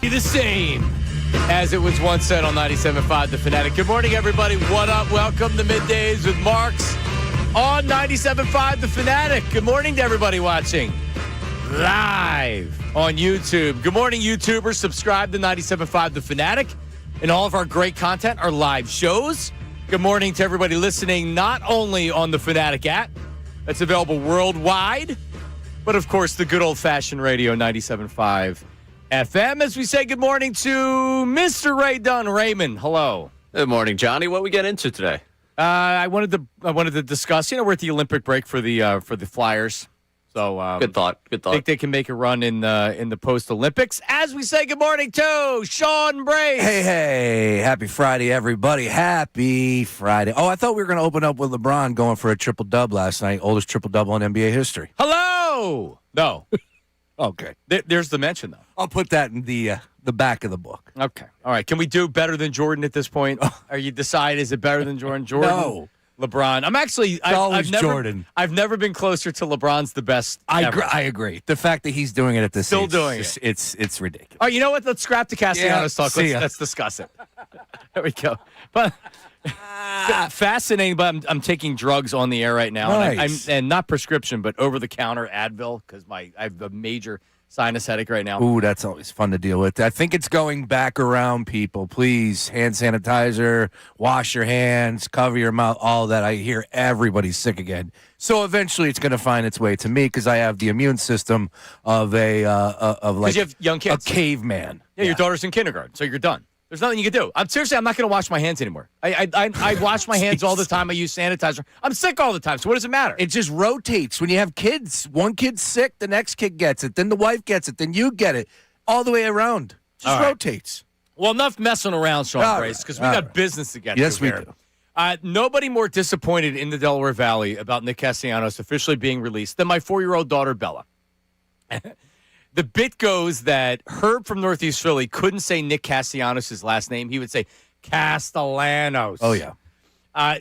The same as it was once said on 97.5 The Fanatic. Good morning, everybody. What up? Welcome to Middays with Marks on 97.5 The Fanatic. Good morning to everybody watching live on YouTube. Good morning, YouTubers. Subscribe to 97.5 The Fanatic and all of our great content, our live shows. Good morning to everybody listening, not only on the Fanatic app that's available worldwide, but, of course, the good old-fashioned radio 97.5 FM, as we say good morning to Mr. Ray Dunn. Raymond, hello. Good morning, Johnny. What we get into today? I wanted to discuss. We're at the Olympic break for the Flyers, so Good thought. I think they can make a run in the post Olympics. As we say good morning to Sean Brace. Hey, happy Friday, everybody! Happy Friday. Oh, I thought we were going to open up with LeBron going for a triple dub last night, oldest triple double in NBA history. Hello. No. Okay. There's the mention, though. I'll put that in the back of the book. Okay. All right. Can we do better than Jordan at this point? Are you decide, is it better than Jordan? No. LeBron. Jordan. I've never been closer to LeBron's the best ever. I agree. The fact that he's doing it at this Still age, doing it's ridiculous. Oh, you know what? Let's scrap the Castellanos talk. See ya. Let's discuss it. There we go. But fascinating. But I'm taking drugs on the air right now, Nice. and not prescription, but over the counter Advil because I have a major sinus headache right now. Ooh, that's always fun to deal with. I think it's going back around, people. Please, hand sanitizer, wash your hands, cover your mouth, all that. I hear everybody's sick again. So eventually it's going to find its way to me because I have the immune system of you have young kids. A caveman. Yeah, your daughter's in kindergarten, so you're done. There's nothing you can do. I'm not going to wash my hands anymore. I wash my hands all the time. I use sanitizer. I'm sick all the time, so what does it matter? It just rotates. When you have kids, one kid's sick, the next kid gets it, then the wife gets it, then you get it, all the way around. Just rotates. Well, enough messing around, Sean Brace, because we got business to get to. Yes, we here. do. Nobody more disappointed in the Delaware Valley about Nick Castellanos officially being released than my 4-year-old daughter, Bella. The bit goes that Herb from Northeast Philly couldn't say Nick Castellanos' last name. He would say Castellanos. Oh, yeah. I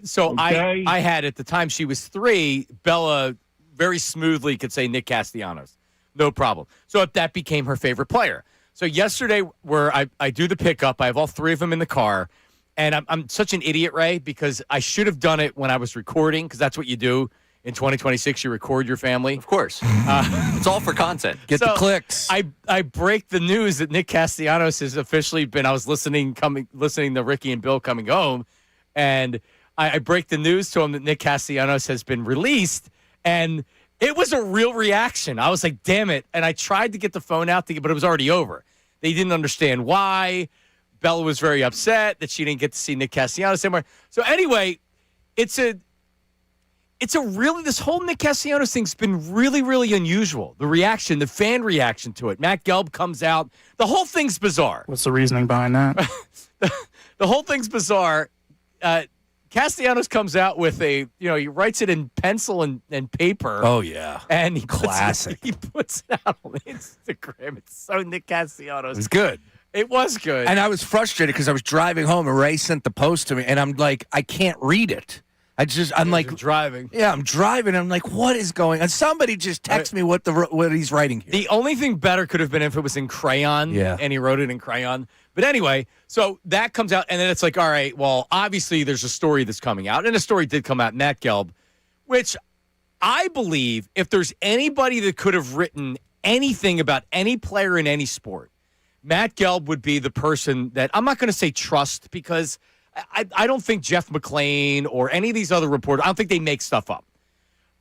had, at the time she was 3, Bella very smoothly could say Nick Castellanos. No problem. So that became her favorite player. So yesterday, where I do the pickup, I have all 3 of them in the car, and I'm such an idiot, Ray, because I should have done it when I was recording, because that's what you do. In 2026, you record your family. Of course. It's all for content. Get the clicks. I break the news that Nick Castellanos has officially been. I was listening to Ricky and Bill coming home, and I break the news to him that Nick Castellanos has been released, and it was a real reaction. I was like, damn it. And I tried to get the phone out, but it was already over. They didn't understand why. Bella was very upset that she didn't get to see Nick Castellanos anymore. So anyway, this whole Nick Castellanos thing's been really, really unusual. The reaction, the fan reaction to it. Matt Gelb comes out. The whole thing's bizarre. What's the reasoning behind that? The whole thing's bizarre. Castellanos comes out with he writes it in pencil and paper. Oh, yeah. And he Classic. Puts it out on Instagram. It's so Nick Castellanos. It was good. It was good. And I was frustrated because I was driving home and Ray sent the post to me, and I'm like, I can't read it. I'm like driving. Yeah, I'm driving. I'm like, what is going on? Somebody just text me what he's writing here. The only thing better could have been if it was in crayon. Yeah. And he wrote it in crayon. But anyway, so that comes out, and then it's like, all right, well, obviously there's a story that's coming out, and a story did come out, Matt Gelb, which I believe if there's anybody that could have written anything about any player in any sport, Matt Gelb would be the person that I'm not going to say trust because I don't think Jeff McClain or any of these other reporters, I don't think they make stuff up.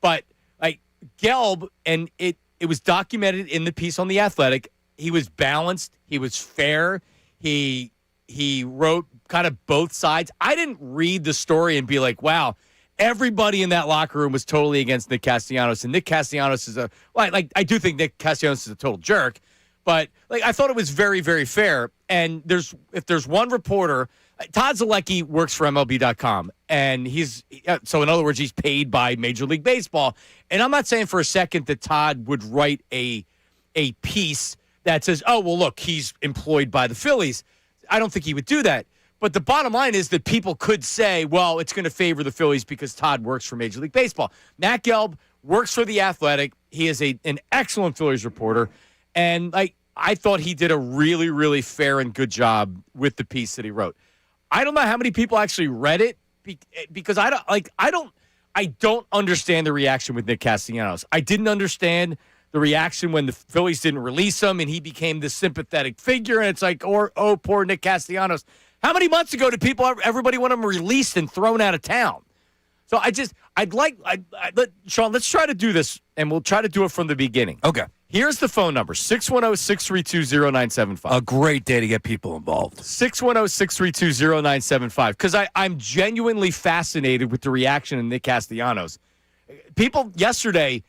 But like Gelb, and it was documented in the piece on The Athletic, he was balanced, he was fair, he wrote kind of both sides. I didn't read the story and be like, wow, everybody in that locker room was totally against Nick Castellanos. And Nick Castellanos is I do think Nick Castellanos is a total jerk, but I thought it was very, very fair. And if there's one reporter, Todd Zalecki works for MLB.com, and so in other words, he's paid by Major League Baseball. And I'm not saying for a second that Todd would write a piece that says, oh, well, look, he's employed by the Phillies. I don't think he would do that. But the bottom line is that people could say, well, it's going to favor the Phillies because Todd works for Major League Baseball. Matt Gelb works for The Athletic. He is an excellent Phillies reporter. And I thought he did a really, really fair and good job with the piece that he wrote. I don't know how many people actually read it because I don't understand the reaction with Nick Castellanos. I didn't understand the reaction when the Phillies didn't release him and he became this sympathetic figure. And it's like, oh, poor Nick Castellanos. How many months ago did everybody want him released and thrown out of town? So Sean, let's try to do this, and we'll try to do it from the beginning. Okay. Here's the phone number, 610-632-0975. A great day to get people involved. 610-632-0975, because I'm genuinely fascinated with the reaction of Nick Castellanos. People yesterday,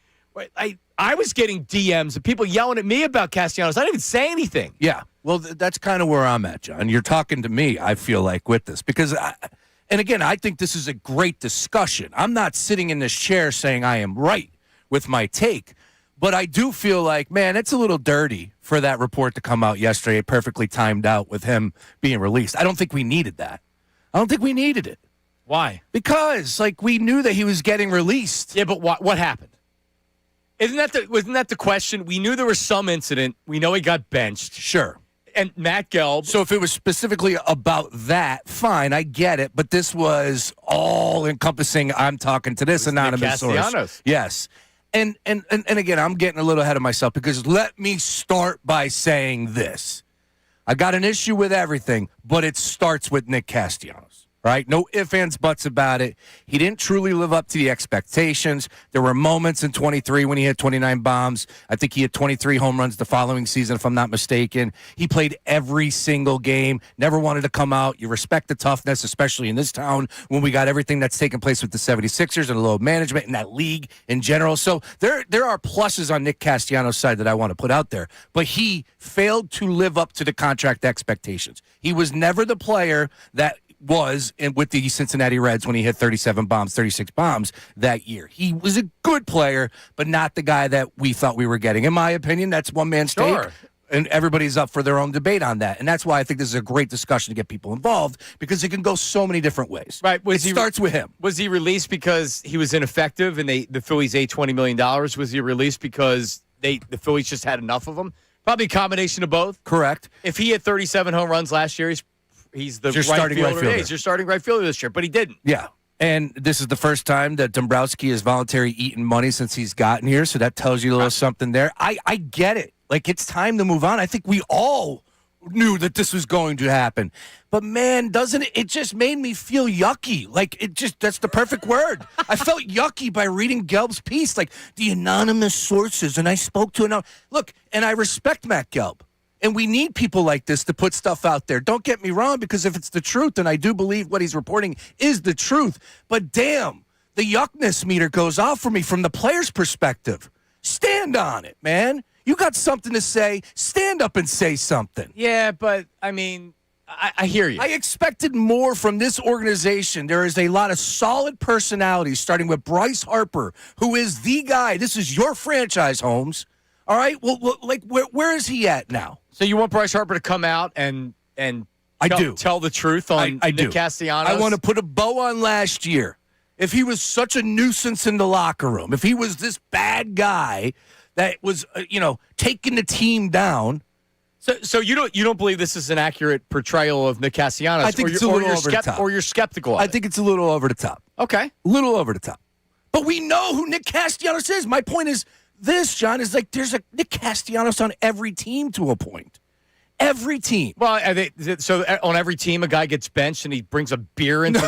I was getting DMs of people yelling at me about Castellanos. I didn't even say anything. Yeah. Well, that's kind of where I'm at, John. You're talking to me, I feel like, with this. Because, and again, I think this is a great discussion. I'm not sitting in this chair saying I am right with my take. But I do feel like, man, it's a little dirty for that report to come out yesterday, perfectly timed out with him being released. I don't think we needed that. I don't think we needed it. Why? Because, we knew that he was getting released. Yeah, but what happened? Wasn't that the question? We knew there was some incident. We know he got benched. Sure. And Matt Gelb. So if it was specifically about that, fine, I get it. But this was all encompassing. I'm talking to this anonymous source. Yes. And again, I'm getting a little ahead of myself because let me start by saying this. I got an issue with everything, but it starts with Nick Castellanos. Right? No ifs, ands, buts about it. He didn't truly live up to the expectations. There were moments in 23 when he hit 29 bombs. I think he had 23 home runs the following season, if I'm not mistaken. He played every single game, never wanted to come out. You respect the toughness, especially in this town when we got everything that's taken place with the 76ers and the load management and that league in general. So there are pluses on Nick Castellanos' side that I want to put out there. But he failed to live up to the contract expectations. He was never the player that was with the Cincinnati Reds when he hit 36 bombs that year. He was a good player, but not the guy that we thought we were getting. In my opinion, that's one man's take. Sure. And everybody's up for their own debate on that. And that's why I think this is a great discussion to get people involved because it can go so many different ways. Right. Starts with him. Was he released because he was ineffective and the Phillies ate $20 million? Was he released because the Phillies just had enough of him? Probably a combination of both. Correct. If he had 37 home runs last year, he's the starting right fielder. Yeah, he's your starting right fielder this year, but he didn't. Yeah. And this is the first time that Dombrowski has voluntarily eaten money since he's gotten here, so that tells you a little something there. I get it. It's time to move on. I think we all knew that this was going to happen. But, man, doesn't it just made me feel yucky. That's the perfect word. I felt yucky by reading Gelb's piece, the anonymous sources, and I spoke to Look, and I respect Matt Gelb. And we need people like this to put stuff out there. Don't get me wrong, because if it's the truth, and I do believe what he's reporting is the truth, but damn, the yuckness meter goes off for me from the player's perspective. Stand on it, man. You got something to say, stand up and say something. Yeah, but, I hear you. I expected more from this organization. There is a lot of solid personalities, starting with Bryce Harper, who is the guy. This is your franchise, Holmes. All right? Well where is he at now? So you want Bryce Harper to come out and tell the truth on Nick Castellanos? I want to put a bow on last year. If he was such a nuisance in the locker room, if he was this bad guy that was, taking the team down. So you don't believe this is an accurate portrayal of Nick Castellanos? I think it's a little over the top. Or you're skeptical of I think it's a little over the top. Okay. A little over the top. But we know who Nick Castellanos is. My point is this, John, is there's a Nick Castellanos on every team to a point. Every team. Well, so on every team, a guy gets benched and he brings a beer into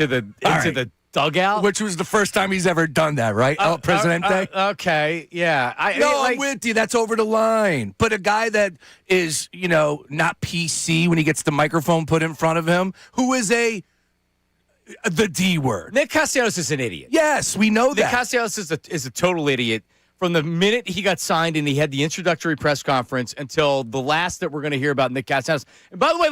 the dugout, which was the first time he's ever done that, right? Presidente. Okay, yeah. I'm with you. That's over the line. But a guy that is, not PC when he gets the microphone put in front of him, who is the D word. Nick Castellanos is an idiot. Yes, we know that. Nick Castellanos is a total idiot. From the minute he got signed and he had the introductory press conference until the last that we're going to hear about Nick Castellanos. And by the way,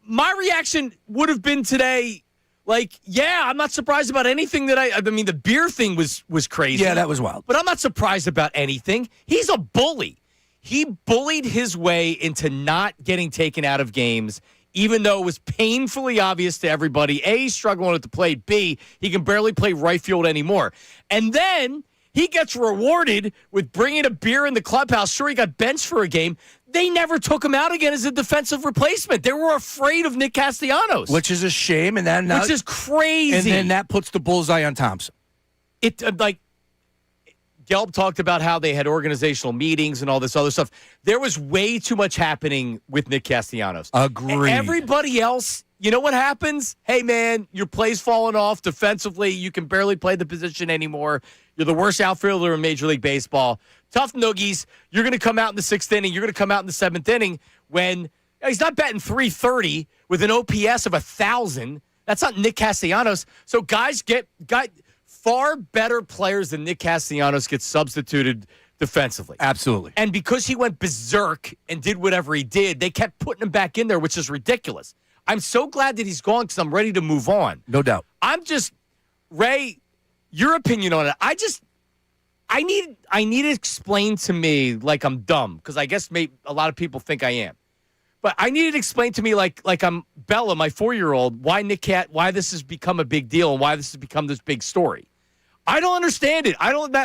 my reaction would have been today, I'm not surprised about anything the beer thing was crazy. Yeah, that was wild. But I'm not surprised about anything. He's a bully. He bullied his way into not getting taken out of games, even though it was painfully obvious to everybody. A, he's struggling with the play. B, he can barely play right field anymore. And then He gets rewarded with bringing a beer in the clubhouse. Sure, he got benched for a game. They never took him out again as a defensive replacement. They were afraid of Nick Castellanos. Which is a shame. And which is crazy. And then that puts the bullseye on Thompson. Gelb talked about how they had organizational meetings and all this other stuff. There was way too much happening with Nick Castellanos. Agreed. Everybody else, you know what happens? Hey, man, your play's falling off defensively. You can barely play the position anymore. You're the worst outfielder in Major League Baseball. Tough noogies. You're going to come out in the 6th inning. You're going to come out in the 7th inning when he's not batting .330 with an OPS of 1,000. That's not Nick Castellanos. So guys far better players than Nick Castellanos get substituted defensively. Absolutely. And because he went berserk and did whatever he did, they kept putting him back in there, which is ridiculous. I'm so glad that he's gone because I'm ready to move on. No doubt. Ray, your opinion on it. I need it explained to me like I'm dumb because I guess a lot of people think I am. But I need it explained to me like I'm Bella, my 4-year-old, why this has become a big deal and why this has become this big story. I don't understand it.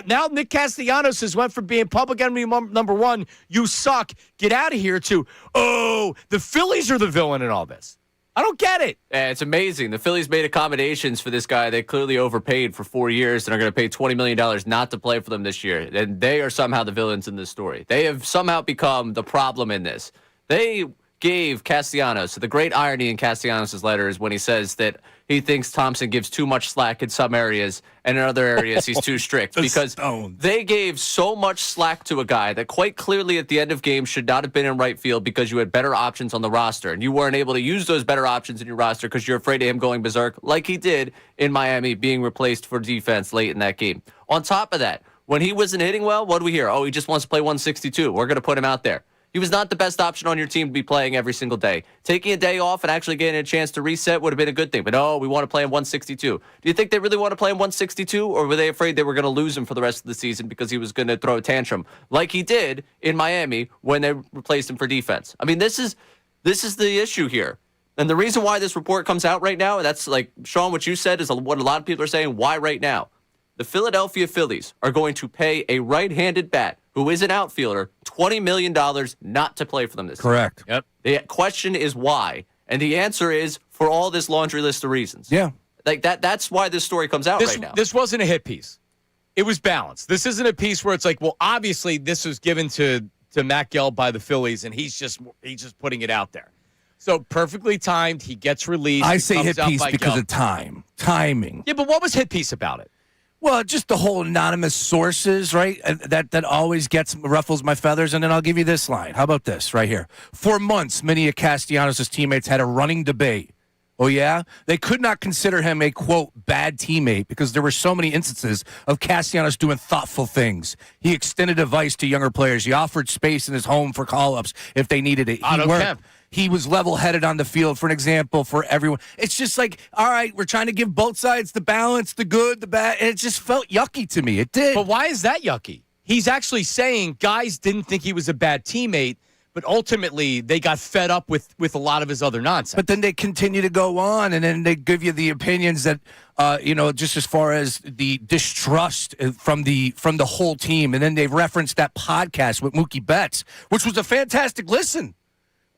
Now Nick Castellanos has went from being public enemy number one, you suck, get out of here, to, the Phillies are the villain in all this. I don't get it. Yeah, it's amazing. The Phillies made accommodations for this guy. They clearly overpaid for 4 years and are going to pay $20 million not to play for them this year. And they are somehow the villains in this story. They have somehow become the problem in this. They gave Castellanos, the great irony in Castellanos' letter is when he says that he thinks Thompson gives too much slack in some areas and in other areas he's too strict because they gave so much slack to a guy that quite clearly at the end of games should not have been in right field because you had better options on the roster and you weren't able to use those better options in your roster because you're afraid of him going berserk like he did in Miami, being replaced for defense late in that game. On top of that, when he wasn't hitting well, what do we hear? He just wants to play 162. We're going to put him out there. He was not the best option on your team to be playing every single day. Taking a day off and actually getting a chance to reset would have been a good thing. But no, we want to play him 162. Do you think they really want to play him 162, or were they afraid they were going to lose him for the rest of the season because he was going to throw a tantrum like he did in Miami when they replaced him for defense? I mean, this is the issue here. And the reason why this report comes out right now, and that's like, Sean, what you said is what a lot of people are saying, why right now? The Philadelphia Phillies are going to pay a right-handed bat who is an outfielder $20 million not to play for them this season. Correct. Yep. The question is why, and the answer is for all this laundry list of reasons. Yeah. Like that's why this story comes out right now. This wasn't a hit piece. It was balanced. This isn't a piece where it's like, well, obviously this was given to Matt Gelb by the Phillies, and he's just putting it out there. So perfectly timed. He gets released. I say hit piece because Gelb. of timing. Yeah, but what was hit piece about it? Well, just the whole anonymous sources, right? That always ruffles my feathers. And then I'll give you this line. How about this right here? For months, many of Castellanos' teammates had a running debate. Oh, yeah? They could not consider him a, quote, bad teammate because there were so many instances of Castellanos doing thoughtful things. He extended advice to younger players. He offered space in his home for call-ups if they needed it. He was level-headed on the field, for an example, for everyone. It's just like, all right, we're trying to give both sides the balance, the good, the bad, and it just felt yucky to me. It did. But why is that yucky? He's actually saying guys didn't think he was a bad teammate, but ultimately they got fed up with a lot of his other nonsense. But then they continue to go on, and then they give you the opinions that, just as far as the distrust from the whole team. And then they've referenced that podcast with Mookie Betts, which was a fantastic listen.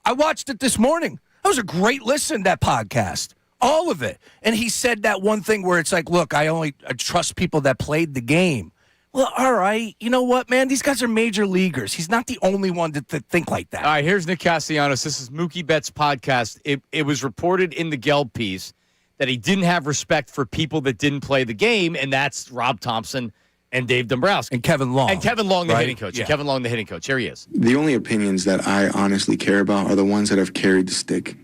I watched it this morning. That was a great listen, that podcast. All of it. And he said that one thing where it's like, look, I trust people that played the game. Well, all right. You know what, man? These guys are major leaguers. He's not the only one to think like that. All right, here's Nick Castellanos. This is Mookie Betts' podcast. It was reported in the Gelb piece that he didn't have respect for people that didn't play the game, and that's Rob Thompson and Dave Dombrowski. And Kevin Long. The hitting coach. Yeah. And Kevin Long, the hitting coach. Here he is. The only opinions that I honestly care about are the ones that have carried the stick.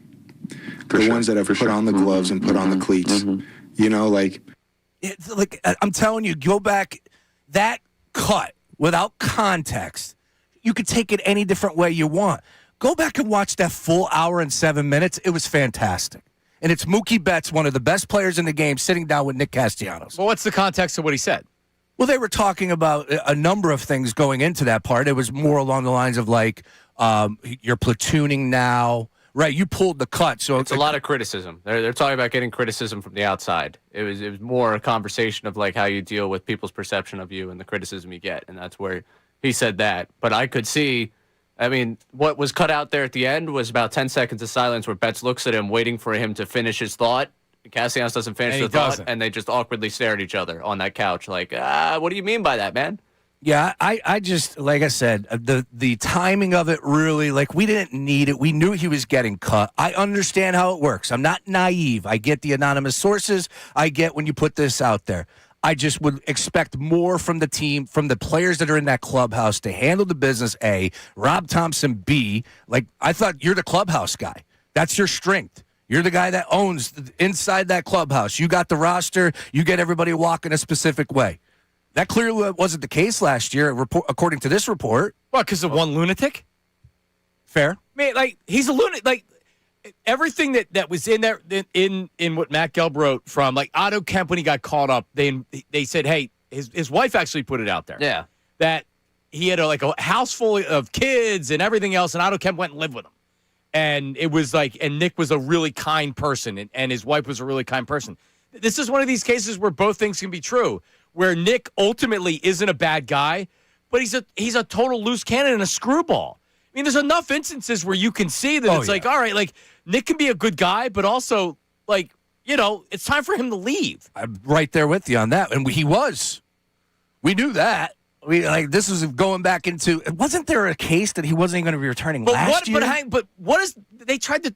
The ones that have put on the gloves and put on the cleats. You know, like... I'm telling you, go back, that cut, without context, you could take it any different way you want. Go back and watch that full hour and 7 minutes. It was fantastic. And it's Mookie Betts, one of the best players in the game, sitting down with Nick Castellanos. Well, what's the context of what he said? Well, they were talking about a number of things going into that part. It was more along the lines of like, you're platooning now, Right, you pulled the cut. So It's a lot of criticism. They're talking about getting criticism from the outside. It was more a conversation of like how you deal with people's perception of you and the criticism you get, and that's where he said that. But I could see, I mean, what was cut out there at the end was about 10 seconds of silence where Betts looks at him, waiting for him to finish his thought. Castellanos doesn't finish the thought, and they just awkwardly stare at each other on that couch like, what do you mean by that, man? Yeah, I just, like I said, the timing of it really, like, we didn't need it. We knew he was getting cut. I understand how it works. I'm not naive. I get the anonymous sources. I get when you put this out there. I just would expect more from the team, from the players that are in that clubhouse to handle the business, A. Rob Thompson, B. Like, I thought you're the clubhouse guy. That's your strength. You're the guy that owns inside that clubhouse. You got the roster. You get everybody walking a specific way. That clearly wasn't the case last year, according to this report. What, because of one lunatic? Fair. Man, like, he's a lunatic. Like, everything that was in there, in what Matt Gelb wrote from, like, Otto Kemp, when he got caught up, they said, hey, his wife actually put it out there. Yeah. That he had a house full of kids and everything else, and Otto Kemp went and lived with him. And it was like, and Nick was a really kind person, and his wife was a really kind person. This is one of these cases where both things can be true, where Nick ultimately isn't a bad guy, but he's a total loose cannon and a screwball. I mean, there's enough instances where you can see that it's like, all right, like, Nick can be a good guy, but also, like, you know, it's time for him to leave. I'm right there with you on that. And he was. We knew that. This was going back into. Wasn't there a case that he wasn't going to be returning last year? But what is they've tried to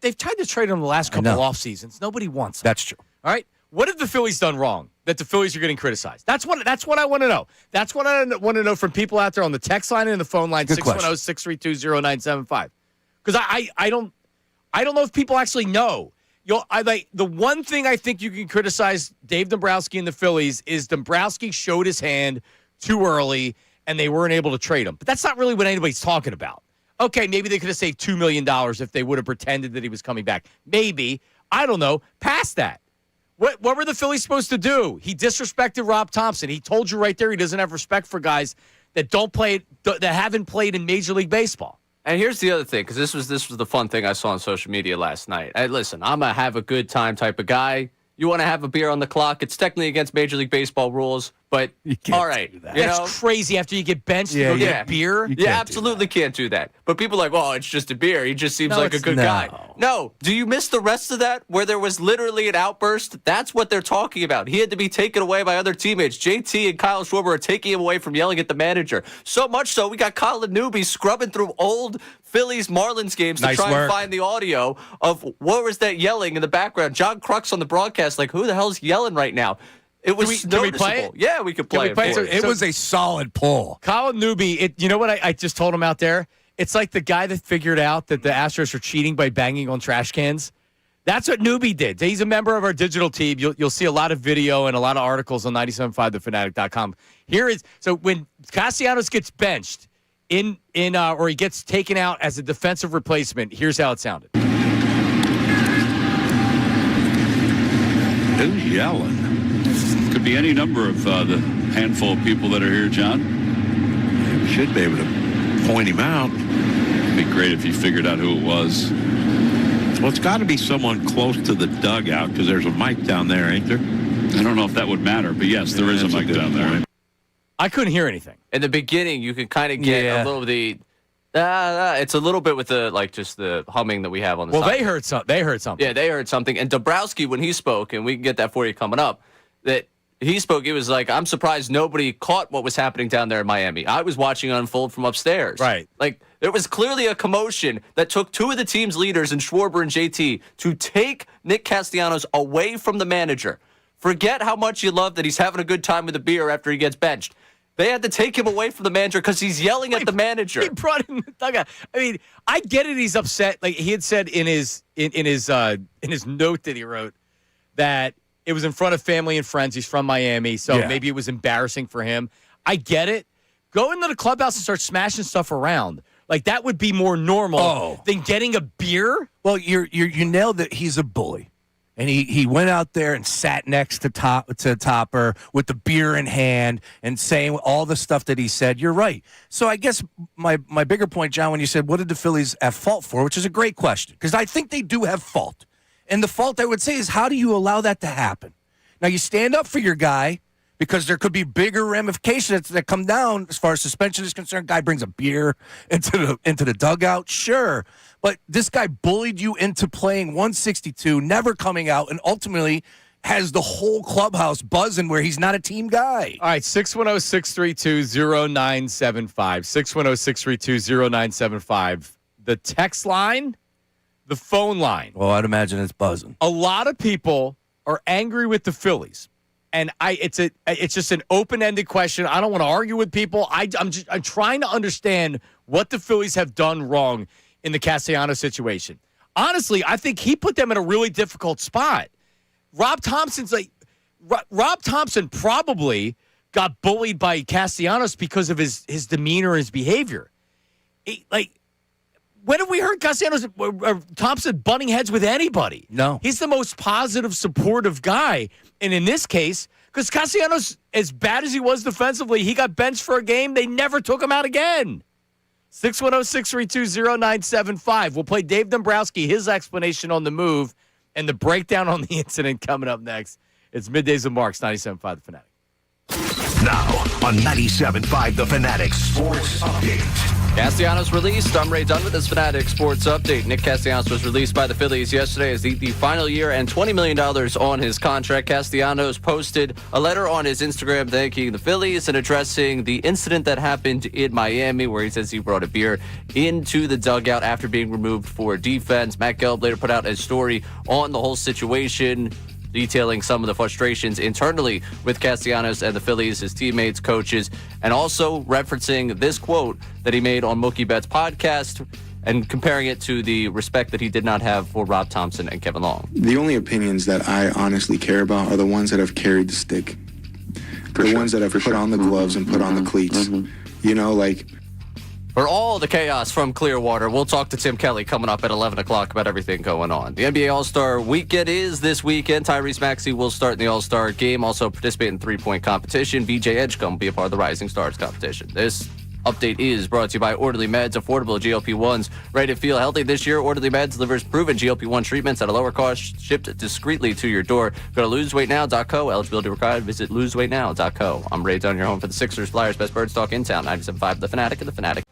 trade him the last couple of off seasons. Nobody wants him. That's true. All right. What have the Phillies done wrong that the Phillies are getting criticized? That's what I want to know. That's what I want to know from people out there on the text line and the phone line, 610-632-0975. Because I don't know if people actually know. The one thing I think you can criticize Dave Dombrowski and the Phillies is Dombrowski showed his hand too early and they weren't able to trade him. But that's not really what anybody's talking about. Okay, maybe they could have saved $2 million if they would have pretended that he was coming back. Maybe. I don't know. Past that. What were the Phillies supposed to do? He disrespected Rob Thompson. He told you right there he doesn't have respect for guys that that haven't played in Major League Baseball. And here's the other thing, because this was the fun thing I saw on social media last night. Listen, I'm a have a good time type of guy. You want to have a beer on the clock? It's technically against Major League Baseball rules, but all right. That's crazy after you get benched to go get a beer. You absolutely can't do that. But people are like, oh, it's just a beer. He just seems like a good guy. No. Do you miss the rest of that where there was literally an outburst? That's what they're talking about. He had to be taken away by other teammates. JT and Kyle Schwarber are taking him away from yelling at the manager. So much so, we got Colin Newby scrubbing through old Phillies Marlins games to try and find the audio of what was that yelling in the background. John Crux on the broadcast, like, who the hell's yelling right now? It was Can we play it? Yeah, we could play it. It was a solid pull. Colin Newby, you know what I just told him out there? It's like the guy that figured out that the Astros are cheating by banging on trash cans. That's what Newby did. He's a member of our digital team. You'll see a lot of video and a lot of articles on 975thefanatic.com. So when Castellanos gets benched or he gets taken out as a defensive replacement, here's how it sounded. Who's yelling? Could be any number of the handful of people that are here, John. Yeah, we should be able to point him out. It'd be great if you figured out who it was. Well, it's got to be someone close to the dugout because there's a mic down there, ain't there? I don't know if that would matter, but yes, there is a mic down there. I couldn't hear anything. In the beginning, you could kind of get a little of the... it's a little bit with just the humming that we have on the side. Well, they heard something. Yeah, they heard something. And Dombrowski, when he spoke, and we can get that for you coming up, that he spoke, he was like, I'm surprised nobody caught what was happening down there in Miami. I was watching it unfold from upstairs. Right. Like, there was clearly a commotion that took two of the team's leaders in Schwarber and JT to take Nick Castellanos away from the manager. Forget how much you love that he's having a good time with a beer after he gets benched. They had to take him away from the manager because he's yelling at the manager. He brought him the dugout. I mean, I get it. He's upset. Like he had said in his note that he wrote that it was in front of family and friends. He's from Miami, so maybe it was embarrassing for him. I get it. Go into the clubhouse and start smashing stuff around. Like that would be more normal than getting a beer. Well, you nailed it. He's a bully. And he went out there and sat next to Topper with the beer in hand and saying all the stuff that he said. You're right. So I guess my bigger point, John, when you said, what did the Phillies have fault for, which is a great question, because I think they do have fault. And the fault I would say is, how do you allow that to happen? Now, you stand up for your guy because there could be bigger ramifications that come down as far as suspension is concerned. Guy brings a beer into the dugout, sure. But this guy bullied you into playing 162, never coming out, and ultimately has the whole clubhouse buzzing where he's not a team guy. All right, 610-632-0975. 610-632-0975. The text line, the phone line. Well, I'd imagine it's buzzing. A lot of people are angry with the Phillies. And it's just an open-ended question. I don't want to argue with people. I'm trying to understand what the Phillies have done wrong in the Castellanos situation. Honestly, I think he put them in a really difficult spot. Rob Thompson probably got bullied by Castellanos because of his demeanor and his behavior. When have we heard Castellanos or Thompson butting heads with anybody? No. He's the most positive, supportive guy. And in this case, because Castellanos, as bad as he was defensively, he got benched for a game. They never took him out again. 610-632-0975. We'll play Dave Dombrowski, his explanation on the move, and the breakdown on the incident coming up next. It's Middays with Marks, 97.5 The Fanatic. Now on 97.5 The Fanatic Sports Update. Castellanos released. I'm Ray Dunn with this Fanatic Sports Update. Nick Castellanos was released by the Phillies yesterday as the final year and $20 million on his contract. Castellanos posted a letter on his Instagram thanking the Phillies and addressing the incident that happened in Miami, where he says he brought a beer into the dugout after being removed for defense. Matt Gelb later put out a story on the whole situation, detailing some of the frustrations internally with Castellanos and the Phillies, his teammates, coaches, and also referencing this quote that he made on Mookie Betts' podcast and comparing it to the respect that he did not have for Rob Thompson and Kevin Long. The only opinions that I honestly care about are the ones that have carried the stick. The ones that have put on the gloves and put on the cleats. You know, like... For all the chaos from Clearwater, we'll talk to Tim Kelly coming up at 11 o'clock about everything going on. The NBA All-Star Weekend is this weekend. Tyrese Maxey will start in the All-Star game, also participate in three-point competition. VJ Edgecombe will be a part of the Rising Stars competition. This update is brought to you by Orderly Meds, affordable GLP-1s. Ready to feel healthy this year? Orderly Meds delivers proven GLP-1 treatments at a lower cost, shipped discreetly to your door. Go to loseweightnow.co. Eligibility required. Visit loseweightnow.co. I'm Ray Dunn, your home for the Sixers, Flyers, best bird talk in town. 97.5 The Fanatic and The Fanatic.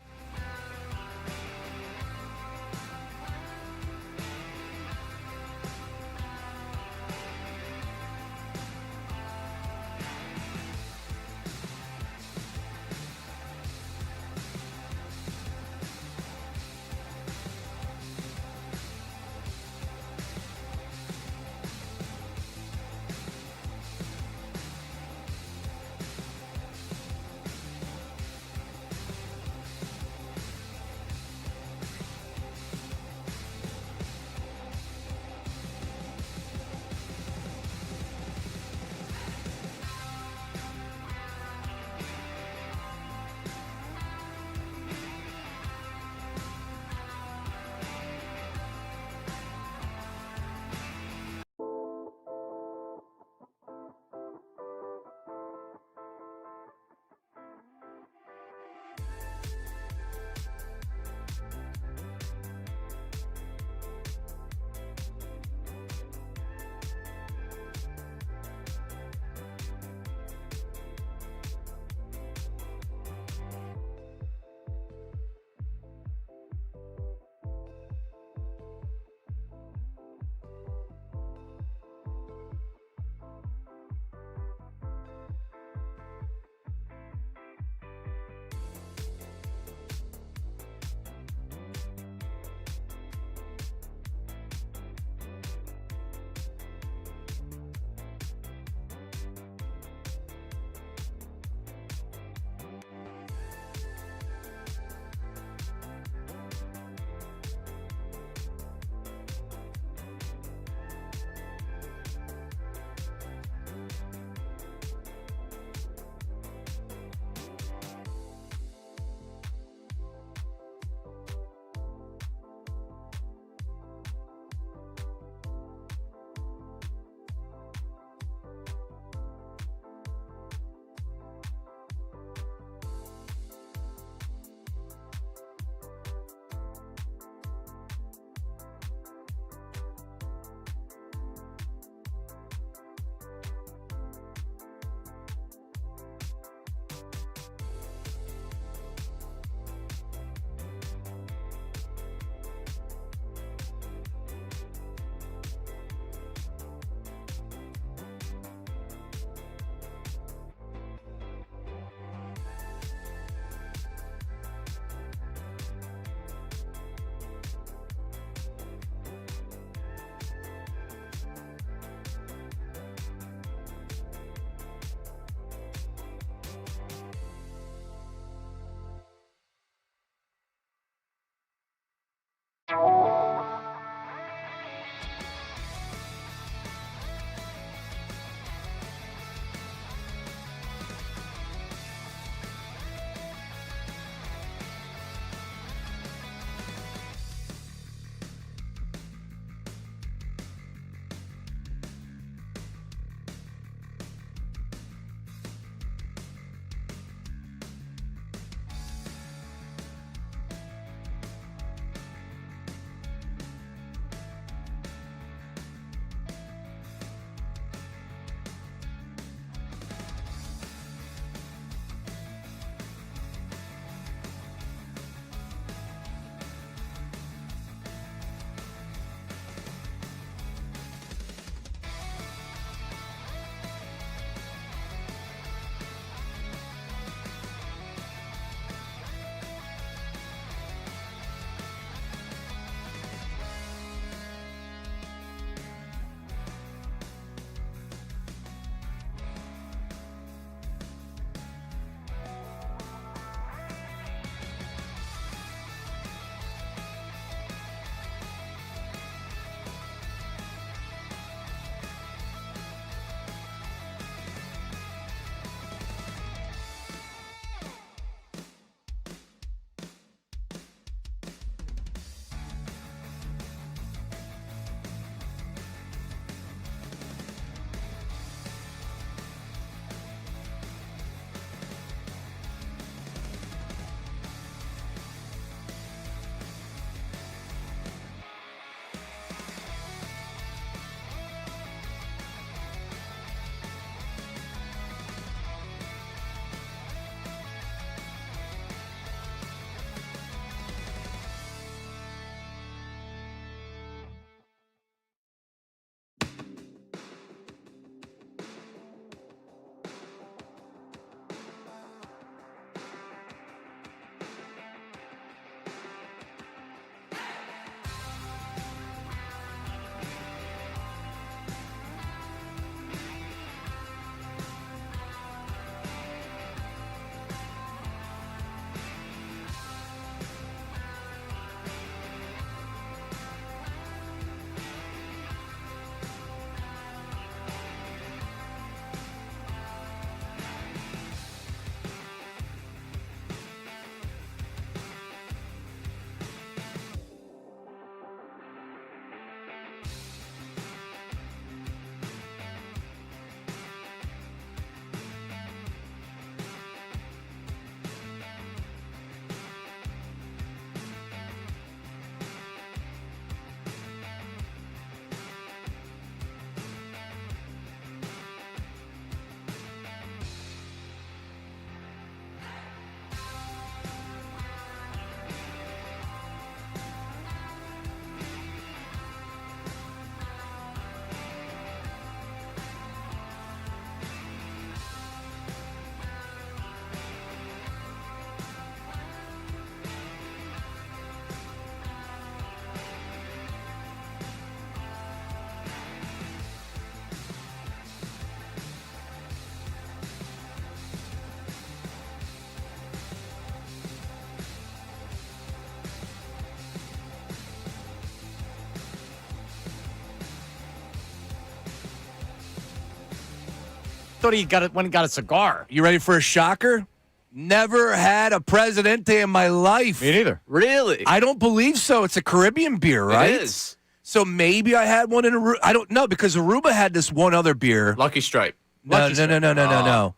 thought he went and got a cigar. You ready for a shocker? Never had a Presidente in my life. Me neither. Really? I don't believe so. It's a Caribbean beer, right? It is. So maybe I had one in Aruba. I don't know because Aruba had this one other beer. Lucky Strike. No.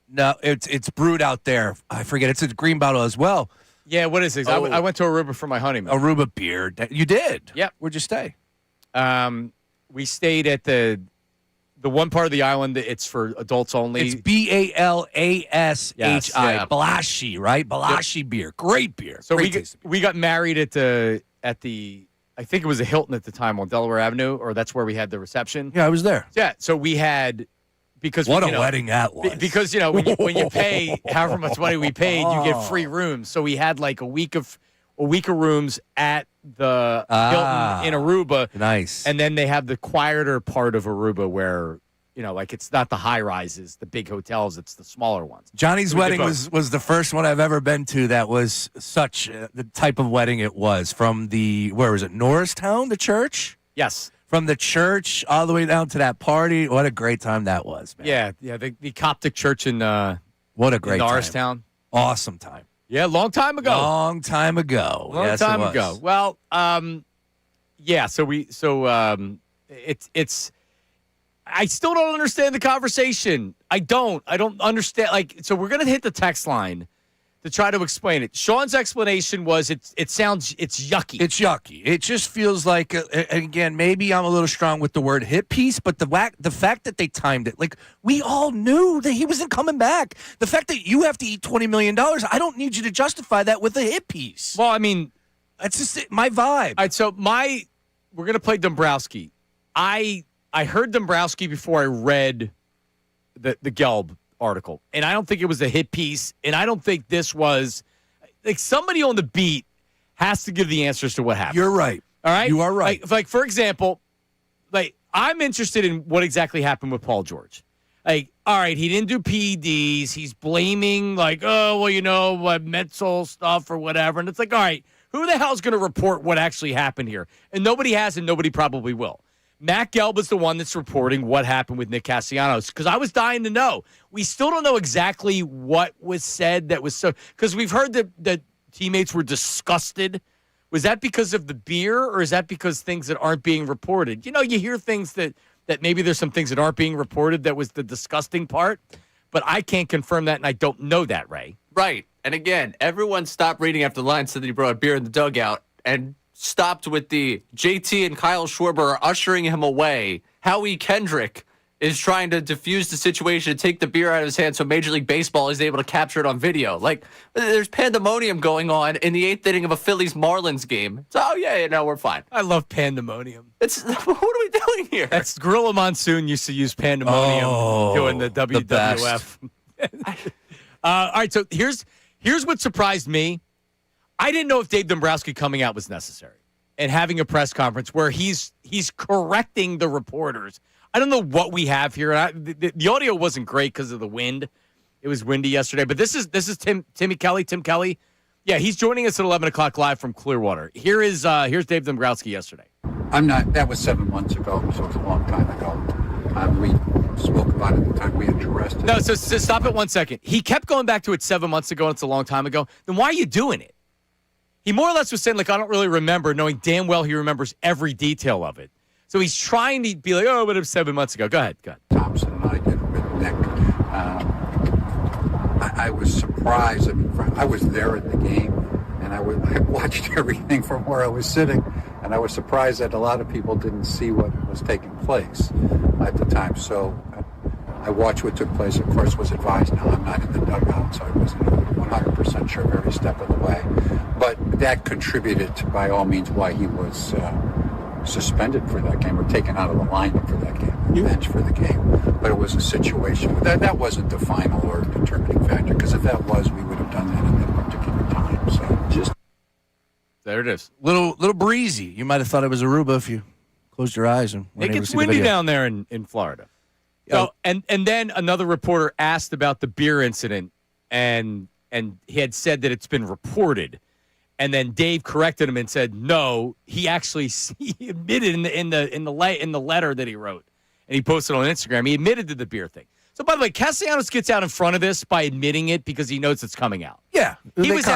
No, it's brewed out there. I forget. It's a green bottle as well. Yeah, what is it? Oh. I went to Aruba for my honeymoon. Aruba beer. You did? Yep. Where'd you stay? We stayed at the one part of the island that it's for adults only. It's Balashi, Yes, yeah. Balashi, right? Balashi beer. Great beer. So Great we got married at the I think it was a Hilton at the time on Delaware Avenue, or that's where we had the reception. Yeah, I was there. Yeah, so we had because What you a know, wedding that was. Because when you pay however much money we paid, you get free rooms. So we had like a week of rooms at the Hilton in Aruba. Nice. And then they have the quieter part of Aruba where, like it's not the high rises, the big hotels, it's the smaller ones. Johnny's So we wedding did both. was the first one I've ever been to that was such the type of wedding it was. From where was it, Norristown, the church? Yes. From the church all the way down to that party. What a great time that was, man. Yeah, the Coptic church in What a great time. Norristown. Awesome time. Yeah, long time ago. Long time ago. Long Yes, it time was. ago. Well, yeah. So it's. I still don't understand the conversation. I don't understand. So we're gonna hit the text line to try to explain it. Sean's explanation was it's yucky. It's yucky. It just feels like, again, maybe I'm a little strong with the word hit piece, but the fact that they timed it, like we all knew that he wasn't coming back. The fact that you have to eat $20 million, I don't need you to justify that with a hit piece. Well, I mean, that's just my vibe. All right, so we're gonna play Dombrowski. I heard Dombrowski before I read the Gelb article, and I don't think it was a hit piece, and I don't think this was like somebody on the beat has to give the answers to what happened. You're right. All right, You are right. Like for example, I'm interested in what exactly happened with Paul George. All right, he didn't do PEDs. He's blaming mental stuff or whatever, and it's like, all right, who the hell's going to report what actually happened here? And nobody has, and nobody probably will. Matt Gelb is the one that's reporting what happened with Nick Castellanos because I was dying to know. We still don't know exactly what was said that was so – because we've heard that teammates were disgusted. Was that because of the beer or is that because things that aren't being reported? You hear things that maybe there's some things that aren't being reported that was the disgusting part, but I can't confirm that and I don't know that, Ray. Right. And again, everyone stopped reading after the line, said that he brought beer in the dugout, and stopped with the JT and Kyle Schwarber are ushering him away. Howie Kendrick is trying to diffuse the situation and take the beer out of his hand so Major League Baseball is able to capture it on video. There's pandemonium going on in the 8th inning of a Phillies-Marlins game. So, we're fine. I love pandemonium. What are we doing here? That's Gorilla Monsoon used to use pandemonium doing the WWF. All right, so here's what surprised me. I didn't know if Dave Dombrowski coming out was necessary and having a press conference where he's correcting the reporters. I don't know what we have here. The audio wasn't great because of the wind. It was windy yesterday. But this is Tim Kelly. Yeah, he's joining us at 11 o'clock live from Clearwater. Here's Dave Dombrowski yesterday. That was 7 months ago, so it's a long time ago. We spoke about it at the time we had you arrested. No, so stop it 1 second. He kept going back to it 7 months ago, and it's a long time ago. Then why are you doing it? He more or less was saying, I don't really remember, knowing damn well he remembers every detail of it. So he's trying to be like, but it was 7 months ago. Go ahead. Thompson and I did with Nick. I was surprised. I was there at the game, and I watched everything from where I was sitting, and I was surprised that a lot of people didn't see what was taking place at the time. So I watched what took place. Of course, was advised. Now, I'm not in the dugout, so I wasn't 100% sure every step of the way. But that contributed, by all means, why he was suspended for that game or taken out of the lineup for that game, bench for the game. But it was a situation. That wasn't the final or determining factor, because if that was, we would have done that at that particular time. So just there it is. Little breezy. You might have thought it was Aruba if you closed your eyes and it gets windy down there in Florida. So and then another reporter asked about the beer incident, and he had said that it's been reported, and then Dave corrected him and said no, he admitted in the letter that he wrote, and he posted on Instagram. He admitted to the beer thing. So, by the way, Castellanos gets out in front of this by admitting it because he knows it's coming out. Yeah. He was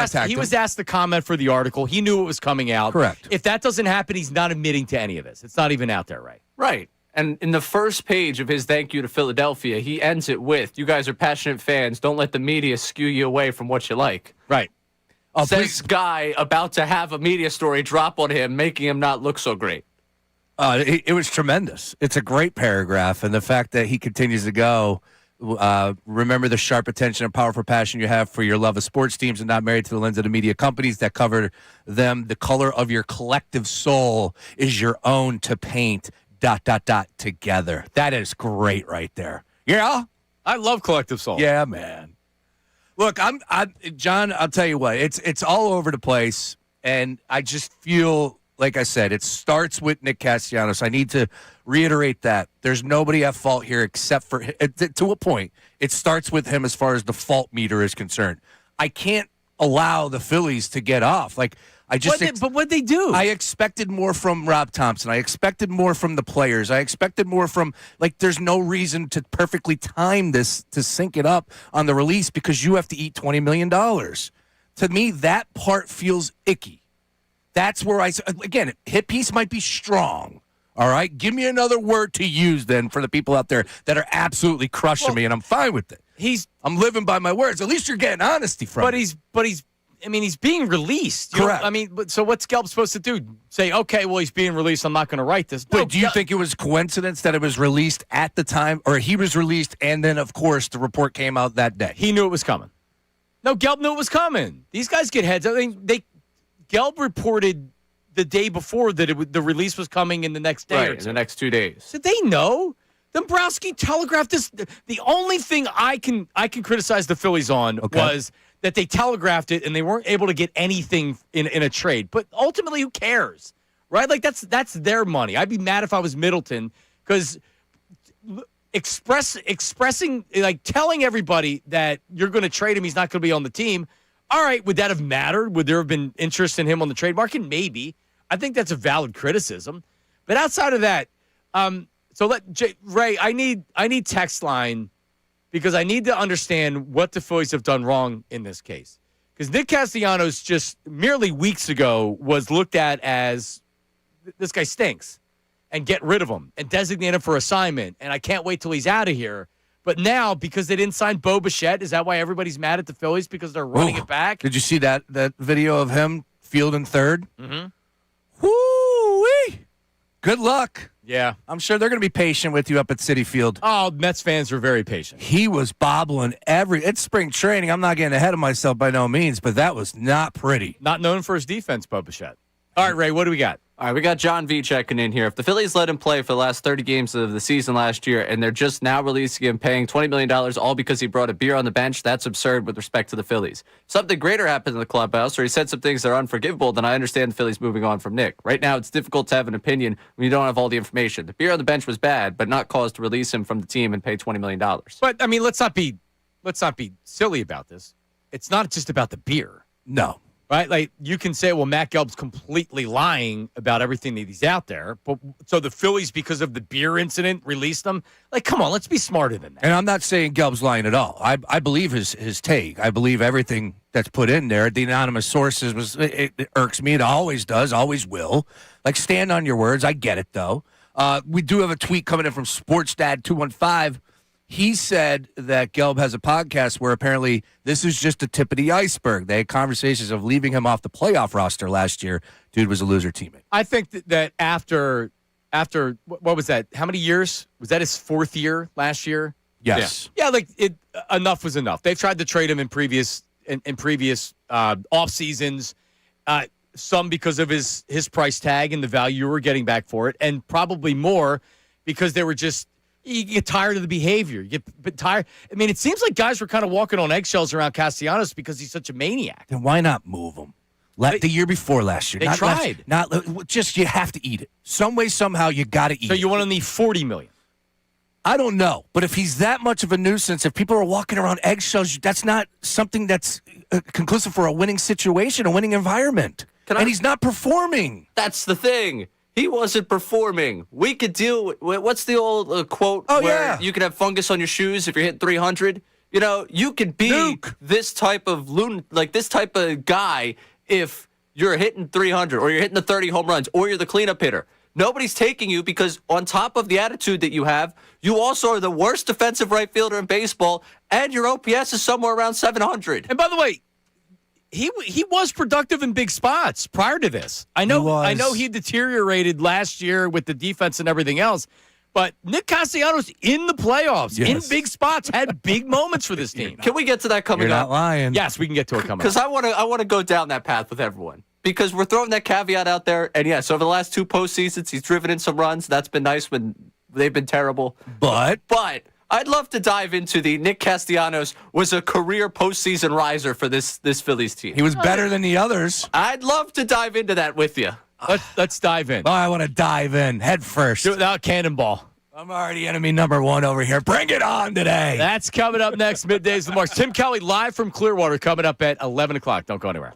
asked to comment for the article. He knew it was coming out. Correct. If that doesn't happen, he's not admitting to any of this. It's not even out there, right? Right. And in the first page of his thank you to Philadelphia, he ends it with, "You guys are passionate fans. Don't let the media skew you away from what you like." Right. Says guy about to have a media story drop on him, making him not look so great. It was tremendous. It's a great paragraph, and the fact that he continues to go, remember the sharp attention and powerful passion you have for your love of sports teams and not married to the lens of the media companies that cover them. The color of your collective soul is your own to paint, ... together. That is great right there. Yeah? I love Collective Soul. Yeah, man. Look, John, I'll tell you what, it's all over the place, and I just feel, like I said, it starts with Nick Castellanos. I need to reiterate that. There's nobody at fault here except for, to a point, it starts with him as far as the fault meter is concerned. I can't allow the Phillies to get off. Like, But what'd they do? I expected more from Rob Thompson. I expected more from the players. I expected more from, there's no reason to perfectly time this to sync it up on the release because you have to eat $20 million. To me, that part feels icky. That's where again, hit piece might be strong. All right? Give me another word to use then for the people out there that are absolutely crushing me, and I'm fine with it. I'm living by my words. At least you're getting honesty from me. He's being released. Correct. So what's Gelb supposed to do? Say, okay, well, he's being released. I'm not going to write this. No, but do you think it was coincidence that it was released at the time, or he was released and then, of course, the report came out that day? He knew it was coming. No, Gelb knew it was coming. These guys get heads. Gelb reported the day before that the release was coming in the next day. Right, in the next 2 days. Did they know? Dombrowski telegraphed this. The only thing I can criticize the Phillies on was that they telegraphed it and they weren't able to get anything in a trade. But ultimately, who cares, right? That's their money. I'd be mad if I was Middleton because expressing, telling everybody that you're going to trade him, he's not going to be on the team. All right, would that have mattered? Would there have been interest in him on the trade market? Maybe. I think that's a valid criticism. But outside of that, Ray, I need text line because I need to understand what the Phillies have done wrong in this case. Because Nick Castellanos just merely weeks ago was looked at as this guy stinks and get rid of him and designate him for assignment. And I can't wait till he's out of here. But now, because they didn't sign Bo Bichette, is that why everybody's mad at the Phillies because they're running it back? Did you see that video of him fielding third? Mm-hmm. Woo-wee! Good luck. Yeah. I'm sure they're going to be patient with you up at Citi Field. Oh, Mets fans are very patient. He was bobbling it's spring training. I'm not getting ahead of myself by no means, but that was not pretty. Not known for his defense, Bo Bichette. All right, Ray, what do we got? All right, we got John V checking in here. If the Phillies let him play for the last 30 games of the season last year and they're just now releasing him paying $20 million all because he brought a beer on the bench, that's absurd with respect to the Phillies. Something greater happened in the clubhouse, or he said some things that are unforgivable, then I understand the Phillies moving on from Nick. Right now, it's difficult to have an opinion when you don't have all the information. The beer on the bench was bad, but not cause to release him from the team and pay $20 million. But, let's not be silly about this. It's not just about the beer. No. Right? You can say, well, Matt Gelb's completely lying about everything that he's out there. But so the Phillies, because of the beer incident, released them? Come on, let's be smarter than that. And I'm not saying Gelb's lying at all. I believe his take. I believe everything that's put in there. The anonymous sources it irks me. It always does, always will. Stand on your words. I get it, though. We do have a tweet coming in from SportsDad215. He said that Gelb has a podcast where apparently this is just the tip of the iceberg. They had conversations of leaving him off the playoff roster last year. Dude was a loser teammate. I think that after what was that? How many years? Was that his fourth year last year? Yes. Yeah, enough was enough. They've tried to trade him in previous off seasons. Some because of his price tag and the value you were getting back for it, and probably more because they were just. You get tired of the behavior. You get tired. It seems like guys were kind of walking on eggshells around Castellanos because he's such a maniac. Then why not move him? The year before last year. They tried. You have to eat it. Some way, somehow, you got to eat it. So you want to need $40 million? I don't know. But if he's that much of a nuisance, if people are walking around eggshells, that's not something that's conclusive for a winning situation, a winning environment. He's not performing. That's the thing. He wasn't performing. We could deal with, what's the old quote where you can have fungus on your shoes if you're hitting 300? You know, you could be this type of this type of guy if you're hitting 300 or you're hitting the 30 home runs or you're the cleanup hitter. Nobody's taking you because on top of the attitude that you have, you also are the worst defensive right fielder in baseball, and your OPS is somewhere around 700. And by the way, he was productive in big spots prior to this. I know he deteriorated last year with the defense and everything else, but Nick Castellanos in the playoffs, in big spots, had big moments for this team. Can we get to that coming You're up? not lying. Yes, we can get to it coming up. Because I want to go down that path with everyone. Because we're throwing that caveat out there, and yes, over the last 2 postseasons, he's driven in some runs. That's been nice when they've been terrible. But I'd love to dive into the Nick Castellanos was a career postseason riser for this Phillies team. he was better than the others. I'd love to dive into that with you. Let's dive in. Oh, I want to dive in head first. Do it without cannonball. I'm already enemy number 1 over here. Bring it on today. That's coming up next, Middays with the Marks. Tim Kelly live from Clearwater coming up at 11 o'clock. Don't go anywhere.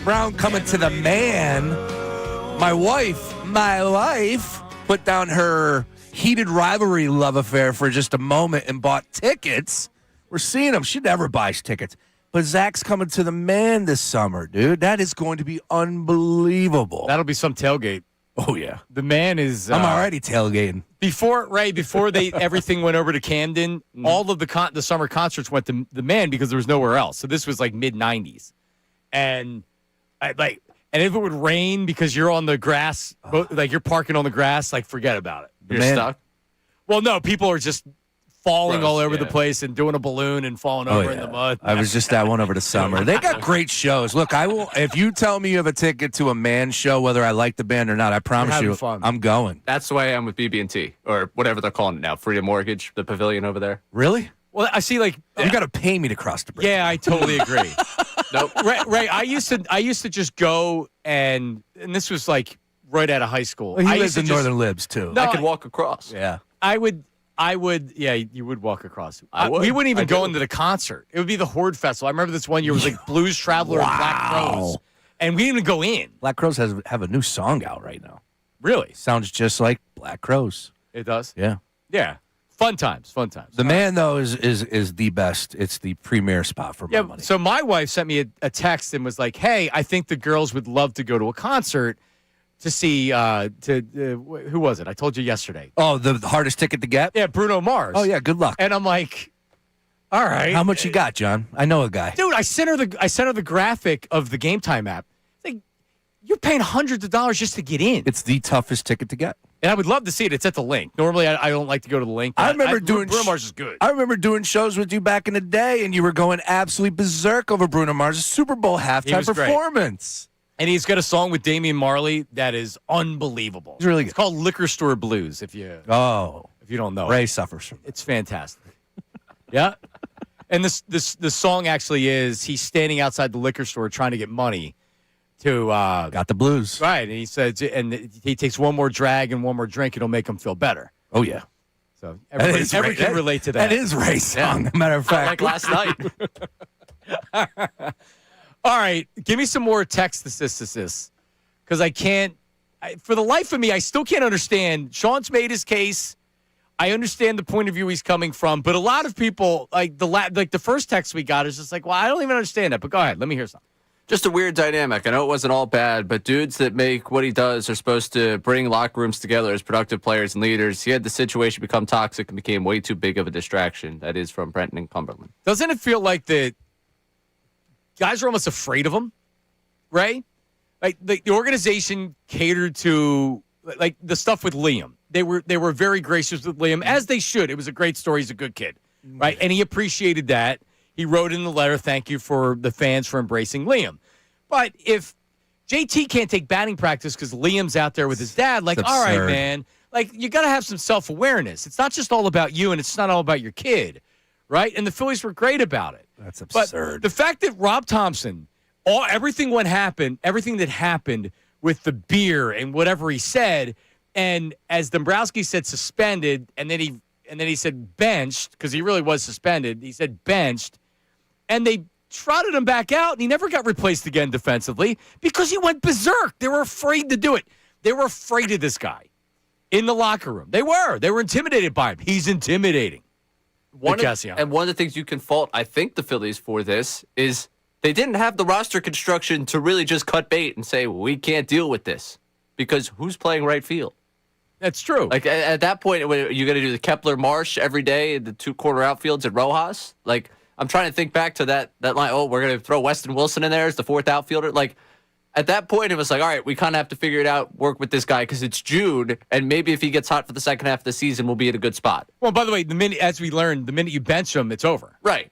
Brown coming to the man. My wife, put down her heated rivalry love affair for just a moment and bought tickets. We're seeing him. She never buys tickets. But Zach's coming to the man this summer, dude. That is going to be unbelievable. That'll be some tailgate. Oh, yeah. The man is. I'm already tailgating. Before they everything went over to Camden, all of the summer concerts went to the man because there was nowhere else. So this was like mid-90s. And and if it would rain because you're on the grass, like you're parking on the grass, like forget about it. You're stuck? Well, no, people are just falling Gross, all over yeah. the place and doing a balloon and falling over in the mud. I was just at one over the summer. They got great shows. Look, I will. If you tell me you have a ticket to a man show, whether I like the band or not, I promise having you, fun. I'm going. That's the way I am with BB&T, or whatever they're calling it now, Freedom Mortgage, the pavilion over there. Really? Well, I see. Like You got to pay me to cross the bridge. yeah, I totally agree. Nope. Ray, I used to just go and this was like right out of high school. Well, he I lives used in to just- Northern Libs too. No, I could walk across. Yeah. I would, yeah, you would walk across. I would. We wouldn't even I go do. into the concert. It would be the Horde Festival. I remember this one year was like Blues Traveler and Black Crowes, and we didn't even go in. Black Crows have a new song out right now. Really, Sounds just like Black Crows. it does. Yeah. Yeah, fun times. The man though is the best. It's the premier spot for my Yeah. money. So my wife sent me a text and was like, "Hey, I think the girls would love to go to a concert to see who was it? I told you yesterday. Oh, the hardest ticket to get? Yeah, Bruno Mars. Oh yeah, good luck. And I'm like, all right. How much you got, John? I know a guy. Dude, I sent her the graphic of the Game Time app. It's like, you're paying hundreds of dollars just to get in. It's the toughest ticket to get. And I would love to see it. It's at the link. Normally, I don't like to go to the link. I remember doing Bruno Mars is good. I remember doing shows with you back in the day, and you were going absolutely berserk over Bruno Mars' Super Bowl halftime was great. performance. And he's got a song with Damian Marley that is unbelievable. He's really good. It's called Liquor Store Blues. If you don't know, Ray suffers from it. it's fantastic. Yeah, and this song actually is he's standing outside the liquor store trying to get money to Got the blues. right, and he says, and he takes one more drag and one more drink, it'll make him feel better. Oh yeah. So everybody can relate to that. That is Ray's song, matter of fact. Like last night. All right, give me some more text this because I can't. For the life of me, I still can't understand. Sean's made his case. I understand the point of view he's coming from, but a lot of people like the first text we got is just like, well, I don't even understand that. But go ahead, let me hear something. Just a weird dynamic. I know it wasn't all bad, but dudes that make what he does are supposed to bring locker rooms together as productive players and leaders. He had the situation become toxic and became way too big of a distraction. That is from Brenton and Cumberland. Doesn't it feel like that guys are almost afraid of him, right? Like the organization catered to like the stuff with Liam. They were very gracious with Liam, as they should. It was a great story. He's a good kid, right? And he appreciated that. He wrote in the letter, thank you for the fans for embracing Liam. But if JT can't take batting practice because Liam's out there with his dad, like, all right, man, like you got to have some self-awareness. It's not just all about you and it's not all about your kid, right? And the Phillies were great about it. That's absurd. But the fact that Rob Thompson, everything that happened with the beer and whatever he said, and as Dombrowski said, suspended, and then he said benched because he really was suspended. He said benched, and they trotted him back out, and he never got replaced again defensively because he went berserk. They were afraid to do it. They were afraid of this guy in the locker room. They were intimidated by him. He's intimidating. One of the things you can fault, I think, the Phillies for this is they didn't have the roster construction to really just cut bait and say, we can't deal with this. Because who's playing right field? That's true. Like, at that point, you're going to do the Kepler-Marsh every day, the two corner outfields at Rojas? Like, I'm trying to think back to that line, we're going to throw Weston Wilson in there as the fourth outfielder. Like, at that point, it was like, all right, we kind of have to figure it out, work with this guy because it's June, and maybe if he gets hot for the second half of the season, we'll be at a good spot. Well, by the way, the minute you bench him, it's over. Right.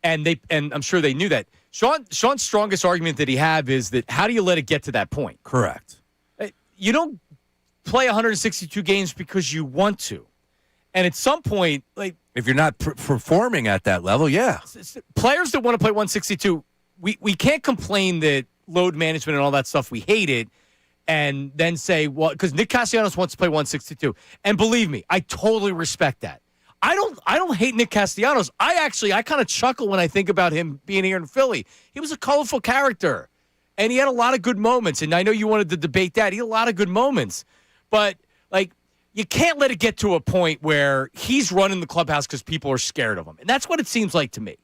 And I'm sure they knew that. Sean's strongest argument that he have is that how do you let it get to that point? Correct. You don't play 162 games because you want to. And at some point, like If you're not performing at that level, yeah. players that want to play 162, we can't complain that load management and all that stuff, we hate it, and then say, well, because Nick Castellanos wants to play 162. And believe me, I totally respect that. I don't hate Nick Castellanos. I kind of chuckle when I think about him being here in Philly. He was a colorful character. And he had a lot of good moments. And I know you wanted to debate that. He had a lot of good moments. But, like, you can't let it get to a point where he's running the clubhouse because people are scared of him. And that's what it seems like to me.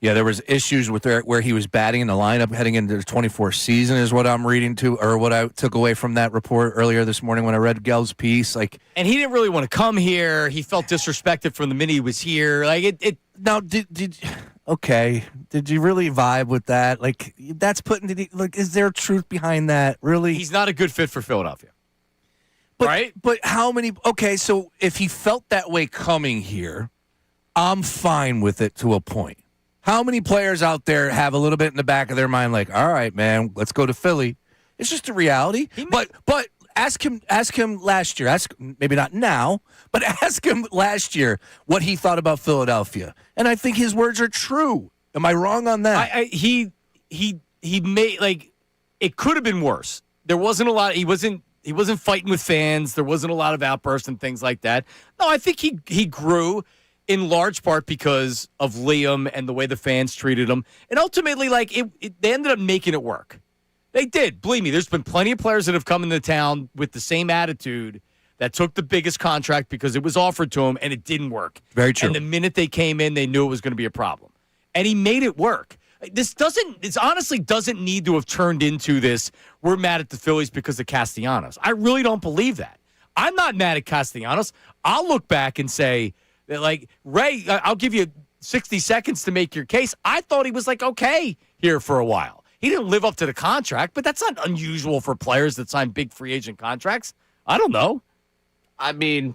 Yeah, there was issues with where he was batting in the lineup heading into the 24th season is what I'm reading to, or what I took away from that report earlier this morning when I read Gelb's piece. Like, and he didn't really want to come here. He felt disrespected from the minute he was here. Like it. Now, did you really vibe with that? Like, that's is there truth behind that? Really, he's not a good fit for Philadelphia. Right? But how many? Okay, so if he felt that way coming here, I'm fine with it to a point. How many players out there have a little bit in the back of their mind, like, all right, man, let's go to Philly? It's just a reality. But ask him last year. Maybe not now, but ask him last year what he thought about Philadelphia. And I think his words are true. Am I wrong on that? He made, like, it could have been worse. There wasn't a lot. He wasn't fighting with fans. There wasn't a lot of outbursts and things like that. No, I think he grew in large part because of Liam and the way the fans treated him. And ultimately, like, they ended up making it work. They did. Believe me, there's been plenty of players that have come into town with the same attitude that took the biggest contract because it was offered to them and it didn't work. Very true. And the minute they came in, they knew it was going to be a problem. And he made it work. This honestly doesn't need to have turned into this, we're mad at the Phillies because of Castellanos. I really don't believe that. I'm not mad at Castellanos. I'll look back and say, like, Ray, I'll give you 60 seconds to make your case. I thought he was, like, okay here for a while. He didn't live up to the contract, but that's not unusual for players that sign big free agent contracts. I don't know. I mean,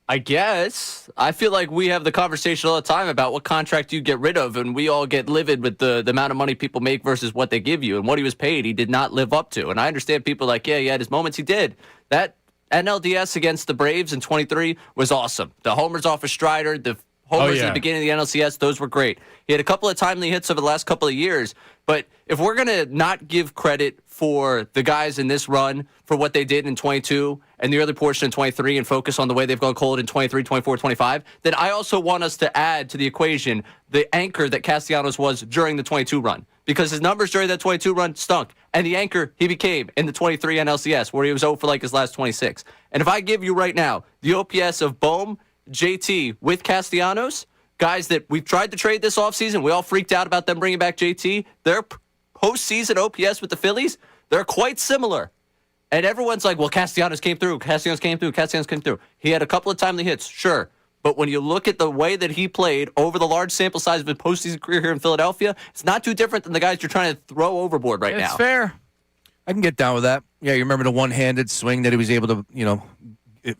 I guess. I feel like we have the conversation all the time about what contract you get rid of, and we all get livid with the amount of money people make versus what they give you. And what he was paid, he did not live up to. And I understand people like, yeah, he had his moments. He did. That NLDS against the Braves in 23 was awesome. The homers off of Strider, the homers at the beginning of the NLCS, those were great. He had a couple of timely hits over the last couple of years. But if we're going to not give credit for the guys in this run for what they did in 22 and the early portion in 23 and focus on the way they've gone cold in 23, 24, 25, then I also want us to add to the equation the anchor that Castellanos was during the 22 run. Because his numbers during that 22 run stunk. And the anchor he became in the 23 NLCS, where he was 0 for like his last 26. And if I give you right now the OPS of Bohm, JT with Castellanos, guys that we've tried to trade this offseason, we all freaked out about them bringing back JT. Their postseason OPS with the Phillies, they're quite similar. And everyone's like, well, Castellanos came through. He had a couple of timely hits, sure. But when you look at the way that he played over the large sample size of his postseason career here in Philadelphia, it's not too different than the guys you're trying to throw overboard right now. It's fair. I can get down with that. Yeah, you remember the one-handed swing that he was able to,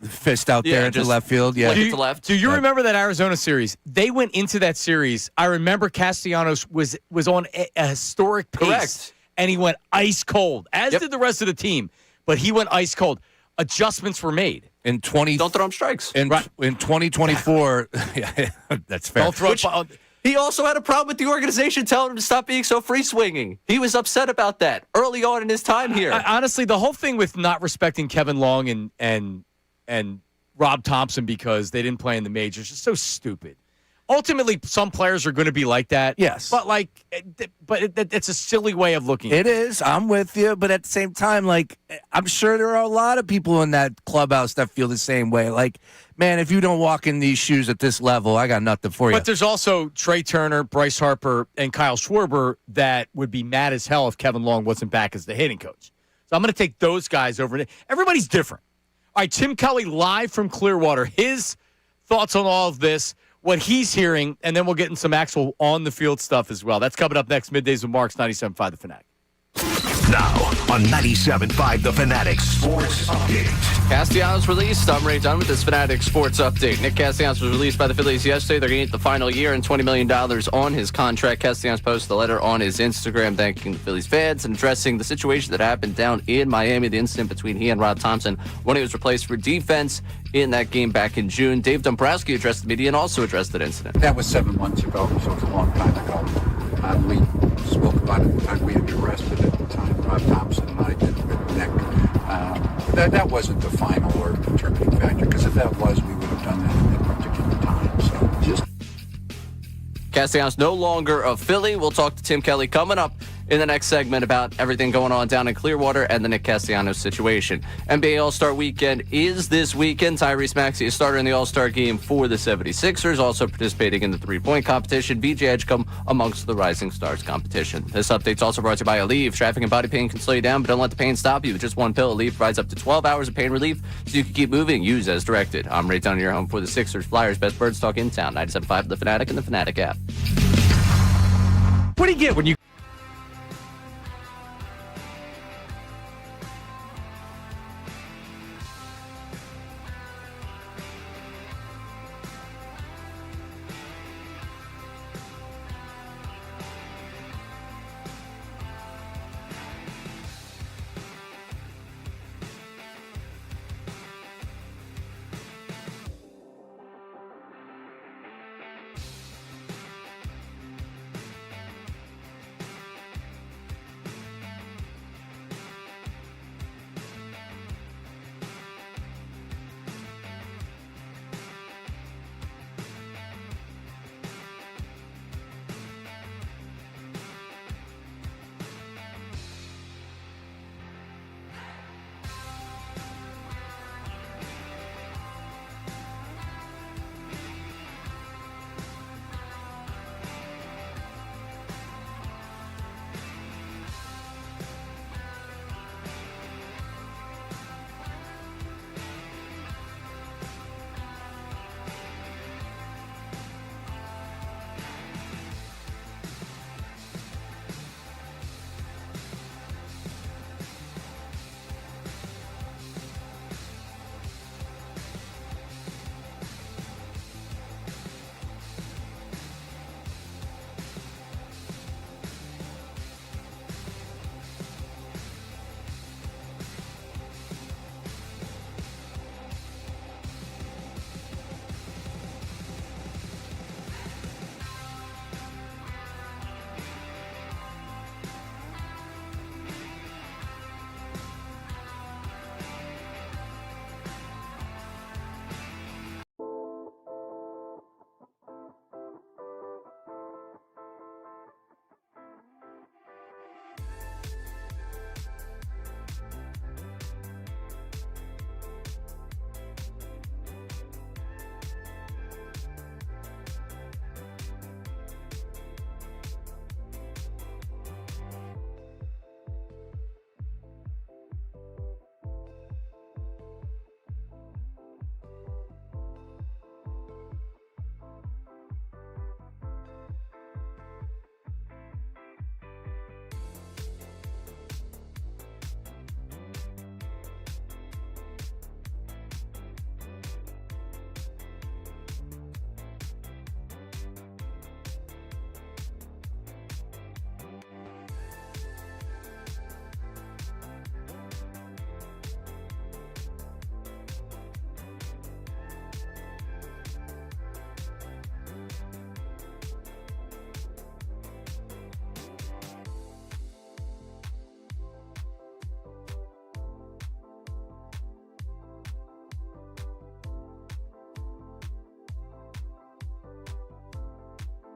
fist out there into left field. Yeah, to left. Do you remember that Arizona series? They went into that series. I remember Castellanos was on a historic pace. Correct. And he went ice cold, as did the rest of the team. But he went ice cold. Adjustments were made. Don't throw him strikes. In 2024, yeah, that's fair. Don't throw He also had a problem with the organization telling him to stop being so free swinging. He was upset about that early on in his time here. Honestly, the whole thing with not respecting Kevin Long and Rob Thompson because they didn't play in the majors is so stupid. Ultimately, some players are going to be like that. Yes. But it's a silly way of looking at it. It is. I'm with you. But at the same time, I'm sure there are a lot of people in that clubhouse that feel the same way. Like, man, if you don't walk in these shoes at this level, I got nothing for you. But there's also Trey Turner, Bryce Harper, and Kyle Schwarber that would be mad as hell if Kevin Long wasn't back as the hitting coach. So I'm going to take those guys over. Everybody's different. All right, Tim Kelly live from Clearwater. His thoughts on all of this, what he's hearing, and then we'll get in some actual on-the-field stuff as well. That's coming up next, Middays with Marks, 97.5 The Fanatic. Now on 97.5 The Fanatic Sports Update. Castellanos released. I'm Ray Dunn with this Fanatic Sports Update. Nick Castellanos was released by the Phillies yesterday. They're going to get the final year and $20 million on his contract. Castellanos posted a letter on his Instagram thanking the Phillies fans and addressing the situation that happened down in Miami, the incident between he and Rob Thompson when he was replaced for defense in that game back in June. Dave Dombrowski addressed the media and also addressed that incident. That was 7 months ago, so it's a long time ago. We spoke about it at the time we had been arrested at the time. Rob Thompson and I did with Nick. That wasn't the final or determining factor, because if that was, we would have done that at that particular time. So just Castellanos no longer a Philly. We'll talk to Tim Kelly coming up in the next segment about everything going on down in Clearwater and the Nick Castellanos situation. NBA All-Star Weekend is this weekend. Tyrese Maxey is starter in the All-Star game for the 76ers, also participating in the three-point competition. VJ Edgecombe amongst the Rising Stars competition. This update's also brought to you by Aleve. Traffic and body pain can slow you down, but don't let the pain stop you. With just one pill, Aleve provides up to 12 hours of pain relief so you can keep moving. Use as directed. I'm Ray Dunn, your home for the Sixers, Flyers, Best Birds Talk in town. 97.5 The Fanatic and the Fanatic app. What do you get when you...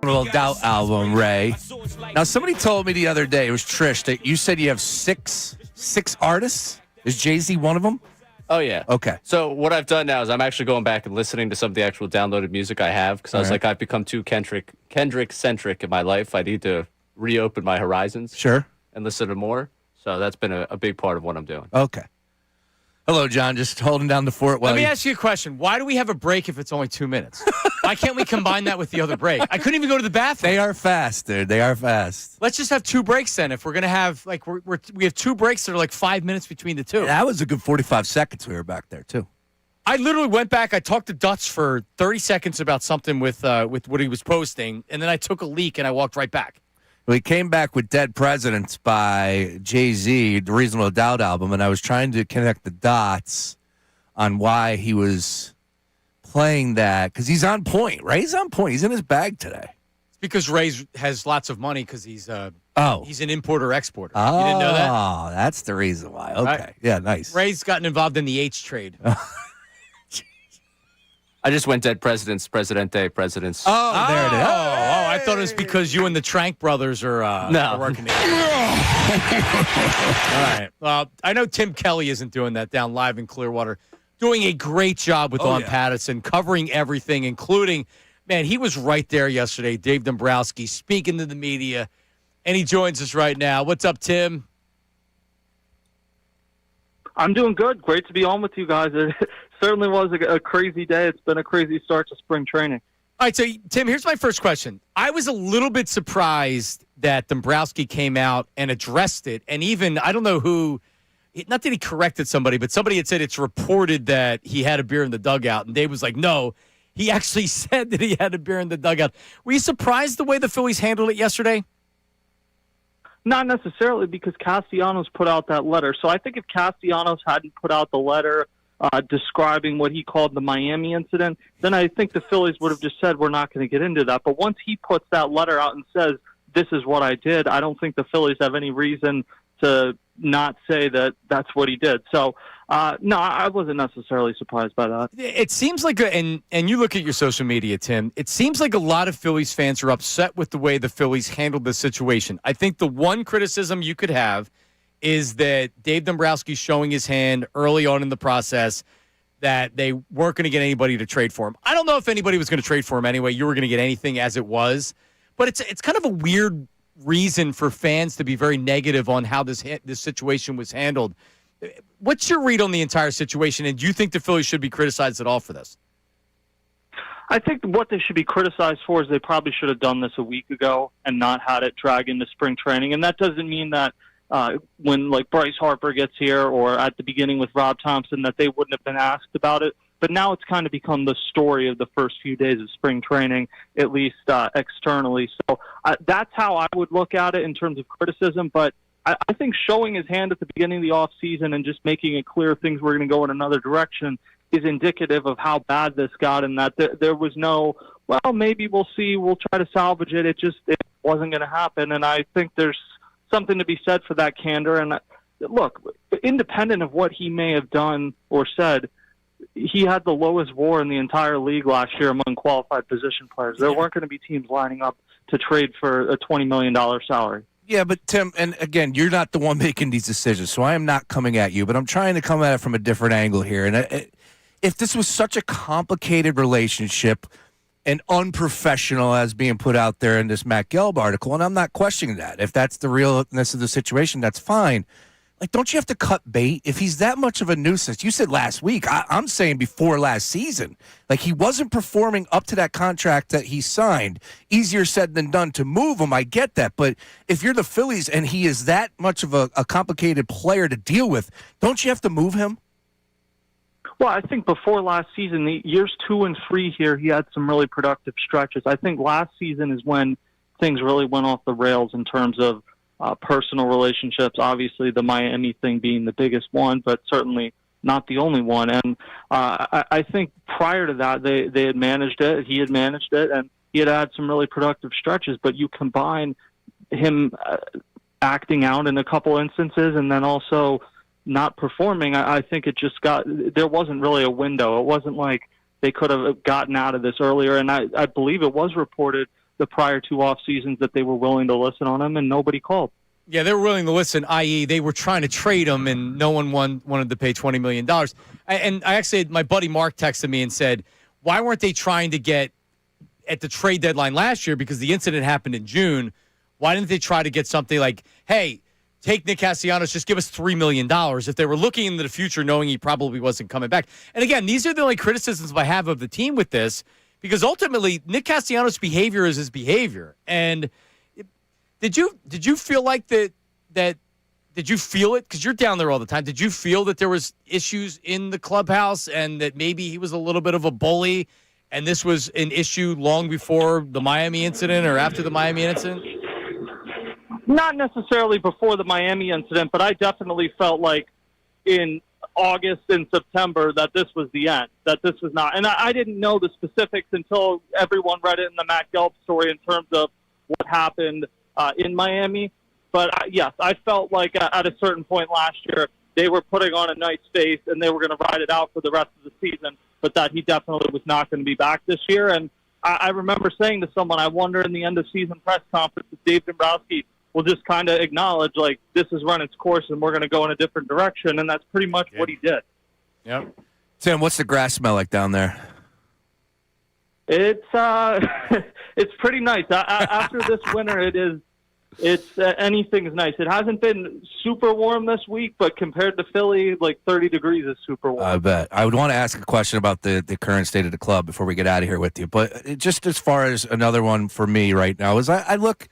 Little Doubt album, Ray. Now, somebody told me the other day, it was Trish, that you said you have six artists. Is Jay-Z one of them? Oh, yeah. Okay. So what I've done now is I'm actually going back and listening to some of the actual downloaded music I have because I was like, I've become too Kendrick-centric in my life. I need to reopen my horizons. Sure. And listen to more. So that's been a big part of what I'm doing. Okay. Hello, John. Just holding down the fort. Let me ask you a question. Why do we have a break if it's only 2 minutes? Why can't we combine that with the other break? I couldn't even go to the bathroom. They are fast, dude. They are fast. Let's just have 2 breaks then. If we're gonna have we have 2 breaks that are like 5 minutes between the two. That was a good 45 seconds we were back there too. I literally went back. I talked to Dutch for 30 seconds about something with what he was posting, and then I took a leak and I walked right back. We came back with Dead Presidents by Jay-Z, the Reasonable Doubt album, and I was trying to connect the dots on why he was playing that, because he's on point, right? He's on point. He's in his bag today. It's because Ray has lots of money because he's an importer-exporter. Oh, you didn't know that? Oh, that's the reason why. Okay. Yeah, nice. Ray's gotten involved in the H trade. I just went dead presidents. Oh, there it is. Oh, I thought it was because you and the Trank brothers are working together. All right. Well, I know Tim Kelly isn't doing that down live in Clearwater. Doing a great job with Patterson, covering everything, including, man, he was right there yesterday, Dave Dombrowski, speaking to the media, and he joins us right now. What's up, Tim? I'm doing good. Great to be on with you guys. It certainly was a crazy day. It's been a crazy start to spring training. All right, so, Tim, here's my first question. I was a little bit surprised that Dombrowski came out and addressed it, and even, I don't know who, not that he corrected somebody, but somebody had said it's reported that he had a beer in the dugout, and Dave was like, no, he actually said that he had a beer in the dugout. Were you surprised the way the Phillies handled it yesterday? Not necessarily, because Castellanos put out that letter. So I think if Castellanos hadn't put out the letter describing what he called the Miami incident, then I think the Phillies would have just said, we're not going to get into that. But once he puts that letter out and says, this is what I did, I don't think the Phillies have any reason to not say that that's what he did. So, no, I wasn't necessarily surprised by that. It seems like, and you look at your social media, Tim, it seems like a lot of Phillies fans are upset with the way the Phillies handled this situation. I think the one criticism you could have is that Dave Dombrowski's showing his hand early on in the process that they weren't going to get anybody to trade for him. I don't know if anybody was going to trade for him anyway. You were going to get anything as it was. But it's kind of a weird reason for fans to be very negative on how this situation was handled. What's your read on the entire situation, and do you think the Phillies should be criticized at all for this? I think what they should be criticized for is they probably should have done this a week ago and not had it drag into spring training. And that doesn't mean that when, like, Bryce Harper gets here or at the beginning with Rob Thompson that they wouldn't have been asked about it. But now it's kind of become the story of the first few days of spring training, at least externally. So that's how I would look at it in terms of criticism. But I think showing his hand at the beginning of the offseason and just making it clear things were going to go in another direction is indicative of how bad this got, and that there was no, well, maybe we'll see, we'll try to salvage it. It wasn't going to happen. And I think there's something to be said for that candor. And look, independent of what he may have done or said, he had the lowest WAR in the entire league last year among qualified position players. There weren't going to be teams lining up to trade for a $20 million salary. Yeah, but Tim, and again, you're not the one making these decisions, so I am not coming at you, but I'm trying to come at it from a different angle here. And if this was such a complicated relationship and unprofessional as being put out there in this Matt Gelb article, and I'm not questioning that. If that's the realness of the situation, that's fine. Like, don't you have to cut bait? If he's that much of a nuisance, you said last week, I'm saying before last season, like, he wasn't performing up to that contract that he signed. Easier said than done to move him, I get that. But if you're the Phillies and he is that much of a complicated player to deal with, don't you have to move him? Well, I think before last season, the years 2 and 3 here, he had some really productive stretches. I think last season is when things really went off the rails in terms of personal relationships, obviously the Miami thing being the biggest one, but certainly not the only one. And I think prior to that, they had managed it. He had managed it, and he had some really productive stretches. But you combine him acting out in a couple instances and then also not performing, I think it just there wasn't really a window. It wasn't like they could have gotten out of this earlier. And I believe it was reported the prior 2 off seasons that they were willing to listen on him, and nobody called. Yeah, they were willing to listen, i.e. they were trying to trade him, and no one wanted to pay $20 million. And I actually, my buddy Mark texted me and said, why weren't they trying to get at the trade deadline last year, because the incident happened in June, why didn't they try to get something like, hey, take Nick Castellanos, just give us $3 million, if they were looking into the future knowing he probably wasn't coming back. And again, these are the only criticisms I have of the team with this, because ultimately, Nick Castellanos' behavior is his behavior. And did you feel like that? Did you feel it? Because you're down there all the time. Did you feel that there was issues in the clubhouse and that maybe he was a little bit of a bully, and this was an issue long before the Miami incident or after the Miami incident? Not necessarily before the Miami incident, but I definitely felt like in August and September that this was the end, that this was not. And I didn't know the specifics until everyone read it in the Matt Gelb story in terms of what happened in Miami. But yes, I felt like at a certain point last year, they were putting on a nice face and they were going to ride it out for the rest of the season. but that he definitely was not going to be back this year. And I remember saying to someone, I wonder in the end-of-season press conference if Dave Dombrowski will just kind of acknowledge, like, this has run its course and we're going to go in a different direction, and that's pretty much what he did. Yep. Tim, what's the grass smell like down there? It's it's pretty nice. After this winter, it's anything's nice. It hasn't been super warm this week, but compared to Philly, like 30 degrees is super warm. I bet. I would want to ask a question about the current state of the club before we get out of here with you. But just as far as another one for me right now is I look,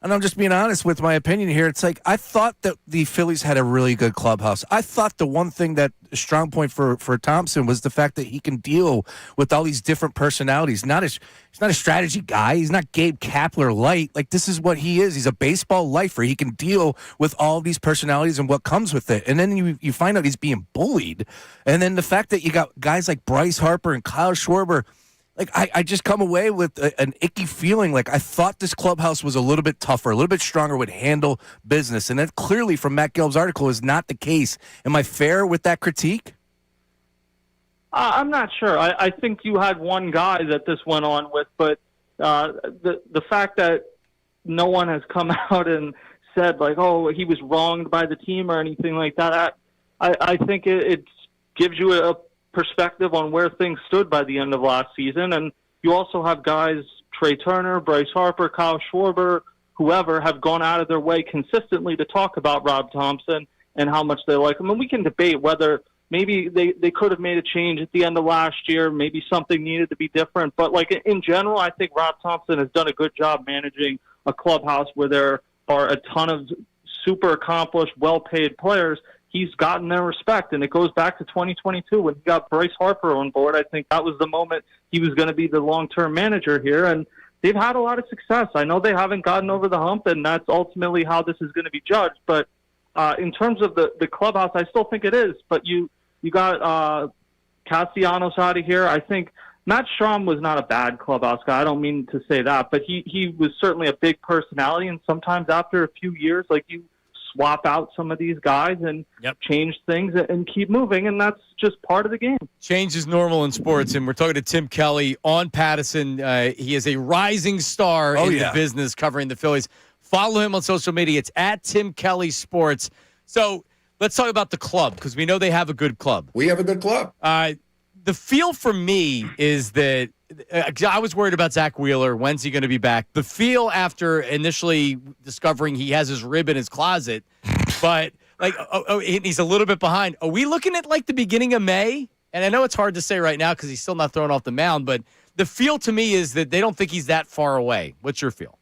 and I'm just being honest with my opinion here. It's like I thought that the Phillies had a really good clubhouse. I thought the one thing that a strong point for Thompson was the fact that he can deal with all these different personalities. He's not a strategy guy. He's not Gabe Kapler light. Like, this is what he is. He's a baseball lifer. He can deal with all these personalities and what comes with it. And then you find out he's being bullied. And then the fact that you got guys like Bryce Harper and Kyle Schwarber. Like, I just come away with an icky feeling. Like, I thought this clubhouse was a little bit tougher, a little bit stronger, would handle business. And that clearly, from Matt Gelb's article, is not the case. Am I fair with that critique? I'm not sure. I think you had one guy that this went on with, but the fact that no one has come out and said, like, oh, he was wronged by the team or anything like that, I think it gives you a perspective on where things stood by the end of last season. And you also have guys, Trey Turner, Bryce Harper, Kyle Schwarber, whoever, have gone out of their way consistently to talk about Rob Thompson and how much they like him. And we can debate whether maybe they could have made a change at the end of last year. Maybe something needed to be different. But, like, in general, I think Rob Thompson has done a good job managing a clubhouse where there are a ton of super accomplished, well-paid players. He's gotten their respect, and it goes back to 2022 when he got Bryce Harper on board. I think that was the moment he was going to be the long-term manager here, and they've had a lot of success. I know they haven't gotten over the hump, and that's ultimately how this is going to be judged. But in terms of the clubhouse, I still think it is. But you got Castellanos out of here. I think Matt Strom was not a bad clubhouse guy. I don't mean to say that, but he was certainly a big personality, and sometimes after a few years, like, you swap out some of these guys and change things and keep moving, and that's just part of the game. Change is normal in sports, and we're talking to Tim Kelly on Pattison. He is a rising star in the business covering the Phillies. Follow him on social media. It's at Tim Kelly Sports. So let's talk about the club, because we know they have a good club. We have a good club. The feel for me is that I was worried about Zach Wheeler. When's he going to be back? The feel after initially discovering he has his rib in his closet, but like he's a little bit behind. Are we looking at like the beginning of May? And I know it's hard to say right now because he's still not thrown off the mound, but the feel to me is that they don't think he's that far away. What's your feel?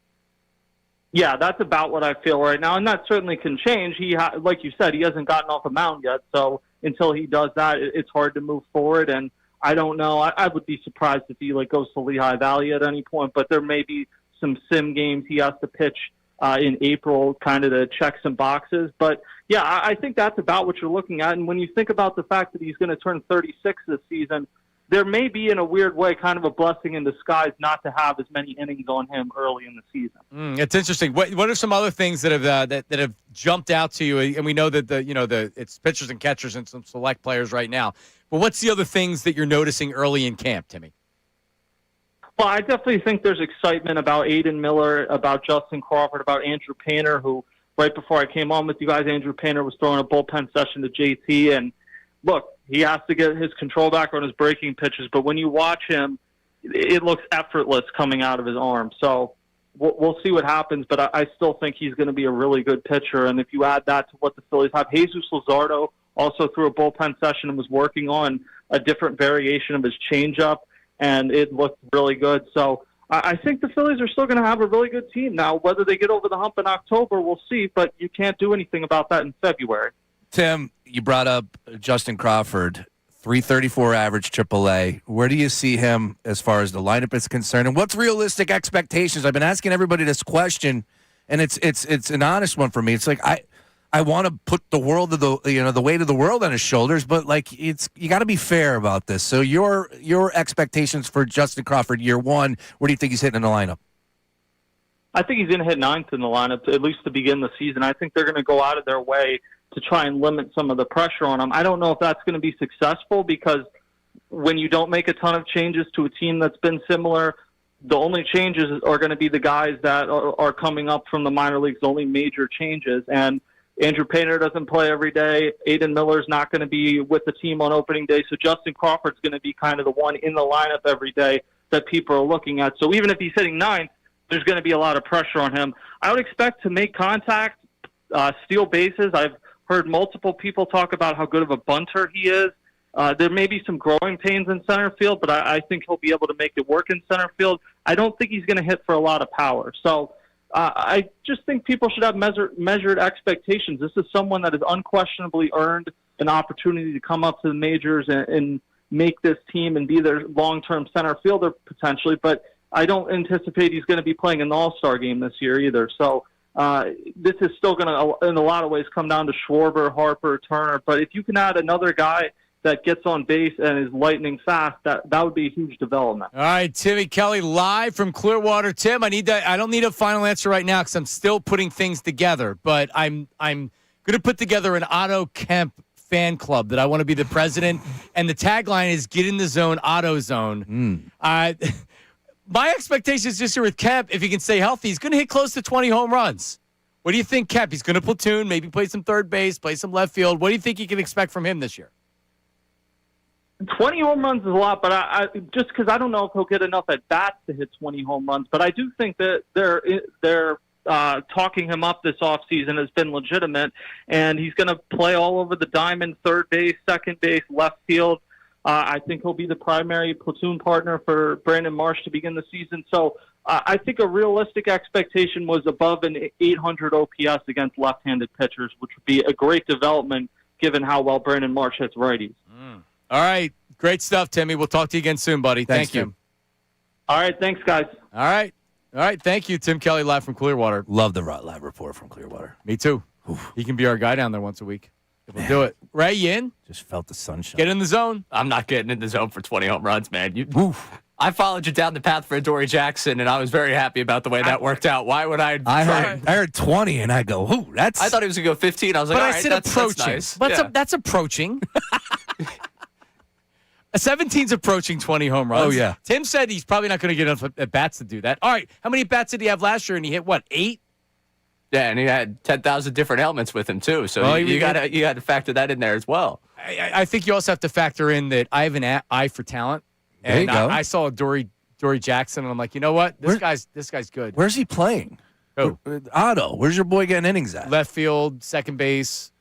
Yeah, that's about what I feel right now, and that certainly can change. Like you said, he hasn't gotten off the mound yet, so until he does that, it's hard to move forward. And I don't know. I would be surprised if he goes to Lehigh Valley at any point, but there may be some sim games he has to pitch in April kind of to check some boxes. But, yeah, I think that's about what you're looking at. And when you think about the fact that he's going to turn 36 this season, there may be, in a weird way, kind of a blessing in disguise not to have as many innings on him early in the season. It's interesting. What are some other things that have that have jumped out to you? And we know that it's pitchers and catchers and some select players right now. But what's the other things that you're noticing early in camp, Timmy? Well, I definitely think there's excitement about Aiden Miller, about Justin Crawford, about Andrew Painter, who right before I came on with you guys, Andrew Painter was throwing a bullpen session to JT, and look, he has to get his control back on his breaking pitches, but when you watch him, it looks effortless coming out of his arm. So we'll see what happens, but I still think he's going to be a really good pitcher. And if you add that to what the Phillies have, Jesus Luzardo also threw a bullpen session and was working on a different variation of his changeup, and it looked really good. So I think the Phillies are still going to have a really good team. Now, whether they get over the hump in October, we'll see, but you can't do anything about that in February. Tim, you brought up Justin Crawford, 334 average AAA. Where do you see him as far as the lineup is concerned? And what's realistic expectations? I've been asking everybody this question, and it's an honest one for me. It's like I want to put the world of the weight of the world on his shoulders, but like you got to be fair about this. So your expectations for Justin Crawford year one, where do you think he's hitting in the lineup? I think he's going to hit ninth in the lineup, at least to begin the season. I think they're going to go out of their way to try and limit some of the pressure on him. I don't know if that's going to be successful because when you don't make a ton of changes to a team that's been similar, the only changes are going to be the guys that are coming up from the minor leagues, the only major changes. And Andrew Painter doesn't play every day. Aiden Miller's not going to be with the team on opening day. So Justin Crawford's going to be kind of the one in the lineup every day that people are looking at. So even if he's hitting ninth, there's going to be a lot of pressure on him. I would expect to make contact, steal bases. I've heard multiple people talk about how good of a bunter he is. There may be some growing pains in center field, but I think he'll be able to make it work in center field. I don't think he's going to hit for a lot of power. So I just think people should have measured expectations. This is someone that has unquestionably earned an opportunity to come up to the majors and make this team and be their long-term center fielder potentially, but I don't anticipate he's going to be playing in the All-Star game this year either. So this is still going to, in a lot of ways, come down to Schwarber, Harper, Turner. But if you can add another guy that gets on base and is lightning fast, that would be a huge development. All right, Timmy Kelly live from Clearwater. Tim, I don't need a final answer right now because I'm still putting things together, but I'm going to put together an Otto Kemp fan club that I want to be the president, and the tagline is "Get in the Zone, Otto Zone." My expectations this year with Kemp, if he can stay healthy, he's going to hit close to 20 home runs. What do you think, Kemp? He's going to platoon, maybe play some third base, play some left field. What do you think you can expect from him this year? 20 home runs is a lot, but I just because I don't know if he'll get enough at bats to hit 20 home runs. But I do think that they're talking him up this offseason has been legitimate, and he's going to play all over the diamond, third base, second base, left field. I think he'll be the primary platoon partner for Brandon Marsh to begin the season. So I think a realistic expectation was above an 800 OPS against left-handed pitchers, which would be a great development given how well Brandon Marsh hits righties. All right. Great stuff, Timmy. We'll talk to you again soon, buddy. Thanks, Thank you. Tim. All right. Thanks, guys. All right. Thank you, Tim Kelly, live from Clearwater. Love the live report from Clearwater. Me too. He can be our guy down there once a week. We'll do it. Ray, you in? Just felt the sunshine. Get in the zone. I'm not getting in the zone for 20 home runs, man. I followed you down the path for Dory Jackson, and I was very happy about the way that worked out. Why would I? I heard 20, and I go, ooh, that's. I thought he was going to go 15. I was like, But all I right, said that's approaching. nice. That's approaching. A 17's approaching 20 home runs. Oh, yeah. Tim said he's probably not going to get enough at bats to do that. All right. How many bats did he have last year? And he hit, what, 8? Yeah, and he had 10,000 different elements with him, too. So you got to factor that in there as well. I think you also have to factor in that I have an eye for talent. There you And go. I saw Dory Jackson, and I'm like, you know what? This guy's good. Where's he playing? Who? Otto. Where's your boy getting innings at? Left field, second base.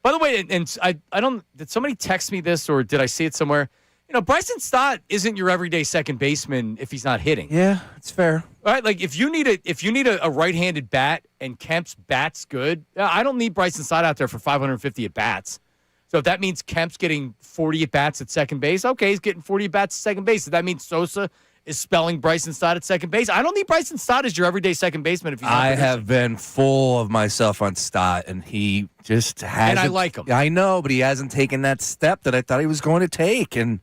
By the way, and I don't. Did somebody text me this, or did I see it somewhere? You know, Bryson Stott isn't your everyday second baseman if he's not hitting. Yeah, it's fair. All right, like if you need a right-handed bat and Kemp's bat's good, I don't need Bryson Stott out there for 550 at bats. So if that means Kemp's getting 40 at bats at second base, okay, he's getting 40 at bats at second base. If that means Sosa is spelling Bryson Stott at second base, I don't need Bryson Stott as your everyday second baseman if he's not producing. have been full of myself on Stott, and he just hasn't. And I like him. I know, but he hasn't taken that step that I thought he was going to take. And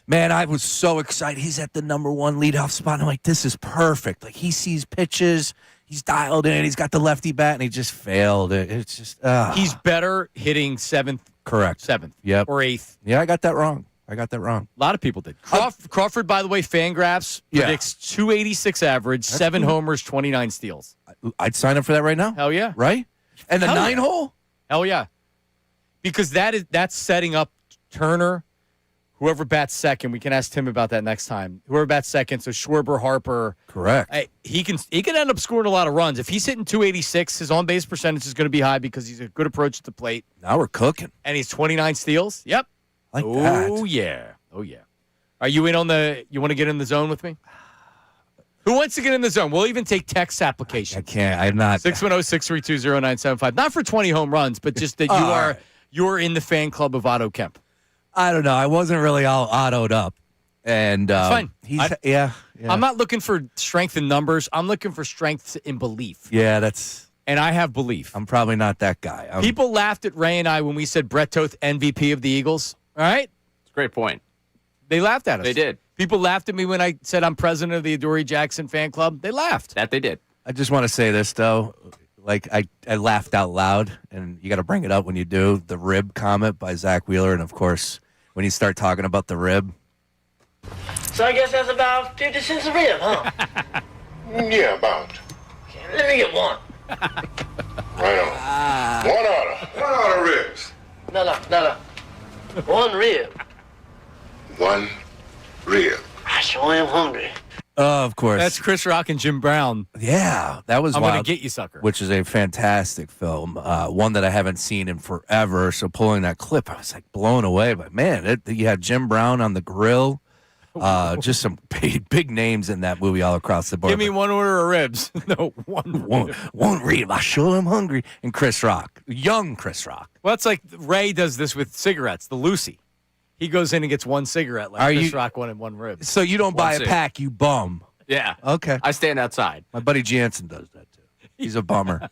man, I was so excited. He's at the number one leadoff spot. I'm like, this is perfect. Like, he sees pitches. He's dialed in. He's got the lefty bat, and he just failed. It's just He's better hitting seventh. Correct. Seventh. Yep. Or eighth. Yeah, I got that wrong. A lot of people did. Crawford, by the way, Fangraphs predicts 286 average, 7 homers, 29 steals. I'd sign up for that right now. Hell yeah. Right? And the 9-hole? Hell yeah. Because that's setting up Turner. Whoever bats second, we can ask Tim about that next time. Whoever bats second, so Schwarber, Harper. Correct. He can end up scoring a lot of runs. If he's hitting 286, his on-base percentage is going to be high because he's a good approach at the plate. Now we're cooking. And he's 29 steals. Yep. Like that. Oh, yeah. Oh, yeah. Are you in on you want to get in the zone with me? Who wants to get in the zone? We'll even take text applications. I can't. I'm not. 610-632-0975. Not for 20 home runs, but just that you're in the fan club of Otto Kemp. I don't know. I wasn't really all autoed up. And fine. Yeah. I'm not looking for strength in numbers. I'm looking for strength in belief. Yeah, that's. And I have belief. I'm probably not that guy. People laughed at Ray and I when we said Brett Toth MVP of the Eagles. All right? It's a great point. They laughed at us. They did. People laughed at me when I said I'm president of the Dory Jackson fan club. They laughed. That they did. I just want to say this, though. Like, I laughed out loud, and you got to bring it up when you do. The rib comment by Zach Wheeler, and, of course, when you start talking about the rib. So I guess that's about 50 cents a rib, huh? Yeah, about. Okay, let me get one. Right on. One order ribs. No. One rib. One rib. I sure am hungry. Oh, of course. That's Chris Rock and Jim Brown. Yeah, that was I'm wild. going to get you, sucker. Which is a fantastic film, one that I haven't seen in forever. So pulling that clip, I was like blown away. But man, you had Jim Brown on the grill. Just some big names in that movie all across the board. Give me one order of ribs. No, one rib. I sure am hungry. And Chris Rock, young Chris Rock. Well, it's like Ray does this with cigarettes, the Lucy. He goes in and gets one cigarette, like Chris Rock wanted one rib. So you don't buy a pack, you bum. Yeah. Okay. I stand outside. My buddy Jansen does that too. He's a bummer.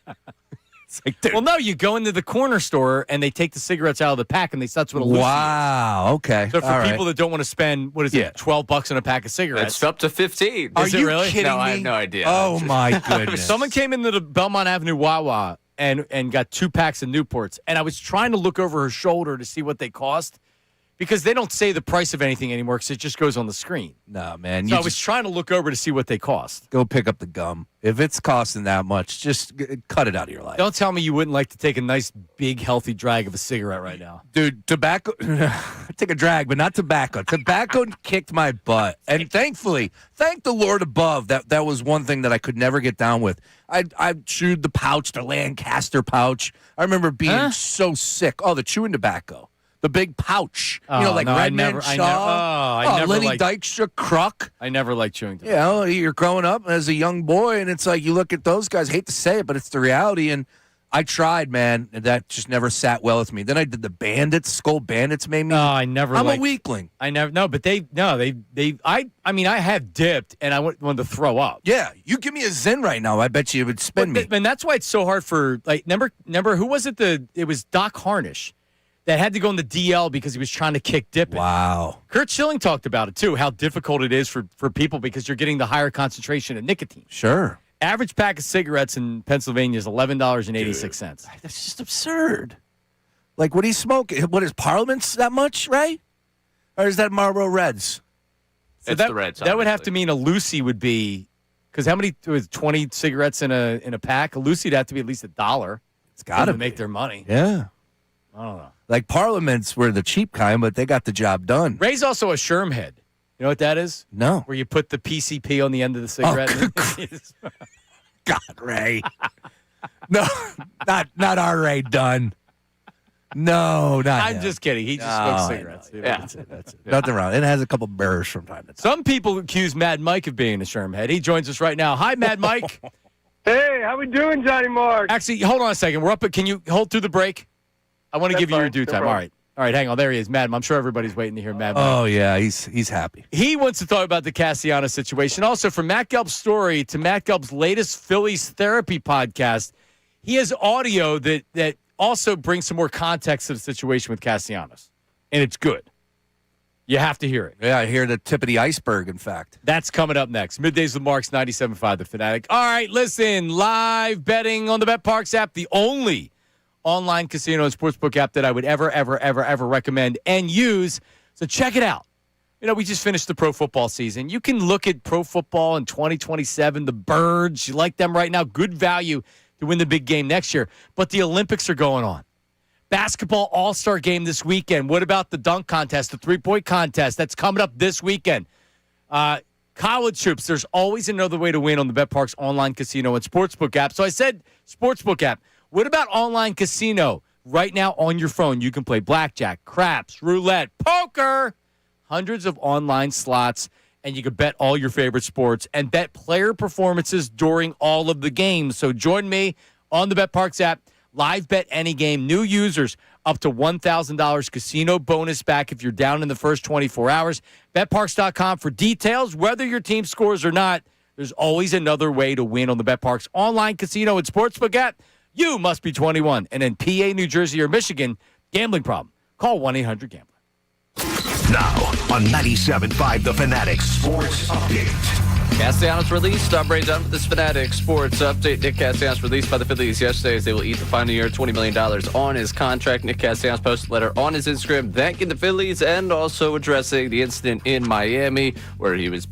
It's like, dude. Well, no, you go into the corner store and they take the cigarettes out of the pack and that's what a Lucy is. Wow. Okay. So for people that don't want to spend, what is it, $12 on a pack of cigarettes? It's up to 15. Are Is it you really? kidding No, me? I have no idea. Oh my goodness. Someone came into the Belmont Avenue Wawa and got 2 packs of Newports, and I was trying to look over her shoulder to see what they cost because they don't say the price of anything anymore because it just goes on the screen. No, man. So I was trying to look over to see what they cost. Go pick up the gum. If it's costing that much, just cut it out of your life. Don't tell me you wouldn't like to take a nice, big, healthy drag of a cigarette right now. Dude, tobacco, take a drag, but not tobacco. Tobacco kicked my butt. And thankfully, thank the Lord above, that was one thing that I could never get down with. I chewed the pouch, the Lancaster pouch. I remember being so sick. Oh, the chewing tobacco. The big pouch. Like no, Redman Shaw. I never Lenny liked, Dykstra, Kruk. I never liked chewing tobacco. You're growing up as a young boy, and it's like you look at those guys. I hate to say it, but it's the reality. And I tried, man, and that just never sat well with me. Then I did the Bandits. Skull Bandits made me. No, I never. I'm a weakling. I never. No, but they. I mean, I have dipped, and I wanted to throw up. Yeah, you give me a Zen right now. I bet you it would spin me. And that's why it's so hard for remember who was it? It was Doc Harnish that had to go in the DL because he was trying to kick dipping. Wow. Kurt Schilling talked about it too, how difficult it is for people because you're getting the higher concentration of nicotine. Sure. Average pack of cigarettes in Pennsylvania is $11.86. That's just absurd. Like, what do you smoke? What is Parliament's that much, right? Or is that Marlboro Reds? It's the Reds. That would have to mean a Lucy would be, because how many, was 20 cigarettes in a pack? A Lucy would have to be at least $1. It's got to make their money. Yeah. I don't know. Like Parliaments were the cheap kind, but they got the job done. Ray's also a Sherm head. You know what that is? No. Where you put the PCP on the end of the cigarette. God, Ray. No, not our Ray Dunn. No, not I'm him. just kidding. He just smokes cigarettes. Yeah. That's it. Nothing wrong. It has a couple burrs from time to time. Some people accuse Mad Mike of being a Sherm head. He joins us right now. Hi, Mad Mike. Hey, how we doing, Johnny Mark? Actually, hold on a second. We're up. Can you hold through the break? I want to give you your due time. All right. All right, hang on. There he is, Madam. I'm sure everybody's waiting to hear Mad Mike. Oh, yeah, he's happy. He wants to talk about the Cassiano situation. Also, from Matt Gelb's story to Matt Gelb's latest Phillies therapy podcast, he has audio that also brings some more context to the situation with Castellanos, and it's good. You have to hear it. Yeah, I hear the tip of the iceberg, in fact. That's coming up next. Middays with Marks, 97.5 The Fanatic. All right, listen, live betting on the BetParx app, the only online casino and sportsbook app that I would ever recommend and use. So check it out. You know, we just finished the pro football season. You can look at pro football in 2027, the Birds. You like them right now. Good value to win the big game next year. But the Olympics are going on. Basketball all-star game this weekend. What about the dunk contest, the three-point contest? That's coming up this weekend. College hoops. There's always another way to win on the BetParx online casino and sportsbook app. So I said sportsbook app. What about online casino? Right now on your phone, you can play blackjack, craps, roulette, poker, hundreds of online slots, and you can bet all your favorite sports and bet player performances during all of the games. So join me on the BetParx app. Live bet any game. New users up to $1,000 casino bonus back if you're down in the first 24 hours. BetParx.com for details. Whether your team scores or not, there's always another way to win on the BetParx online casino and sportsbook app. You must be 21. And in PA, New Jersey, or Michigan, gambling problem. Call 1-800-GAMBLER. Now on 97.5 The Fanatic Sports Update. Castellanos released. I'm Ray Dunn with this Fanatic Sports Update. Nick Castellanos released by the Phillies yesterday as they will eat the final year, $20 million on his contract. Nick Castellanos posted a letter on his Instagram thanking the Phillies and also addressing the incident in Miami where he was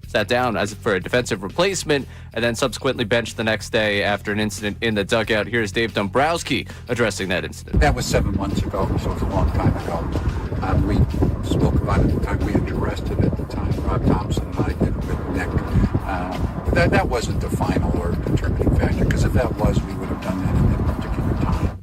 sat down as for a defensive replacement and then subsequently benched the next day after an incident in the dugout. Here's Dave Dombrowski addressing that incident. That was 7 months ago, so it was a long time ago. We spoke about it at the time. We addressed it at the time. Rob Thompson and I did with Nick. But that wasn't the final or determining factor, because if that was, we would have done that at that particular time.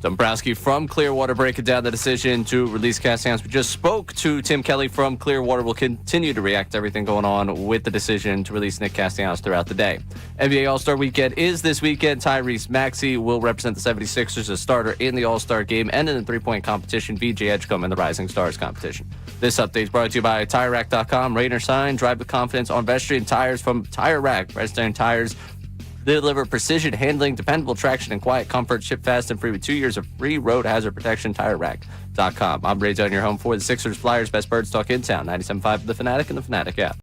Dombrowski from Clearwater breaking down the decision to release Castellanos. We just spoke to Tim Kelly from Clearwater. We'll continue to react to everything going on with the decision to release Nick Castellanos throughout the day. NBA All-Star Weekend is this weekend. Tyrese Maxey will represent the 76ers as starter in the All-Star game and in the three-point competition. VJ Edgecombe in the Rising Stars competition. This update is brought to you by TireRack.com. Rain or shine, drive with confidence on pedestrian tires from Tire Rack. Pedestrian tires. They deliver precision handling, dependable traction, and quiet comfort. Ship fast and free with 2 years of free road hazard protection. TireRack.com. I'm Ray Dunn, your home for the Sixers, Flyers, best birds talk in town. 97.5 The Fanatic and the Fanatic app.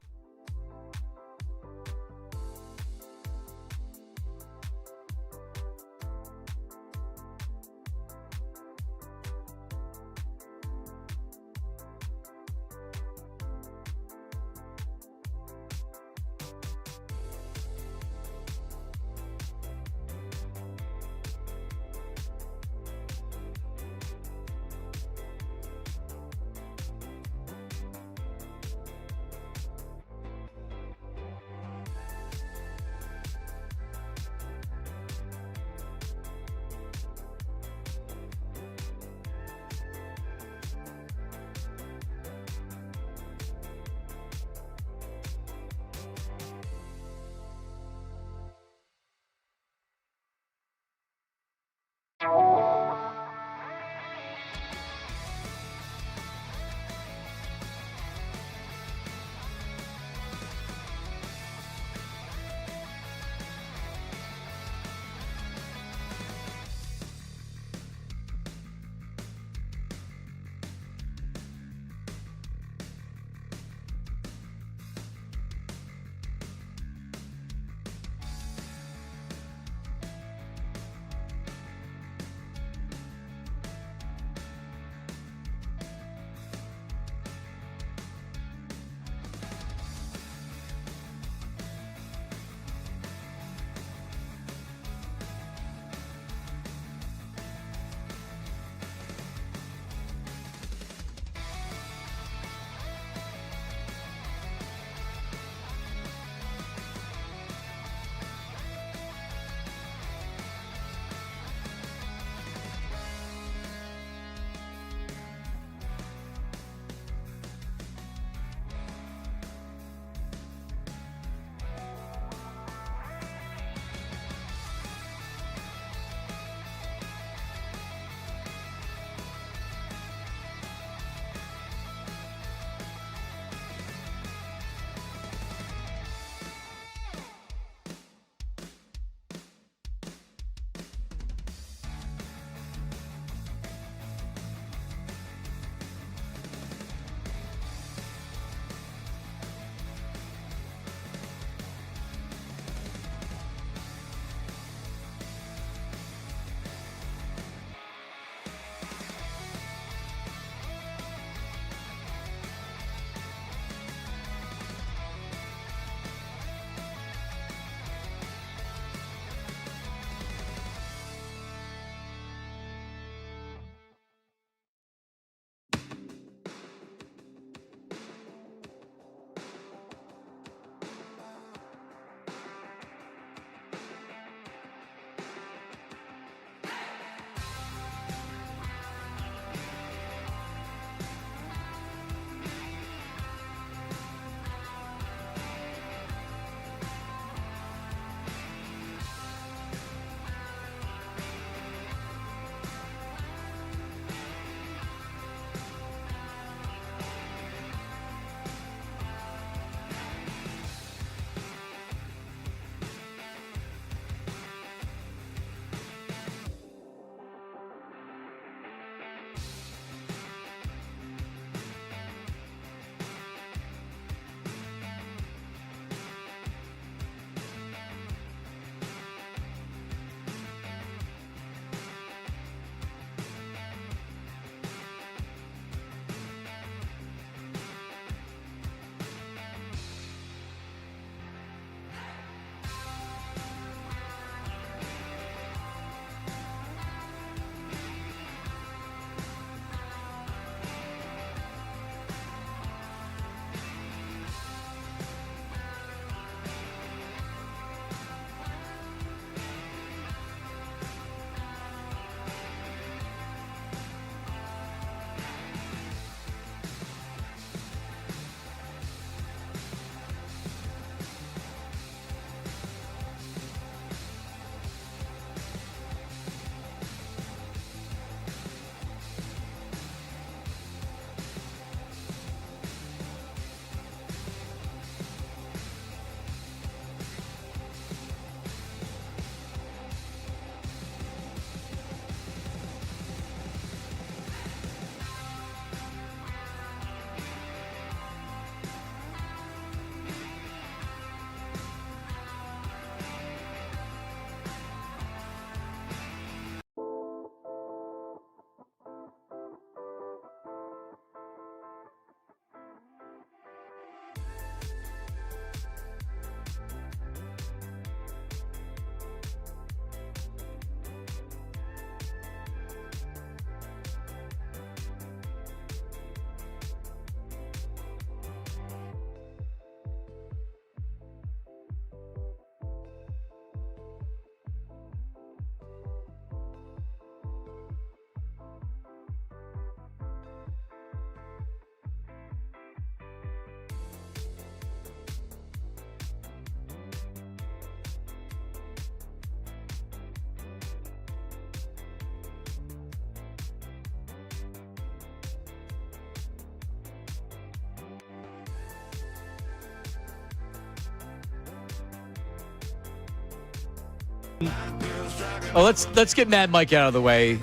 Oh, let's get Mad Mike out of the way.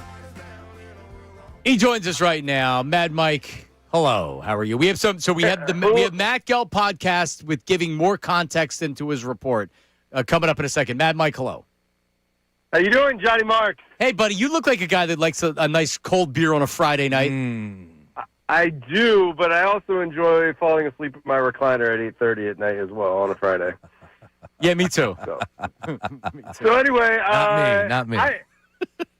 He joins us right now. Mad Mike, hello. How are you? We have we have Matt Gelb podcast with giving more context into his report coming up in a second. Mad Mike, hello. How you doing, Johnny Marks? Hey, buddy, you look like a guy that likes a nice cold beer on a Friday night. I do, but I also enjoy falling asleep in my recliner at 8:30 at night as well on a Friday. Yeah, me too. So anyway, not me.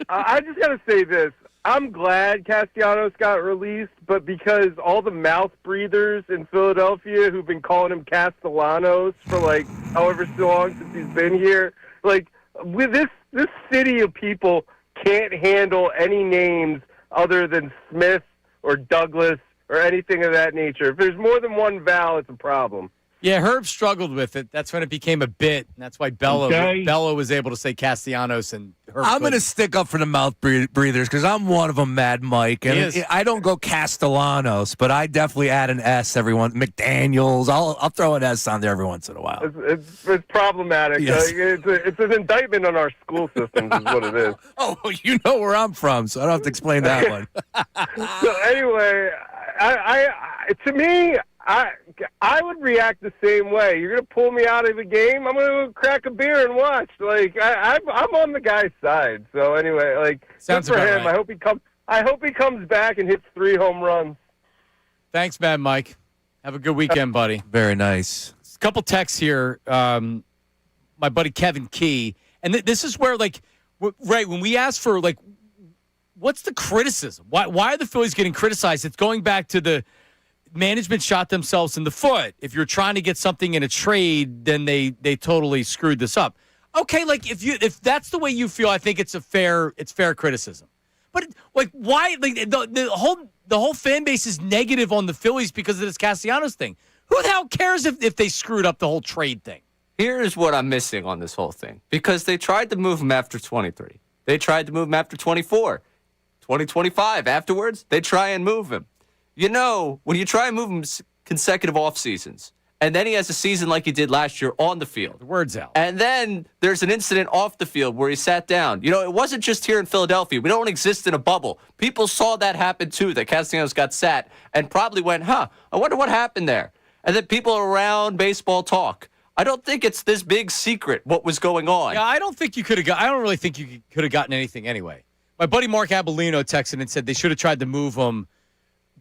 I just got to say this. I'm glad Castellanos got released, but because all the mouth breathers in Philadelphia who've been calling him Castellanos for like however so long since he's been here, like with this city of people can't handle any names other than Smith or Douglas or anything of that nature. If there's more than one vowel, it's a problem. Yeah, Herb struggled with it. That's when it became a bit, and that's why Bello was able to say Castellanos, and Herb I'm going to stick up for the mouth breathers because I'm one of them, Mad Mike. And I don't go Castellanos, but I definitely add an S every once. McDaniels, I'll throw an S on there every once in a while. It's problematic. Yes. It's an indictment on our school systems is what it is. Oh, you know where I'm from, so I don't have to explain that one. So anyway, to me, I would react the same way. You're going to pull me out of the game? I'm going to crack a beer and watch. Like I'm on the guy's side. So anyway, like sounds good for about him. right. I hope he comes back and hits 3 home runs. Thanks, Mad Mike. Have a good weekend, buddy. Very nice. A couple texts here. My buddy Kevin Key, and this is where right when we ask for what's the criticism? Why are the Phillies getting criticized? It's going back to the management shot themselves in the foot. If you're trying to get something in a trade, then they totally screwed this up. Okay, if that's the way you feel, I think it's fair criticism. But why? The whole fan base is negative on the Phillies because of this Castellanos thing. Who the hell cares if they screwed up the whole trade thing? Here's what I'm missing on this whole thing. Because they tried to move him after 23. They tried to move him after 24. 2025 afterwards, they try and move him. You know, when you try and move him consecutive off seasons, and then he has a season like he did last year on the field. The word's out. And then there's an incident off the field where he sat down. You know, it wasn't just here in Philadelphia. We don't exist in a bubble. People saw that happen too, that Castellanos got sat and probably went, I wonder what happened there. And then people around baseball talk. I don't think it's this big secret what was going on. Yeah, I don't really think you could have gotten anything anyway. My buddy Mark Abellino texted and said they should have tried to move him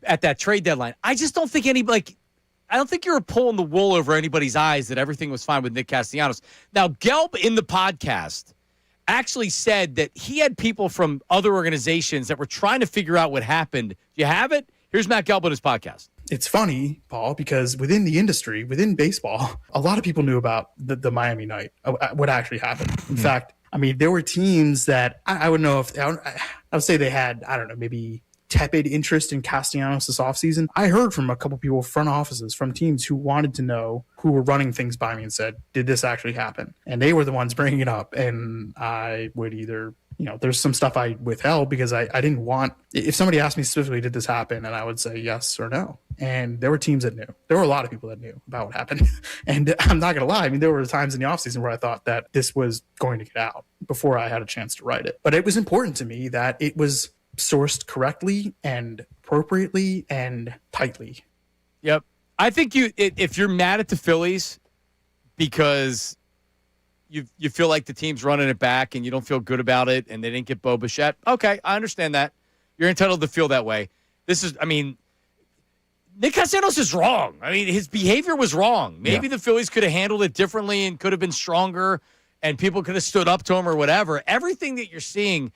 at that trade deadline. I just don't think I don't think you're pulling the wool over anybody's eyes that everything was fine with Nick Castellanos. Now, Gelb in the podcast actually said that he had people from other organizations that were trying to figure out what happened. Do you have it? Here's Matt Gelb in his podcast. It's funny, Paul, because within the industry, within baseball, a lot of people knew about the Miami night, what actually happened. In fact, I mean, there were teams that I would know if I would say they had, I don't know, maybe tepid interest in Castellanos this offseason. I heard from a couple people, front offices from teams who wanted to know, who were running things by me and said, did this actually happen? And they were the ones bringing it up. And I would either, there's some stuff I withheld because I didn't want, if somebody asked me specifically, did this happen? And I would say yes or no. And there were teams that knew. There were a lot of people that knew about what happened. And I'm not going to lie. I mean, there were times in the offseason where I thought that this was going to get out before I had a chance to write it. But it was important to me that it was sourced correctly and appropriately and tightly. Yep. I think if you're mad at the Phillies because you feel like the team's running it back and you don't feel good about it and they didn't get Bo Bichette, okay, I understand that. You're entitled to feel that way. Nick Castellanos is wrong. I mean, his behavior was wrong. Maybe the Phillies could have handled it differently and could have been stronger and people could have stood up to him or whatever. Everything that you're seeing,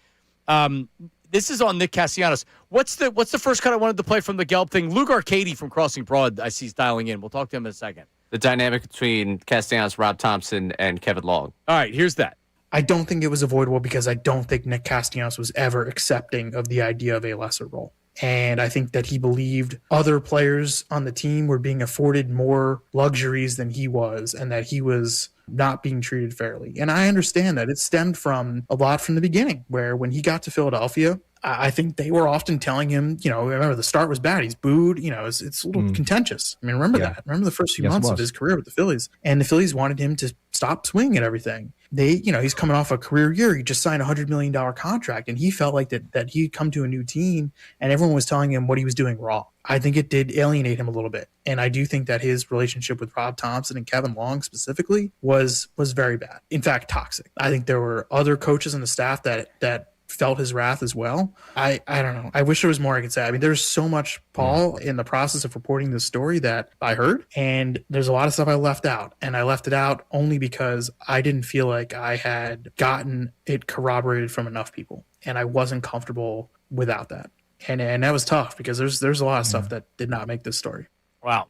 this is on Nick Castellanos. What's the first cut I wanted to play from the Gelb thing? Luke Arcady from Crossing Broad, I see, is dialing in. We'll talk to him in a second. The dynamic between Castellanos, Rob Thompson, and Kevin Long. All right, here's that. I don't think it was avoidable because I don't think Nick Castellanos was ever accepting of the idea of a lesser role. And I think that he believed other players on the team were being afforded more luxuries than he was, and that he was not being treated fairly. And I understand that it stemmed from a lot from the beginning, where when he got to Philadelphia, I think they were often telling him, remember the start was bad. He's booed, it's a little contentious. I mean, remember that. Remember the first few months of his career with the Phillies. And the Phillies wanted him to stop swinging at everything. he's coming off a career year. He just signed a $100 million contract, and he felt like that he'd come to a new team, and everyone was telling him what he was doing wrong. I think it did alienate him a little bit, and I do think that his relationship with Rob Thompson and Kevin Long specifically was very bad. In fact, toxic. I think there were other coaches on the staff that felt his wrath as well. I don't know. I wish there was more I could say. I mean, there's so much, Paul, in the process of reporting this story that I heard, and there's a lot of stuff I left out, and I left it out only because I didn't feel like I had gotten it corroborated from enough people, and I wasn't comfortable without that. And that was tough because there's a lot of stuff that did not make this story. Wow.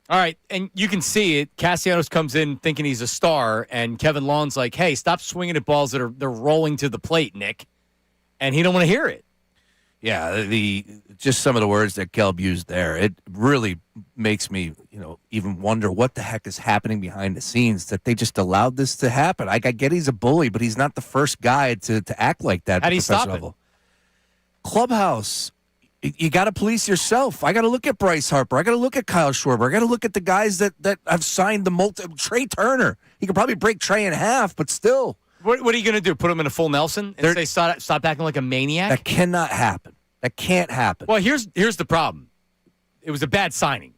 All right, and you can see it. Castellanos comes in thinking he's a star, and Kevin Long's like, "Hey, stop swinging at balls they're rolling to the plate, Nick." And he don't want to hear it. Yeah, just some of the words that Gelb used there, it really makes me, even wonder what the heck is happening behind the scenes, that they just allowed this to happen. I get he's a bully, but he's not the first guy to act like that. How do you stop it? Clubhouse, you got to police yourself. I got to look at Bryce Harper. I got to look at Kyle Schwarber. I got to look at the guys that have signed Trey Turner. He could probably break Trey in half, but still. What are you going to do? Put him in a full Nelson and say stop acting like a maniac? That cannot happen. That can't happen. Well, here's the problem. It was a bad signing.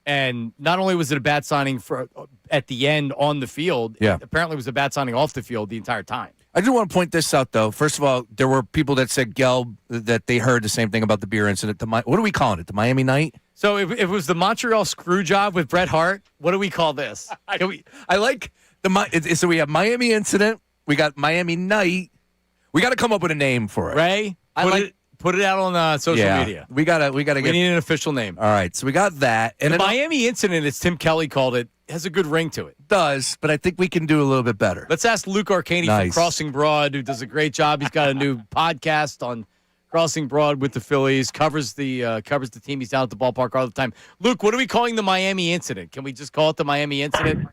And not only was it a bad signing for at the end on the field, apparently it was a bad signing off the field the entire time. I do want to point this out, though. First of all, there were people that said, Gelb, that they heard the same thing about the beer incident. What are we calling it? The Miami Night? So if it was the Montreal screw job with Bret Hart, what do we call this? I like so we have Miami incident. We got Miami Night. We got to come up with a name for it. Ray, put it out on social media. We need an official name. All right, so we got that. And the Miami incident, as Tim Kelly called it, has a good ring to it. Does, but I think we can do a little bit better. Let's ask Luke Arcani from Crossing Broad, who does a great job. He's got a new podcast on Crossing Broad with the Phillies, covers the team. He's down at the ballpark all the time. Luke, what are we calling the Miami incident? Can we just call it the Miami incident?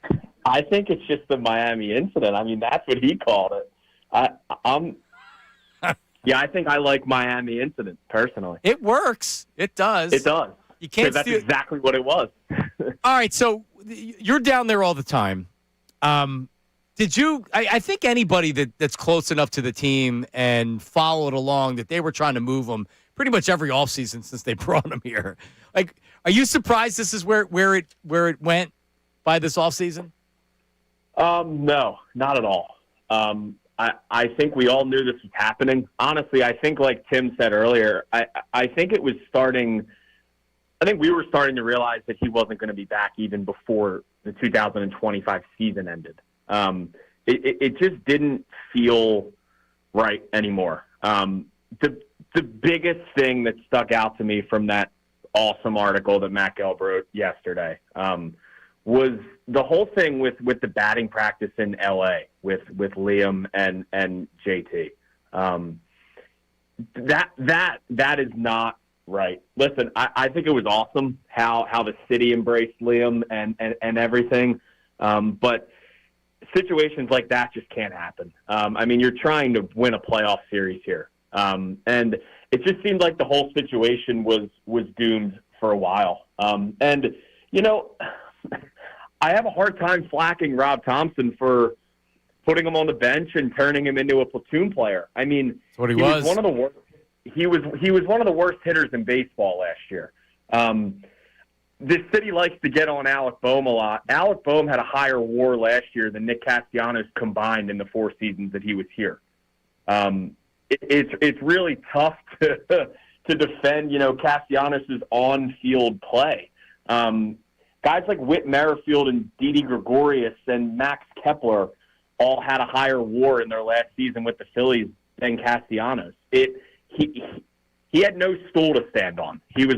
I think it's just the Miami incident. I mean, that's what he called it. I think I like Miami incident personally. It works. It does. It does. You can't. That's exactly what it was. All right, so you're down there all the time. Did you? I think anybody that's close enough to the team and followed along that they were trying to move them pretty much every offseason since they brought him here. Like, are you surprised this is where it went by this offseason? No, not at all. I think we all knew this was happening. Honestly, I think like Tim said earlier, I think it was starting – I think we were starting to realize that he wasn't going to be back even before the 2025 season ended. It just didn't feel right anymore. The biggest thing that stuck out to me from that awesome article that Matt Gelb wrote yesterday was the whole thing with the batting practice in LA with Liam and JT. That is not right. Listen, I think it was awesome how the city embraced Liam and everything. But situations like that just can't happen. I mean, you're trying to win a playoff series here. And it just seemed like the whole situation was doomed for a while. And, you know, I have a hard time flacking Rob Thompson for putting him on the bench and turning him into a platoon player. I mean, that's what he was. One of the worst. He was one of the worst hitters in baseball last year. This city likes to get on Alec Boehm a lot. Alec Boehm had a higher WAR last year than Nick Castellanos combined in the 4 seasons that he was here. It's really tough to defend, you know, Castellanos' on-field play. Guys like Whit Merrifield and Didi Gregorius and Max Kepler all had a higher WAR in their last season with the Phillies than Castellanos. He had no stool to stand on. He was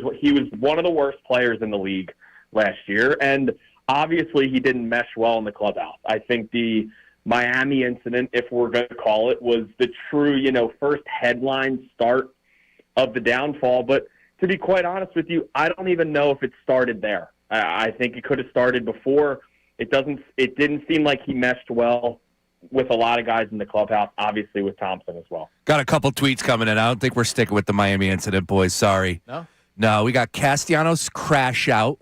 one of the worst players in the league last year, and obviously he didn't mesh well in the clubhouse. I think the Miami incident, if we're going to call it, was the true, you know, first headline start of the downfall. But to be quite honest with you, I don't even know if it started there. I think it could have started before. It didn't seem like he meshed well with a lot of guys in the clubhouse, obviously with Thompson as well. Got a couple tweets coming in. I don't think we're sticking with the Miami incident, boys. Sorry. No, we got Castellanos crash out.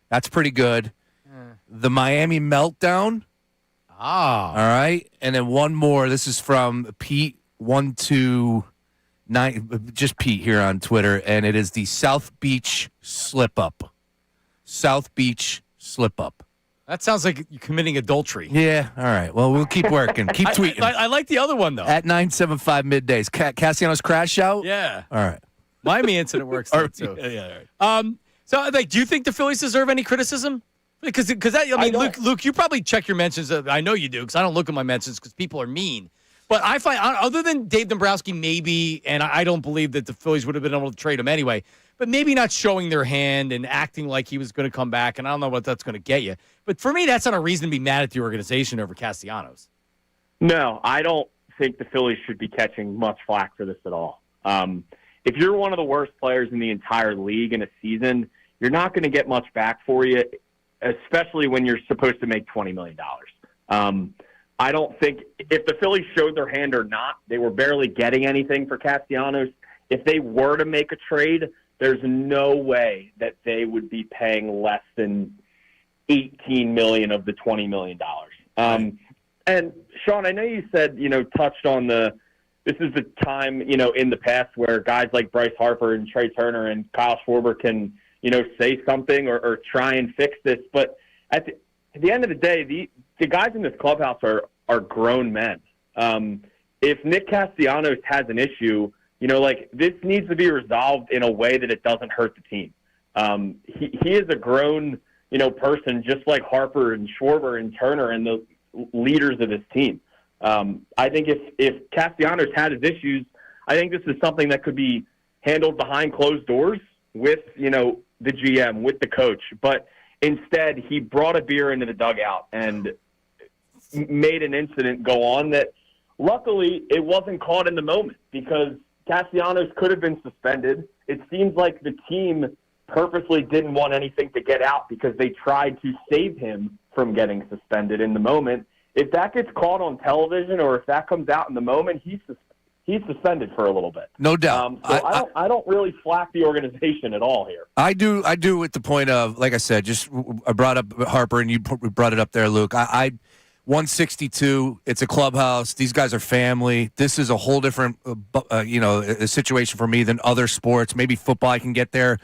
That's pretty good. The Miami meltdown. All right. And then one more. This is from Pete129, just Pete here on Twitter, and it is the South Beach slip-up. South Beach slip-up. That sounds like you're committing adultery. Yeah, all right. Well, we'll keep working. Keep tweeting. I like the other one, though. At 975 Middays. Cassiano's crash out? Yeah. All right. Miami incident works there, too. Yeah, all right. So, do you think the Phillies deserve any criticism? Because Luke, you probably check your mentions. I know you do, because I don't look at my mentions because people are mean. But I find, other than Dave Dombrowski, maybe, and I don't believe that the Phillies would have been able to trade him anyway, but maybe not showing their hand and acting like he was going to come back, and I don't know what that's going to get you. But for me, that's not a reason to be mad at the organization over Castellanos. No, I don't think the Phillies should be catching much flack for this at all. If you're one of the worst players in the entire league in a season, you're not going to get much back for you, especially when you're supposed to make $20 million. I don't think if the Phillies showed their hand or not, they were barely getting anything for Castellanos. If they were to make a trade, there's no way that they would be paying less than $18 million of the $20 million. And Sean, I know you said, touched on this is the time, in the past where guys like Bryce Harper and Trey Turner and Kyle Schwarber can, say something or try and fix this. But at the end of the day, the guys in this clubhouse are grown men. If Nick Castellanos has an issue, this needs to be resolved in a way that it doesn't hurt the team. He is a grown, person just like Harper and Schwarber and Turner and the leaders of this team. I think if Castellanos had his issues, I think this is something that could be handled behind closed doors with, the GM, with the coach. But instead, he brought a beer into the dugout and made an incident go on that luckily it wasn't caught in the moment because Castellanos could have been suspended. It seems like the team purposely didn't want anything to get out because they tried to save him from getting suspended in the moment. If that gets caught on television or if that comes out in the moment, he's suspended for a little bit. No doubt. I don't really flack the organization at all here. I do at the point of, like I said, I brought up Harper and you brought it up there, Luke. 162, it's a clubhouse. These guys are family. This is a whole different, a situation for me than other sports. Maybe football I can get there.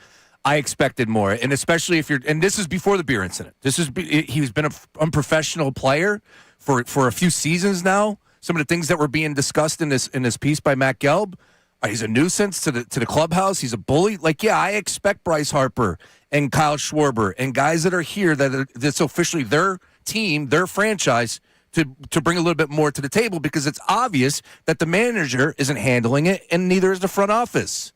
I expected more, and especially and this is before the beer incident. He's been an unprofessional player for a few seasons now. Some of the things that were being discussed in this piece by Matt Gelb, he's a nuisance to the clubhouse. He's a bully. I expect Bryce Harper and Kyle Schwarber and guys that are here that's officially their team, their franchise, to bring a little bit more to the table because it's obvious that the manager isn't handling it and neither is the front office.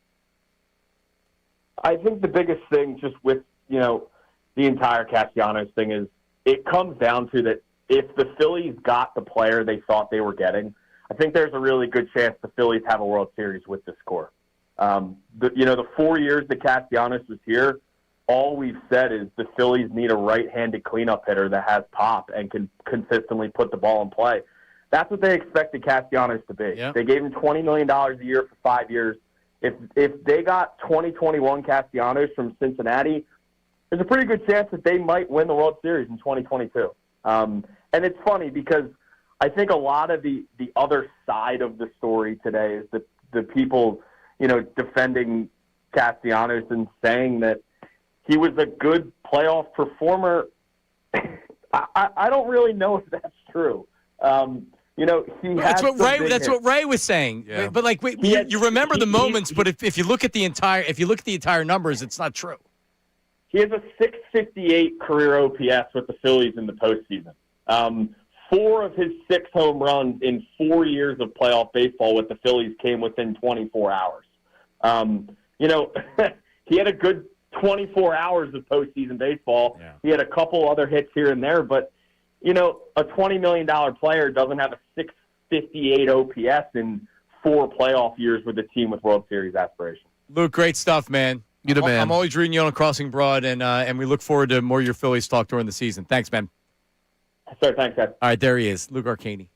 I think the biggest thing just with, the entire Castellanos thing is it comes down to that if the Phillies got the player they thought they were getting, I think there's a really good chance the Phillies have a World Series with this core. The 4 years that Castellanos was here, all we've said is the Phillies need a right-handed cleanup hitter that has pop and can consistently put the ball in play. That's what they expected Castellanos to be. Yeah. They gave him $20 million a year for 5 years. If they got 2021 Castellanos from Cincinnati, there's a pretty good chance that they might win the World Series in 2022. And it's funny because I think a lot of the other side of the story today is the people, defending Castellanos and saying that he was a good playoff performer. I don't really know if that's true. That's what Ray was saying. Yeah. But you remember the moments, but if you look at the entire numbers, it's not true. He has a .658 career OPS with the Phillies in the postseason. 4 of his 6 home runs in 4 years of playoff baseball with the Phillies came within 24 hours. He had a good 24 hours of postseason baseball. Yeah. He had a couple other hits here and there, but a $20 million player doesn't have a .658 OPS in 4 playoff years with a team with World Series aspirations. Luke, great stuff, man. You're the man. I'm always reading you on Crossing Broad, and we look forward to more of your Phillies talk during the season. Thanks, man. Sir, thanks, guys. All right, there he is, Luke Arcaney,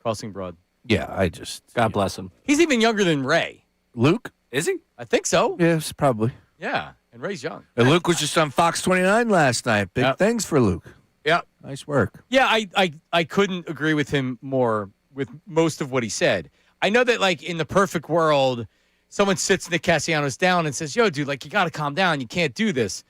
Crossing Broad. Yeah, God bless him. He's even younger than Ray. Luke? Is he? I think so. Yes, probably. Yeah, and Ray's young. And Luke was just on Fox 29 last night. Big things for Luke. Yeah. Nice work. Yeah, I couldn't agree with him more with most of what he said. I know that, like, in the perfect world, someone sits Nick Castellanos down and says, yo, dude, like, you got to calm down. You can't do this.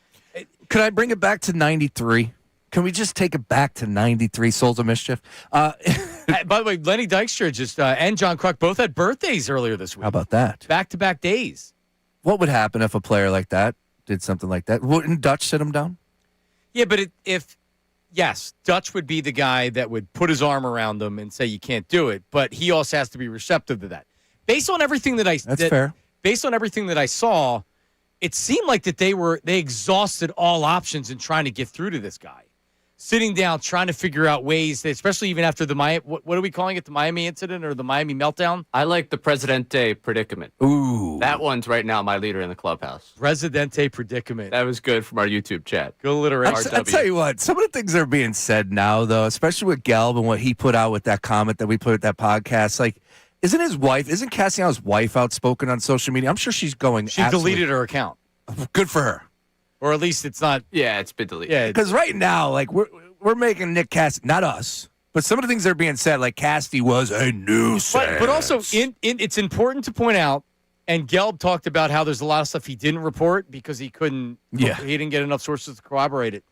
Could I bring it back to 93? Can we just take it back to 93, Souls of Mischief? By the way, Lenny Dykstra just and John Kruk both had birthdays earlier this week. How about that? Back-to-back days. What would happen if a player like that did something like that? Wouldn't Dutch sit him down? Yeah, but yes, Dutch would be the guy that would put his arm around them and say you can't do it, but he also has to be receptive to that. Based on everything that's fair. Based on everything that I saw, it seemed like that they exhausted all options in trying to get through to this guy. Sitting down, trying to figure out ways, that, especially even after the Miami, what are we calling it, the Miami incident or the Miami meltdown? I like the Presidente predicament. Ooh. That one's right now my leader in the clubhouse. Presidente predicament. That was good from our YouTube chat. Good alliteration. I'll tell you what, some of the things that are being said now, though, especially with Gelb and what he put out with that comment that we put at that podcast, like, isn't Castellanos' wife outspoken on social media? I'm sure she's going. She deleted her account. Good for her. Or at least it's not. Yeah, it's been deleted. Yeah, because right now, like we're making Nick Cast, not us, but some of the things that are being said, like Casty was a nuisance. But also, it's important to point out, and Gelb talked about how there's a lot of stuff he didn't report because he couldn't. Yeah. He didn't get enough sources to corroborate it.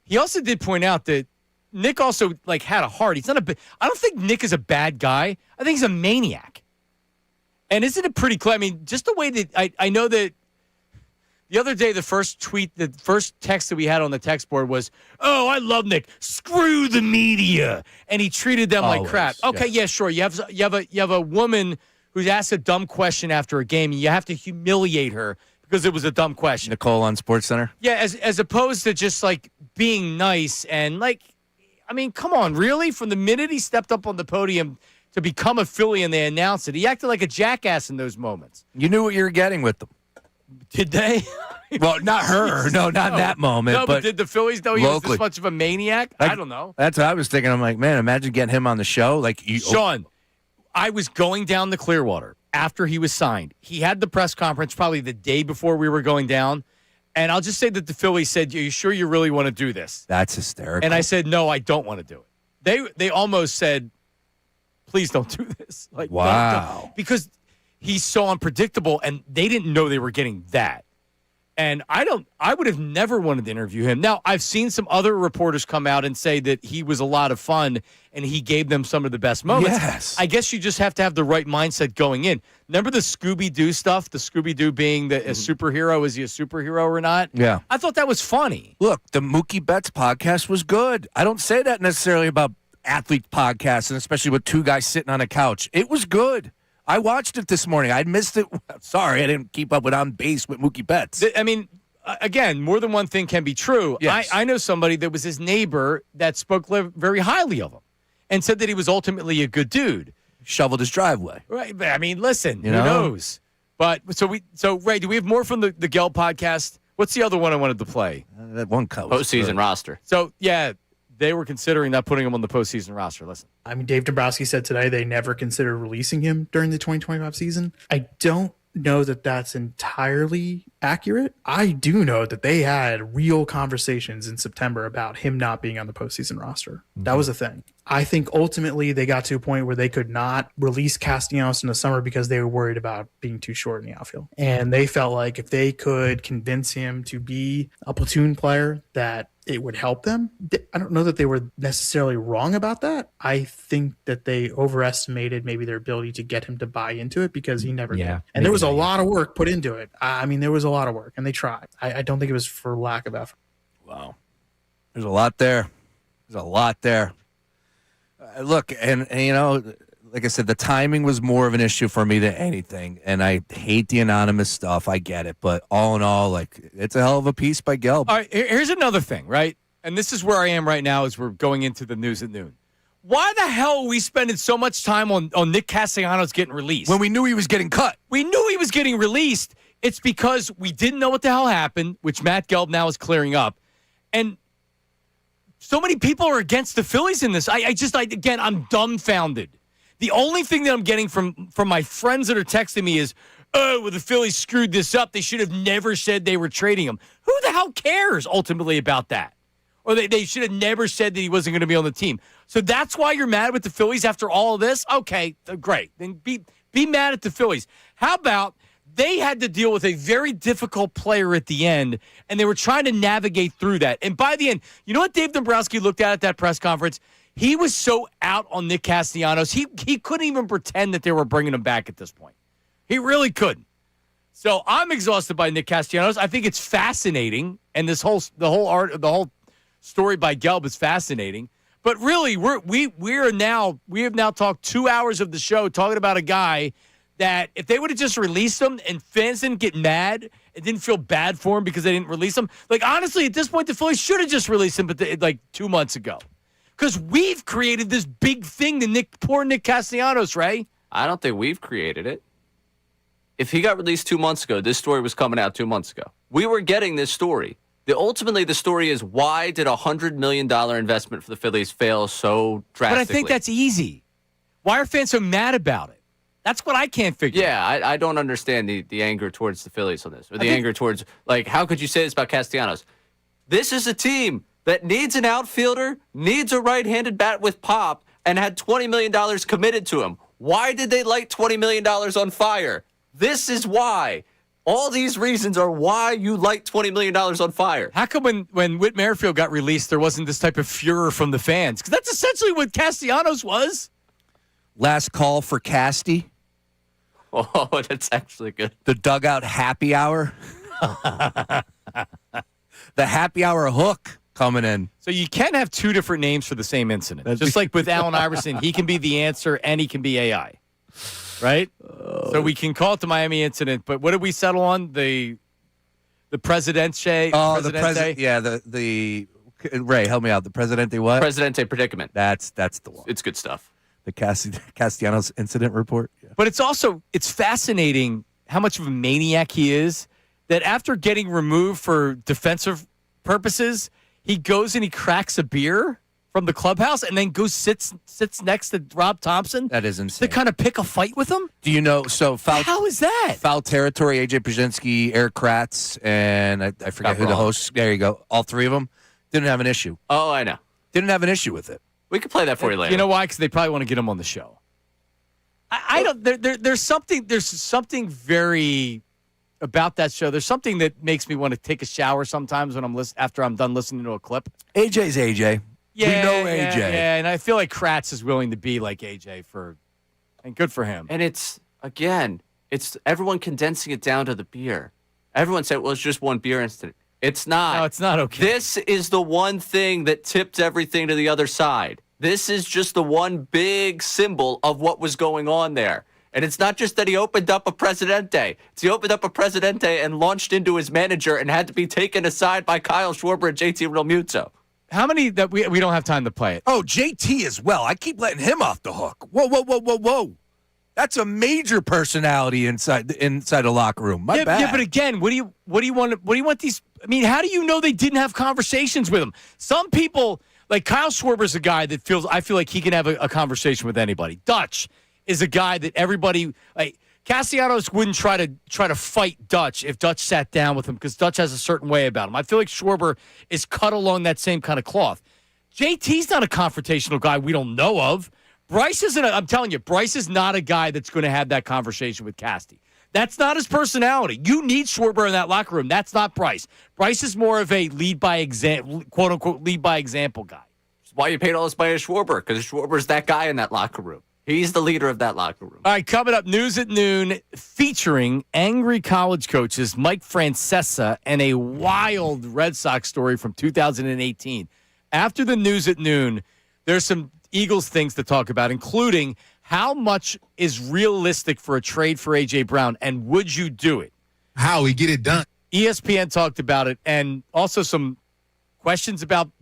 He also did point out that Nick also had a heart. He's not I don't think Nick is a bad guy. I think he's a maniac. And isn't it pretty clear? I mean, just the way that I know that. The other day, the first text that we had on the text board was, "Oh, I love Nick. Screw the media," and he treated them like crap. Okay, yeah, sure. You have a woman who's asked a dumb question after a game, and you have to humiliate her because it was a dumb question. Nicole on SportsCenter. Yeah, as opposed to just being nice and I mean, come on, really? From the minute he stepped up on the podium to become a Philly and they announced it, he acted like a jackass in those moments. You knew what you were getting with them. Did they? Well, not her. No, not that moment. No, but did the Phillies know he was this much of a maniac? I don't know. That's what I was thinking. I'm like, man, imagine getting him on the show. Sean, I was going down the Clearwater after he was signed. He had the press conference probably the day before we were going down. And I'll just say that the Phillies said, "Are you sure you really want to do this?" That's hysterical. And I said, "No, I don't want to do it." They almost said, "Please don't do this." Wow. Don't. Because he's so unpredictable, and they didn't know they were getting that. And I would have never wanted to interview him. Now, I've seen some other reporters come out and say that he was a lot of fun and he gave them some of the best moments. Yes. I guess you just have to have the right mindset going in. Remember the Scooby-Doo stuff? The Scooby-Doo being a superhero. Is he a superhero or not? Yeah. I thought that was funny. Look, the Mookie Betts podcast was good. I don't say that necessarily about athlete podcasts, and especially with two guys sitting on a couch. It was good. I watched it this morning. I missed it. Sorry, I didn't keep up with On Base with Mookie Betts. I mean, again, more than one thing can be true. Yes. I know somebody that was his neighbor that spoke very highly of him and said that he was ultimately a good dude. Shoveled his driveway. Right. But I mean, listen, who knows? But so Ray, do we have more from the Gelb podcast? What's the other one I wanted to play? That one cut. Postseason roster. So, yeah, they were considering not putting him on the postseason roster. Listen. I mean, Dave Dombrowski said today they never considered releasing him during the 2025 season. I don't know that that's entirely accurate. I do know that they had real conversations in September about him not being on the postseason roster. That was a thing. I think ultimately they got to a point where they could not release Castellanos in the summer because they were worried about being too short in the outfield. And they felt like if they could convince him to be a platoon player, that it would help them. I don't know that they were necessarily wrong about that. I think that they overestimated maybe their ability to get him to buy into it because he never did. And there was a lot of work put into it. I mean, there was a lot of work, and they tried. I don't think it was for lack of effort. Wow. There's a lot there. There's a lot there. Look, and you know, like I said, the timing was more of an issue for me than anything. And I hate the anonymous stuff. I get it. But all in all, it's a hell of a piece by Gelb. All right, here's another thing, right? And this is where I am right now as we're going into the news at noon. Why the hell are we spending so much time on Nick Castellanos getting released? When we knew he was getting cut. We knew he was getting released. It's because we didn't know what the hell happened, which Matt Gelb now is clearing up. And so many people are against the Phillies in this. Again, I'm dumbfounded. The only thing that I'm getting from my friends that are texting me is, "Oh, well, the Phillies screwed this up. They should have never said they were trading him." Who the hell cares ultimately about that? Or they should have never said that he wasn't going to be on the team. So that's why you're mad with the Phillies after all of this? Okay, great. Then be mad at the Phillies. How about they had to deal with a very difficult player at the end, and they were trying to navigate through that. And by the end, you know what Dave Dombrowski looked at that press conference? He was so out on Nick Castellanos, he couldn't even pretend that they were bringing him back at this point. He really couldn't. So I'm exhausted by Nick Castellanos. I think it's fascinating, and the whole story by Gelb is fascinating. But really, we have now talked 2 hours of the show talking about a guy that if they would have just released him and fans didn't get mad and didn't feel bad for him because they didn't release him, like honestly, at this point, the Phillies should have just released him, like 2 months ago. Because we've created this big thing to poor Nick Castellanos, Ray. I don't think we've created it. If he got released 2 months ago, this story was coming out 2 months ago. We were getting this story. Ultimately, the story is, why did a $100 million investment for the Phillies fail so drastically? But I think that's easy. Why are fans so mad about it? That's what I can't figure out. Yeah, I don't understand the anger towards the Phillies on this, or the anger towards, like, how could you say this about Castellanos? This is a team that needs an outfielder, needs a right-handed bat with pop, and had $20 million committed to him. Why did they light $20 million on fire? This is why. All these reasons are why you light $20 million on fire. How come when Whit Merrifield got released, there wasn't this type of furor from the fans? Because that's essentially what Castellanos was. Last call for Casty. Oh, that's actually good. The dugout happy hour. The happy hour hook coming in. So you can have two different names for the same incident. Just like with Allen Iverson, he can be the answer and he can be AI. Right? So we can call it the Miami incident, but what did we settle on? The Presidente? Oh, the president. Yeah, the Ray, help me out. The Presidente what? Presidente predicament. That's the one. It's good stuff. The Castellanos incident report. Yeah. But it's fascinating how much of a maniac he is, that after getting removed for defensive purposes, he goes and he cracks a beer from the clubhouse and then goes sits next to Rob Thompson. That is insane. To kind of pick a fight with him? Do you know, how is that? Foul territory, AJ Brzezinski, Eric Kratz, and I forget who the host. There you go. All three of them didn't have an issue. Oh, I know. Didn't have an issue with it. We could play that for you later. You know why? Because they probably want to get him on the show. I don't. There's something very about that show. There's something that makes me want to take a shower sometimes when after I'm done listening to a clip. AJ's AJ. Yeah, we know AJ. Yeah, and I feel like Kratz is willing to be like AJ and good for him. And it's everyone condensing it down to the beer. Everyone said, well, it's just one beer incident. It's not. No, it's not okay. This is the one thing that tipped everything to the other side. This is just the one big symbol of what was going on there. And it's not just that he opened up a Presidente. He opened up a Presidente and launched into his manager and had to be taken aside by Kyle Schwarber and JT Realmuto. How many that we don't have time to play it? Oh, JT as well. I keep letting him off the hook. Whoa. That's a major personality inside the locker room. My bad. Yeah, but again, what do you want these? I mean, how do you know they didn't have conversations with him? Some people, like Kyle Schwarber's a guy that I feel like he can have a conversation with anybody. Dutch is a guy that everybody like. Castellanos wouldn't try to fight Dutch if Dutch sat down with him because Dutch has a certain way about him. I feel like Schwarber is cut along that same kind of cloth. JT's not a confrontational guy we don't know of. Bryce isn't. I'm telling you, Bryce is not a guy that's going to have that conversation with Casty. That's not his personality. You need Schwarber in that locker room. That's not Bryce. Bryce is more of a quote unquote lead by example guy. That's why you paid all this money to Schwarber, because Schwarber's that guy in that locker room. He's the leader of that locker room. All right, coming up, News at Noon, featuring angry college coaches Mike Francesa and a wild Red Sox story from 2018. After the News at Noon, there's some Eagles things to talk about, including how much is realistic for a trade for A.J. Brown, and would you do it? How we get it done. ESPN talked about it, and also some questions about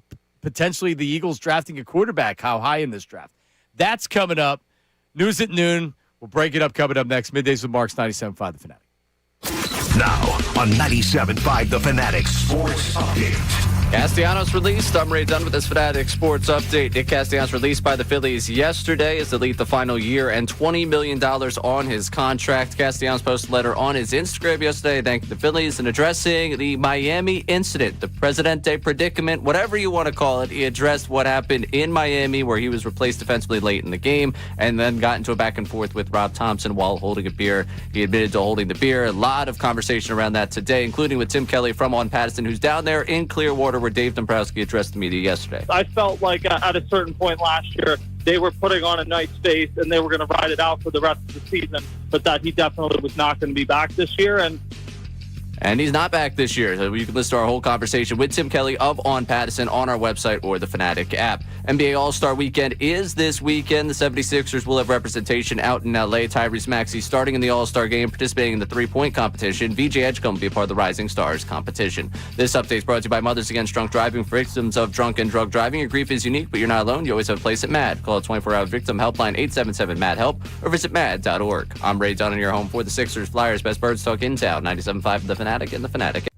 potentially the Eagles drafting a quarterback, how high in this draft. That's coming up. News at Noon. We'll break it up coming up next. Middays with Marks, 97.5 The Fanatic. Now on 97.5 The Fanatic Sports Update. Castellanos released. I'm Ray Dunn with this Fanatic Sports Update. Nick Castellanos released by the Phillies yesterday as they lead the final year and $20 million on his contract. Castellanos posted a letter on his Instagram yesterday thanking the Phillies and addressing the Miami incident, the Presidente predicament, whatever you want to call it. He addressed what happened in Miami where he was replaced defensively late in the game and then got into a back and forth with Rob Thompson while holding a beer. He admitted to holding the beer. A lot of conversation around that today, including with Tim Kelly from On Patterson, who's down there in Clearwater where Dave Dombrowski addressed the media yesterday. I felt like at a certain point last year, they were putting on a nice face and they were going to ride it out for the rest of the season, but that he definitely was not going to be back this year. And he's not back this year. So you can listen to our whole conversation with Tim Kelly of On Patterson on our website or the Fanatic app. NBA All-Star Weekend is this weekend. The 76ers will have representation out in L.A. Tyrese Maxey starting in the All-Star game, participating in the three-point competition. VJ Edgecombe will be a part of the Rising Stars competition. This update is brought to you by Mothers Against Drunk Driving. For victims of drunk and drug driving, your grief is unique, but you're not alone. You always have a place at MAD. Call a 24-hour victim helpline 877-MAD-HELP or visit mad.org. I'm Ray Dunn, and your home for the Sixers, Flyers, Best Birds Talk in town. 97.5 The Fanatic and the Fanatic.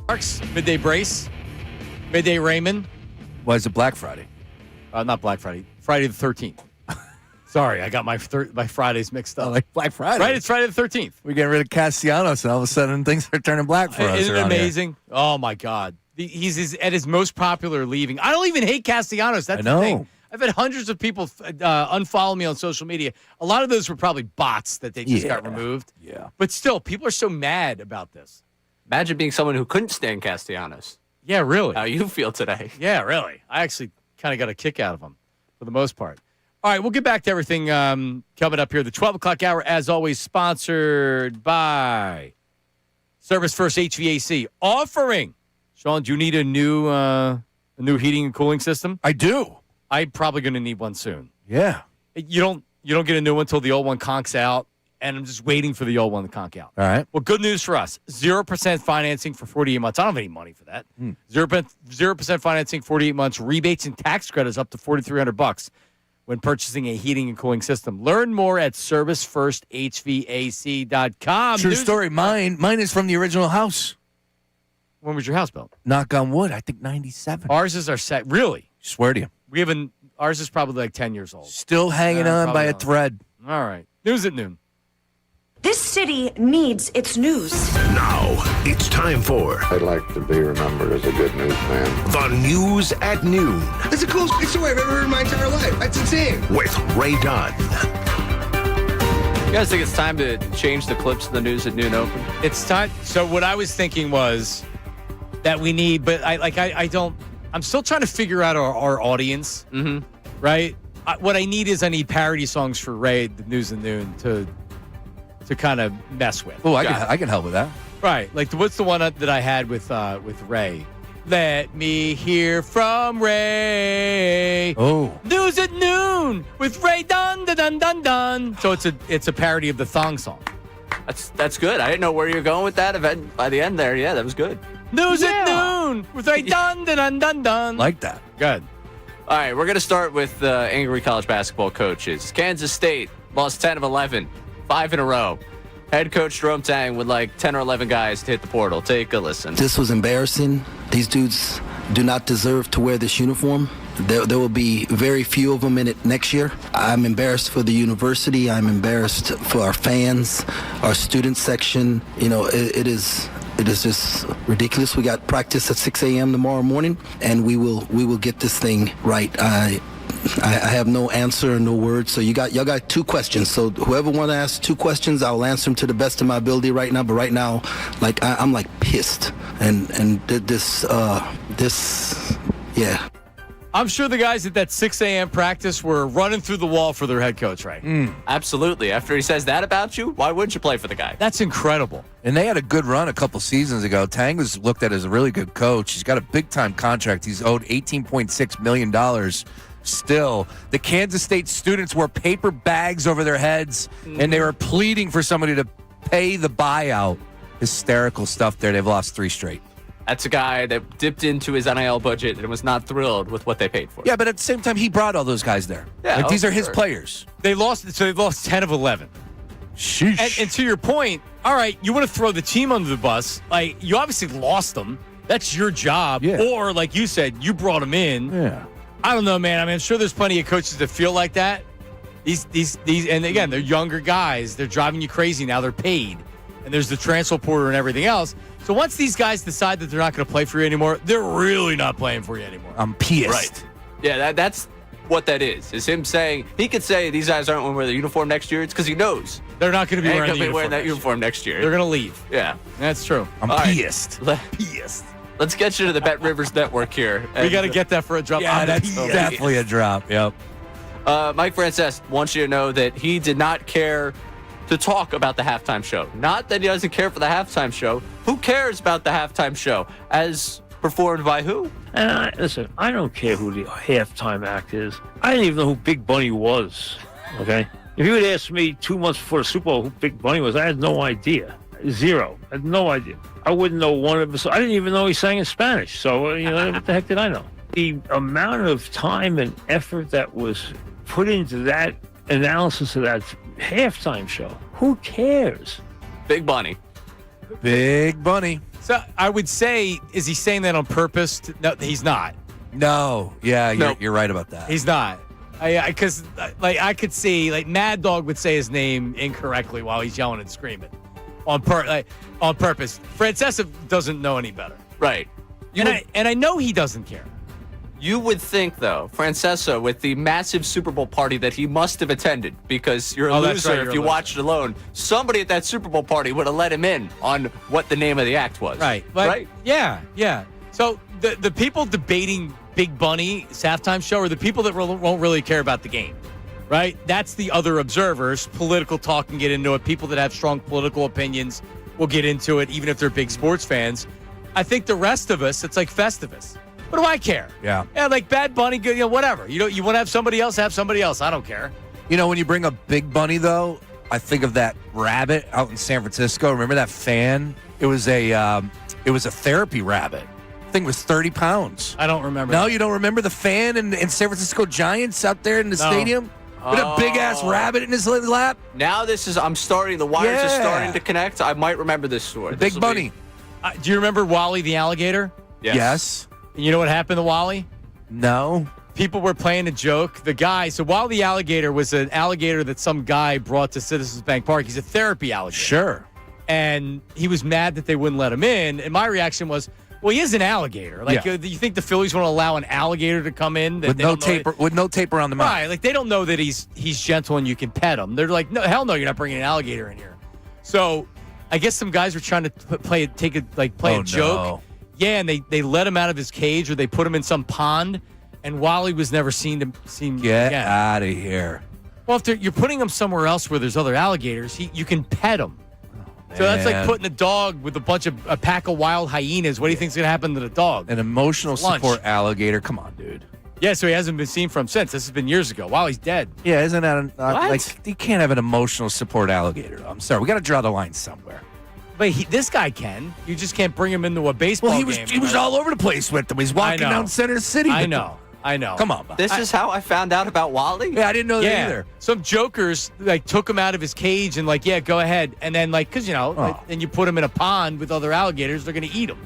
Marks, Midday Brace, Midday Raymond. Why is it Black Friday? Not Black Friday. Friday the 13th. Sorry, I got my Fridays mixed up. Oh, like Black Friday. Right, it's Friday the 13th. We're getting rid of Castellanos, and all of a sudden things are turning black for us. Isn't it around here. amazing? Oh, my God. He's at his most popular leaving. I don't even hate Castellanos. That's the thing. I've had hundreds of people unfollow me on social media. A lot of those were probably bots that they just got removed. Yeah. But still, people are so mad about this. Imagine being someone who couldn't stand Castellanos. Yeah, really. How you feel today. Yeah, really. I actually kind of got a kick out of him for the most part. All right, we'll get back to everything coming up here. The 12 o'clock hour, as always, sponsored by Service First HVAC. Offering. Sean, do you need a new heating and cooling system? I do. I'm probably going to need one soon. Yeah. You don't get a new one until the old one conks out, and I'm just waiting for the old one to conk out. All right. Well, good news for us. 0% financing for 48 months. I don't have any money for that. 0% financing, 48 months, rebates and tax credits up to $4,300 when purchasing a heating and cooling system. Learn more at servicefirsthvac.com. True story. Mine is from the original house. When was your house built? Knock on wood, I think 97. Ours is our set. Really? Swear to you. Ours is probably like 10 years old. Still hanging on by a thread. All right. News at noon. This city needs its news. Now, it's time for I'd like to be remembered as a good newsman. the News at Noon That's the coolest story I've ever heard in my entire life. That's insane. with Ray Dunn. You guys think it's time to change the clips of the News at Noon open? It's time. So what I was thinking was that we need, but I'm still trying to figure out our audience, right? What I need parody songs for Ray, the News at Noon, to kind of mess with. Oh, I can help with that. Right. Like, what's the one that I had with Ray? Let me hear from Ray. Oh. News at Noon with Ray Dun dun dun dun dun. So it's a parody of the thong song. That's good. I didn't know where you were going with that event by the end there. Yeah, that was good. News at Noon with Ray Dun dun dun dun dun. Like that. Good. All right, we're going to start with angry college basketball coaches. Kansas State lost 10 of 11. 5 in a row. Head coach Jerome Tang would like 10 or 11 guys to hit the portal. Take a listen. This was embarrassing. These dudes do not deserve to wear this uniform. There will be very few of them in it next year. I'm embarrassed for the university. I'm embarrassed for our fans, our student section. You know, it is just ridiculous. We got practice at 6 a.m. tomorrow morning, and we will get this thing right. I have no answer, no words. So y'all got 2 questions. So whoever want to ask 2 questions, I'll answer them to the best of my ability right now. But right now, like I'm like pissed, and this, yeah. I'm sure the guys at that 6 a.m. practice were running through the wall for their head coach, right? Absolutely. After he says that about you, why wouldn't you play for the guy? That's incredible. And they had a good run a couple seasons ago. Tang was looked at as a really good coach. He's got a big-time contract. He's owed $18.6 million. Still, the Kansas State students wore paper bags over their heads, and they were pleading for somebody to pay the buyout. Hysterical stuff there. They've lost 3 straight. That's a guy that dipped into his NIL budget and was not thrilled with what they paid for. Yeah, but at the same time, he brought all those guys there. Yeah, these are his players. They've lost 10 of 11. Sheesh. And to your point, all right, you want to throw the team under the bus. Like, you obviously lost them. That's your job. Yeah. Or, like you said, you brought them in. Yeah. I don't know, man. I mean, I'm sure there's plenty of coaches that feel like that. These, and again, they're younger guys. They're driving you crazy now. They're paid. And there's the transfer portal and everything else. So once these guys decide that they're not going to play for you anymore, they're really not playing for you anymore. I'm pissed. Right. Yeah, that's what that is him saying, he could say these guys aren't going to wear the uniform next year. It's because he knows they're not going to be wearing that uniform next year. They're going to leave. Yeah. That's true. I'm pissed. Pissed. Let's get you to the Bet Rivers Network here. We got to get that for a drop. Yeah, that's definitely a drop. Yep. Mike Francesa wants you to know that he did not care to talk about the halftime show. Not that he doesn't care for the halftime show. Who cares about the halftime show? As performed by who? And listen, I don't care who the halftime act is. I didn't even know who Big Bunny was. Okay? If you had asked me 2 months before the Super Bowl who Big Bunny was, I had no idea. Zero. I had no idea. I wouldn't know one of us. I didn't even know he sang in Spanish. So, what the heck did I know? The amount of time and effort that was put into that analysis of that halftime show, who cares? Big Bunny. Big Bunny. So I would say, is he saying that on purpose? No, he's not. No. Yeah, you're right about that. He's not. Because I could see Mad Dog would say his name incorrectly while he's yelling and screaming on purpose. Francesa doesn't know any better, Right. and I know he doesn't care. You would think, though, Francesa, with the massive Super Bowl party that he must have attended, because you're a That's loser right, if you you're a watched it alone, somebody at that Super Bowl party would have let him in on what the name of the act was. Right. Right? Yeah. So the people debating Big Bunny's halftime show are the people that won't really care about the game, right? That's the other observers. Political talk can get into it. People that have strong political opinions will get into it, even if they're big sports fans. I think the rest of us, it's like Festivus. What do I care? Yeah. Yeah, like Bad Bunny, whatever. You want to have somebody else, have somebody else. I don't care. When you bring up Big Bunny, though, I think of that rabbit out in San Francisco. Remember that fan? It was a therapy rabbit. The thing was 30 pounds. I don't remember. No, you don't remember the fan in San Francisco Giants out there in the stadium? With a big-ass rabbit in his lap? Now the wires are starting to connect. I might remember this story. Big Bunny. Do you remember Wally the alligator? Yes. And you know what happened to Wally? No. People were playing a joke. The guy, so Wally the alligator was an alligator that some guy brought to Citizens Bank Park. He's a therapy alligator. Sure. And he was mad that they wouldn't let him in. And my reaction was, well, he is an alligator. You think the Phillies want to allow an alligator to come in with no tape around the mouth? Right. Like they don't know that he's gentle and you can pet him. They're like, no, hell no, you're not bringing an alligator in here. So I guess some guys were trying to play a joke. No. Yeah, and they let him out of his cage, or they put him in some pond, and Wally was never seen Get again. out of here. Well, if you're putting him somewhere else where there's other alligators, you can pet him. So that's like putting a dog with a pack of wild hyenas. What do you think's going to happen to the dog? An emotional Lunch. support alligator. Come on, dude. Yeah, so he hasn't been seen from since. This has been years ago. Wally's dead. Yeah, isn't that you can't have an emotional support alligator. I'm sorry. We got to draw the line somewhere. But this guy can. You just can't bring him into a baseball game. He was all over the place with them. He's walking down Center City. I know. Come on, This is how I found out about Wally? Yeah, I didn't know that either. Some jokers took him out of his cage and go ahead. And then because then you put him in a pond with other alligators, they're going to eat him.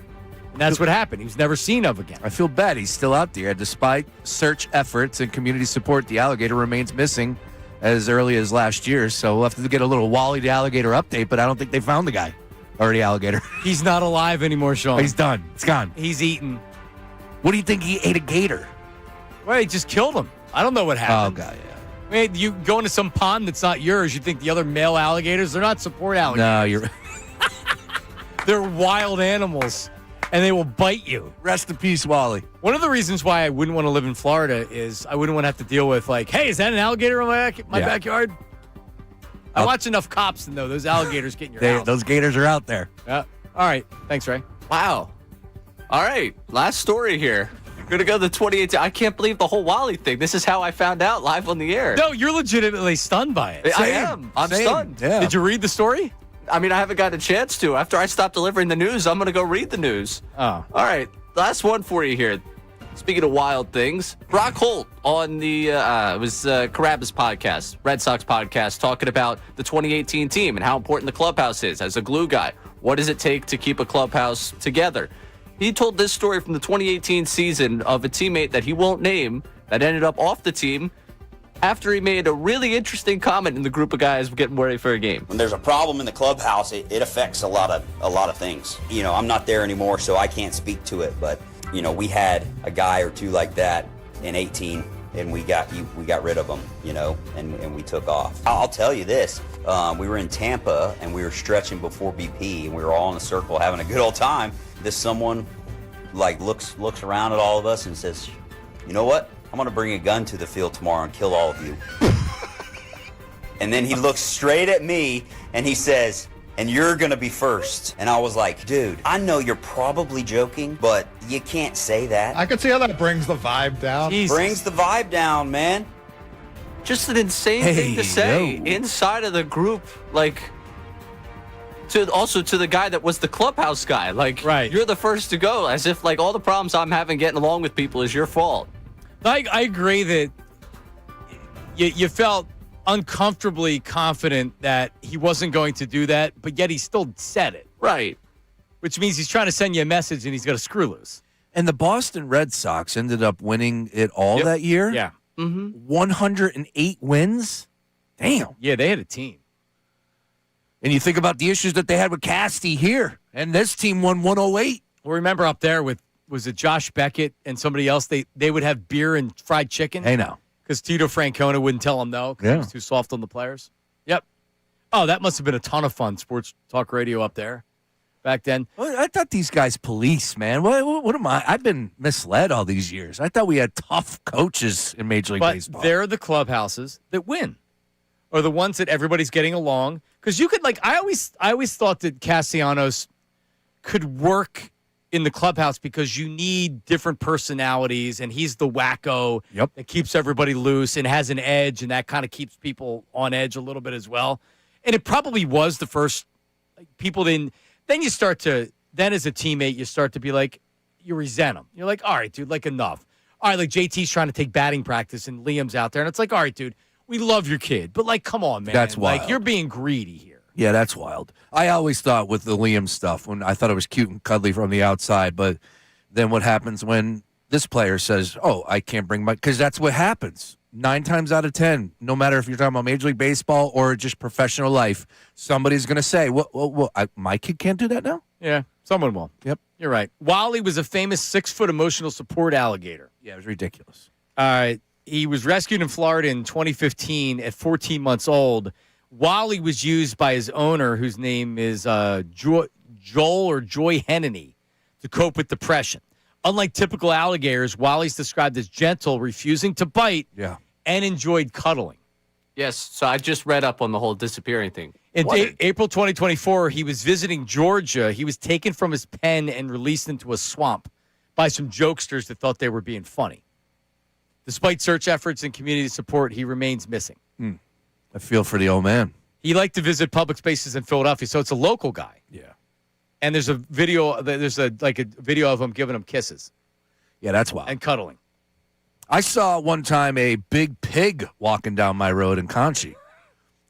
And that's what happened. He was never seen of again. I feel bad. He's still out there. Despite search efforts and community support, the alligator remains missing as early as last year. So we'll have to get a little Wally the alligator update, but I don't think they found the guy. Or the alligator. He's not alive anymore, Sean. He's done. It's gone. He's eaten. What do you think he ate a gator? Well, he just killed him. I don't know what happened. Oh, God, yeah. I mean, you go into some pond that's not yours, you think the other male alligators, they're not support alligators. No, you're They're wild animals, and they will bite you. Rest in peace, Wally. One of the reasons why I wouldn't want to live in Florida is I wouldn't want to have to deal with, hey, is that an alligator in my backyard? I watch enough cops to know those alligators get in your house. Those gators are out there. Yeah. All right. Thanks, Ray. Wow. All right. Last story here. Going to go to the 2018. I can't believe the whole Wally thing. This is how I found out live on the air. No, you're legitimately stunned by it. I am. I'm stunned. Yeah. Did you read the story? I mean, I haven't gotten a chance to. After I stop delivering the news, I'm going to go read the news. Oh. All right. Last one for you here. Speaking of wild things, Brock Holt on the Carabas podcast, Red Sox podcast, talking about the 2018 team and how important the clubhouse is as a glue guy. What does it take to keep a clubhouse together? He told this story from the 2018 season of a teammate that he won't name that ended up off the team after he made a really interesting comment in the group of guys getting ready for a game. When there's a problem in the clubhouse, it affects a lot of things. I'm not there anymore, so I can't speak to it, but we had a guy or two like that in 18, and we got rid of them, and we took off. I'll tell you this: we were in Tampa, and we were stretching before BP, and we were all in a circle having a good old time. Someone looks around at all of us and says, "You know what? I'm gonna bring a gun to the field tomorrow and kill all of you." And then he looks straight at me and he says, "And you're gonna be first." And I was like, dude, I know you're probably joking, but you can't say that. I could see how that brings the vibe down. Brings the vibe down, man. Just an insane thing to say inside of the group, to the guy that was the clubhouse guy. Right. You're the first to go, as if all the problems I'm having getting along with people is your fault. I agree that you felt uncomfortably confident that he wasn't going to do that, but yet he still said it. Right. which means he's trying to send you a message and he's got a screw loose. And the Boston Red Sox ended up winning it all that year. Yeah. 108 wins. Damn. Yeah, they had a team. And you think about the issues that they had with Casty here, and this team won 108. Well, remember up there was it Josh Beckett and somebody else? They would have beer and fried chicken. Hey, now. Because Tito Francona wouldn't tell them no because he was too soft on the players. Yep. Oh, that must have been a ton of fun, sports talk radio up there back then. Well, I thought these guys police, man. What am I? I've been misled all these years. I thought we had tough coaches in Major League Baseball. But they're the clubhouses that win, or the ones that everybody's getting along. Because you could, I always thought that Castellanos could work in the clubhouse because you need different personalities, and he's the wacko that keeps everybody loose and has an edge, and that kind of keeps people on edge a little bit as well. And it probably was the first people didn't. Then you start to, as a teammate, you start to be like, you resent him. You're like, all right, dude, enough. All right, JT's trying to take batting practice, and Liam's out there, and it's like, all right, dude, we love your kid, but come on, man. That's wild. You're being greedy here. Yeah, that's wild. I always thought with the Liam stuff, when I thought it was cute and cuddly from the outside, but then what happens when this player says, oh, I can't bring my, because that's what happens. 9 times out of 10, no matter if you're talking about Major League Baseball or just professional life, somebody's going to say, well, my kid can't do that now? Yeah, someone will. Yep. You're right. Wally was a famous 6-foot emotional support alligator. Yeah, it was ridiculous. All right. He was rescued in Florida in 2015 at 14 months old. Wally was used by his owner, whose name is Joel or Joy Hennany, to cope with depression. Unlike typical alligators, Wally's described as gentle, refusing to bite, and enjoyed cuddling. Yes, so I just read up on the whole disappearing thing. In April 2024, he was visiting Georgia. He was taken from his pen and released into a swamp by some jokesters that thought they were being funny. Despite search efforts and community support, he remains missing. I feel for the old man. He liked to visit public spaces in Philadelphia, so it's a local guy. Yeah. And there's a video. There's a video of him giving him kisses. Yeah, that's wild. And cuddling. I saw one time a big pig walking down my road in Conchi.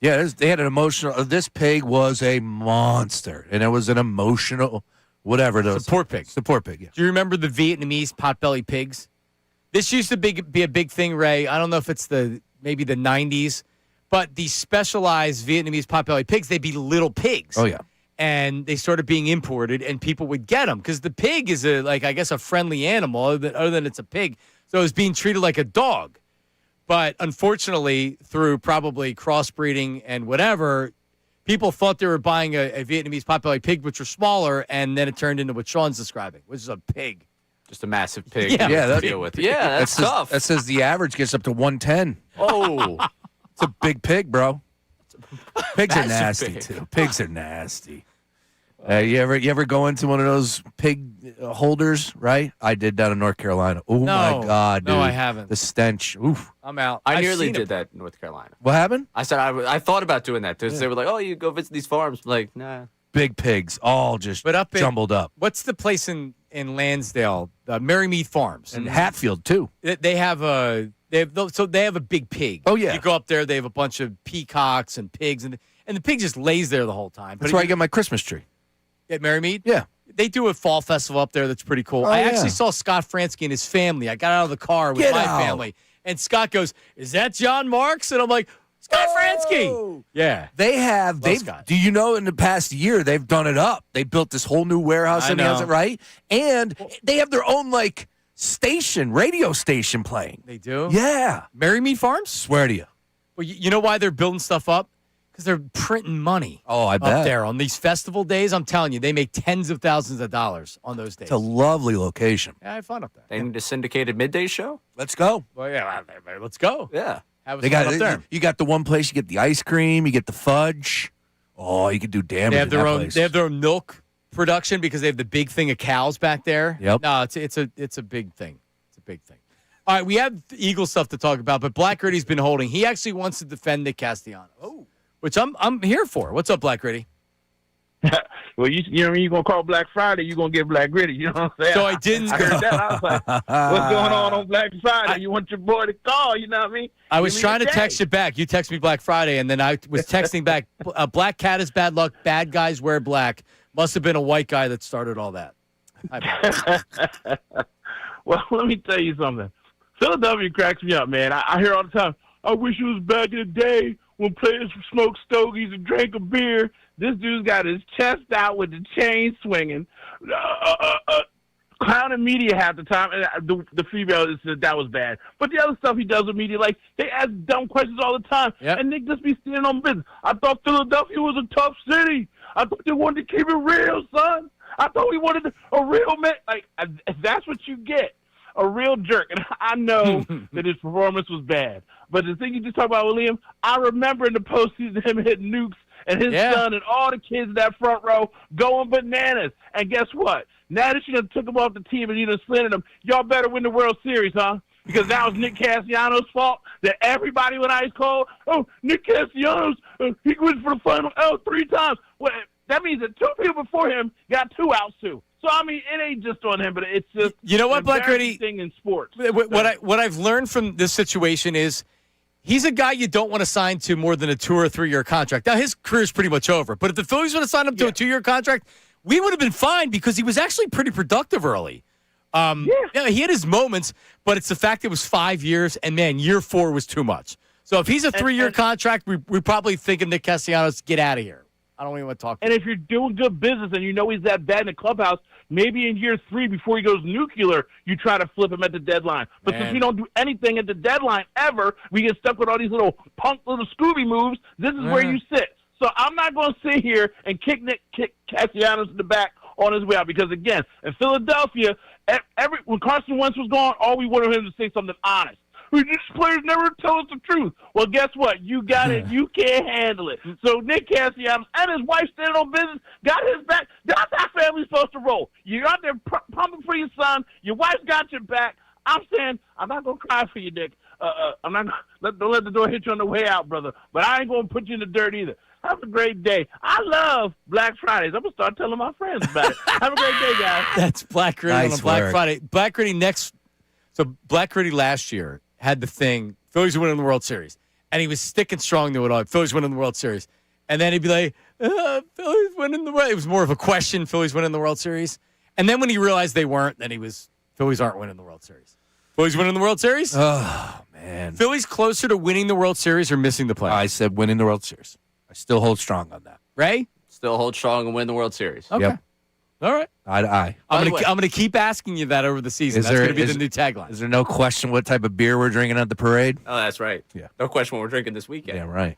Yeah, they had an emotional. This pig was a monster, and it was an emotional, whatever it was. Support pig. Support pig. Yeah. Do you remember the Vietnamese potbelly pigs? This used to be a big thing, Ray. I don't know if it's maybe the 90s, but these specialized Vietnamese potbelly pigs, they'd be little pigs. Oh yeah. And they started being imported, and people would get them because the pig is a friendly animal, other than it's a pig. So it was being treated like a dog. But unfortunately, through probably crossbreeding and whatever, people thought they were buying a Vietnamese potbelly pig, which were smaller, and then it turned into what Sean's describing, which is a pig. Just a massive pig. Yeah, to deal with. Yeah, that's tough. That says the average gets up to 110. Oh, it's a big pig, bro. Pigs are Massive nasty pig. too. Pigs are nasty. You ever go into one of those pig holders? Right, I did down in North Carolina. Oh my God, dude! No, I haven't. The stench. Oof. I'm out. I I've nearly seen did it. that in North Carolina. What happened? I said I thought about doing that. They were like, "Oh, you go visit these farms." I'm like, nah. Big pigs, all just jumbled up. What's the place in Lansdale? Merrymead Farms. And Hatfield too. They have a big pig. Oh, yeah. You go up there, they have a bunch of peacocks and pigs, and the pig just lays there the whole time. That's where I get my Christmas tree. At Merrymead? Yeah. They do a fall festival up there that's pretty cool. Oh, I yeah. actually saw Scott Fransky and his family. I got out of the car with Get my out. family, and Scott goes, "Is that John Marks?" And I'm like, "Scott Fransky." Yeah. Do you know in the past year they've done it up? They built this whole new warehouse in know. Lansdale, right? And they have their own radio station playing. They do? Yeah. Merrymead Farms? Swear to you. Well, you know why they're building stuff up? Because they're printing money. Oh, I bet. Up there on these festival days, I'm telling you, they make tens of thousands of dollars on those days. It's a lovely location. Yeah, I had fun up there. They need a syndicated Middays show. Let's go. Well, yeah, let's go. Yeah. Have They fun got up there. You got the one place you get the ice cream, you get the fudge. Oh, you could do damage. They have in their that own. place. They have their own milk production because they have the big thing of cows back there. Yep. No, it's a big thing. It's a big thing. All right, we have Eagle stuff to talk about, but Black Gritty's been holding. He actually wants to defend Nick Castellanos. Oh. Which I'm here for. What's up, Black Gritty? Well, you know when you're going to call Black Friday, you're going to get Black Gritty. You know what I'm saying? So I didn't. I heard that. I was like, what's going on Black Friday? You want your boy to call, you know what I mean? I was Give me trying a to day. text you back. You text me Black Friday, and then I was texting back, Black cat is bad luck, bad guys wear black. Must have been a white guy that started all that. Well, let me tell you something. Philadelphia cracks me up, man. I hear all the time, I wish it was back in the day when players smoked stogies and drank a beer. This dude's got his chest out with the chain swinging. Clowning media half the time. And the female said that was bad. But the other stuff he does with media, like they ask dumb questions all the time. Yep. And Nick just be standing on business. I thought Philadelphia was a tough city. I thought they wanted to keep it real, son. I thought we wanted a real man. Like, that's what you get. A real jerk. And I know that his performance was bad. But the thing you just talked about with Liam, I remember in the postseason him hitting nukes and his son and all the kids in that front row going bananas. And guess what? Now that you done took him off the team and you done slandered him, y'all better win the World Series, huh? Because that was Nick Castellanos' fault that everybody went ice cold. Oh, Nick Castellanos, he went for the final out 3 times. Well, that means that 2 people before him got 2 outs too. So, I mean, it ain't just on him, but it's just you know what, Black Gritty? Thing in sports. What I've learned from this situation is he's a guy you don't want to sign to more than a 2 or 3 year contract. Now, his career's pretty much over, but if the Phillies would have signed him to a 2-year contract, we would have been fine because he was actually pretty productive early. Yeah, he had his moments, but it's the fact it was 5 years, and, man, year 4 was too much. So if he's a 3-year contract, we probably thinking Nick Castellanos, get out of here. I don't even want to talk to And him. if you're doing good business and you know he's that bad in the clubhouse, maybe in year 3 before he goes nuclear, you try to flip him at the deadline. But since we don't do anything at the deadline ever, we get stuck with all these little punk little Scooby moves. This is where you sit. So I'm not going to sit here and kick Castellanos in the back on his way out because, again, in Philadelphia, when Carson Wentz was gone, all we wanted him to say something honest. These players never tell us the truth. Well, guess what? You got it. You can't handle it. So Nick Castellanos and his wife standing on business, got his back. That's how family's supposed to roll. You're out there pumping for your son. Your wife's got your back. I'm saying I'm not going to cry for you, Nick. I'm not. Don't let the door hit you on the way out, brother. But I ain't going to put you in the dirt either. Have a great day. I love Black Fridays. I'm going to start telling my friends about it. Have a great day, guys. That's Black Gritty on a Black Friday. Black Gritty next. So Black Gritty last year had the thing, Phillies winning the World Series. And he was sticking strong to it all. Phillies winning the World Series. And then he'd be like, Phillies winning the World. It was more of a question, Phillies winning the World Series. And then when he realized they weren't, then he was, Phillies aren't winning the World Series. Phillies winning the World Series? Oh, man. Phillies closer to winning the World Series or missing the playoffs? I said winning the World Series. I still hold strong on that. Ray? Still hold strong and win the World Series. Okay. Yep. All right. Eye to eye. I'm gonna keep asking you that over the season. That's going to be the new tagline. Is there no question what type of beer we're drinking at the parade? Oh, that's right. Yeah. No question what we're drinking this weekend. Yeah, right.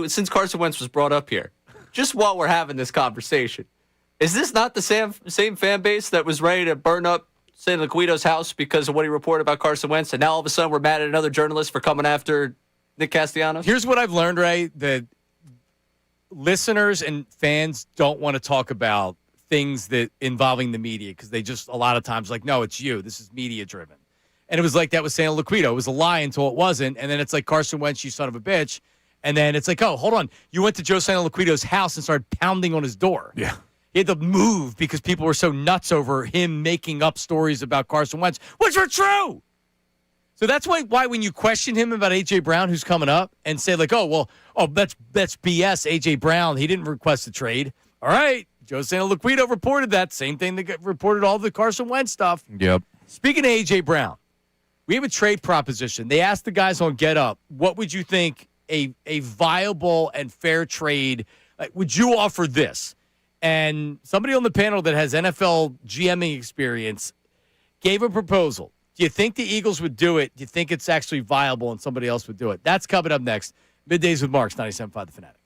Since Carson Wentz was brought up here, just while we're having this conversation, is this not the same fan base that was ready to burn up San Liquido's house because of what he reported about Carson Wentz, and now all of a sudden we're mad at another journalist for coming after Nick Castellanos? Here's what I've learned, Ray, that listeners and fans don't want to talk about things that involving the media because they just a lot of times like, no, it's you. This is media driven. And it was like that with San Liquido. It was a lie until it wasn't. And then it's like Carson Wentz, you son of a bitch. And then it's like, oh, hold on. You went to Joe San Liquido's house and started pounding on his door. Yeah. He had to move because people were so nuts over him making up stories about Carson Wentz, which were true. So that's why when you question him about A.J. Brown, who's coming up, and say like, that's BS, A.J. Brown. He didn't request a trade. All right. Joe San Liquido reported that. Same thing that reported all the Carson Wentz stuff. Yep. Speaking of A.J. Brown, we have a trade proposition. They asked the guys on Get Up, what would you think a viable and fair trade, would you offer this? And somebody on the panel that has NFL GMing experience gave a proposal. Do you think the Eagles would do it? Do you think it's actually viable and somebody else would do it? That's coming up next. Middays with Marks, 97.5 The Fanatic.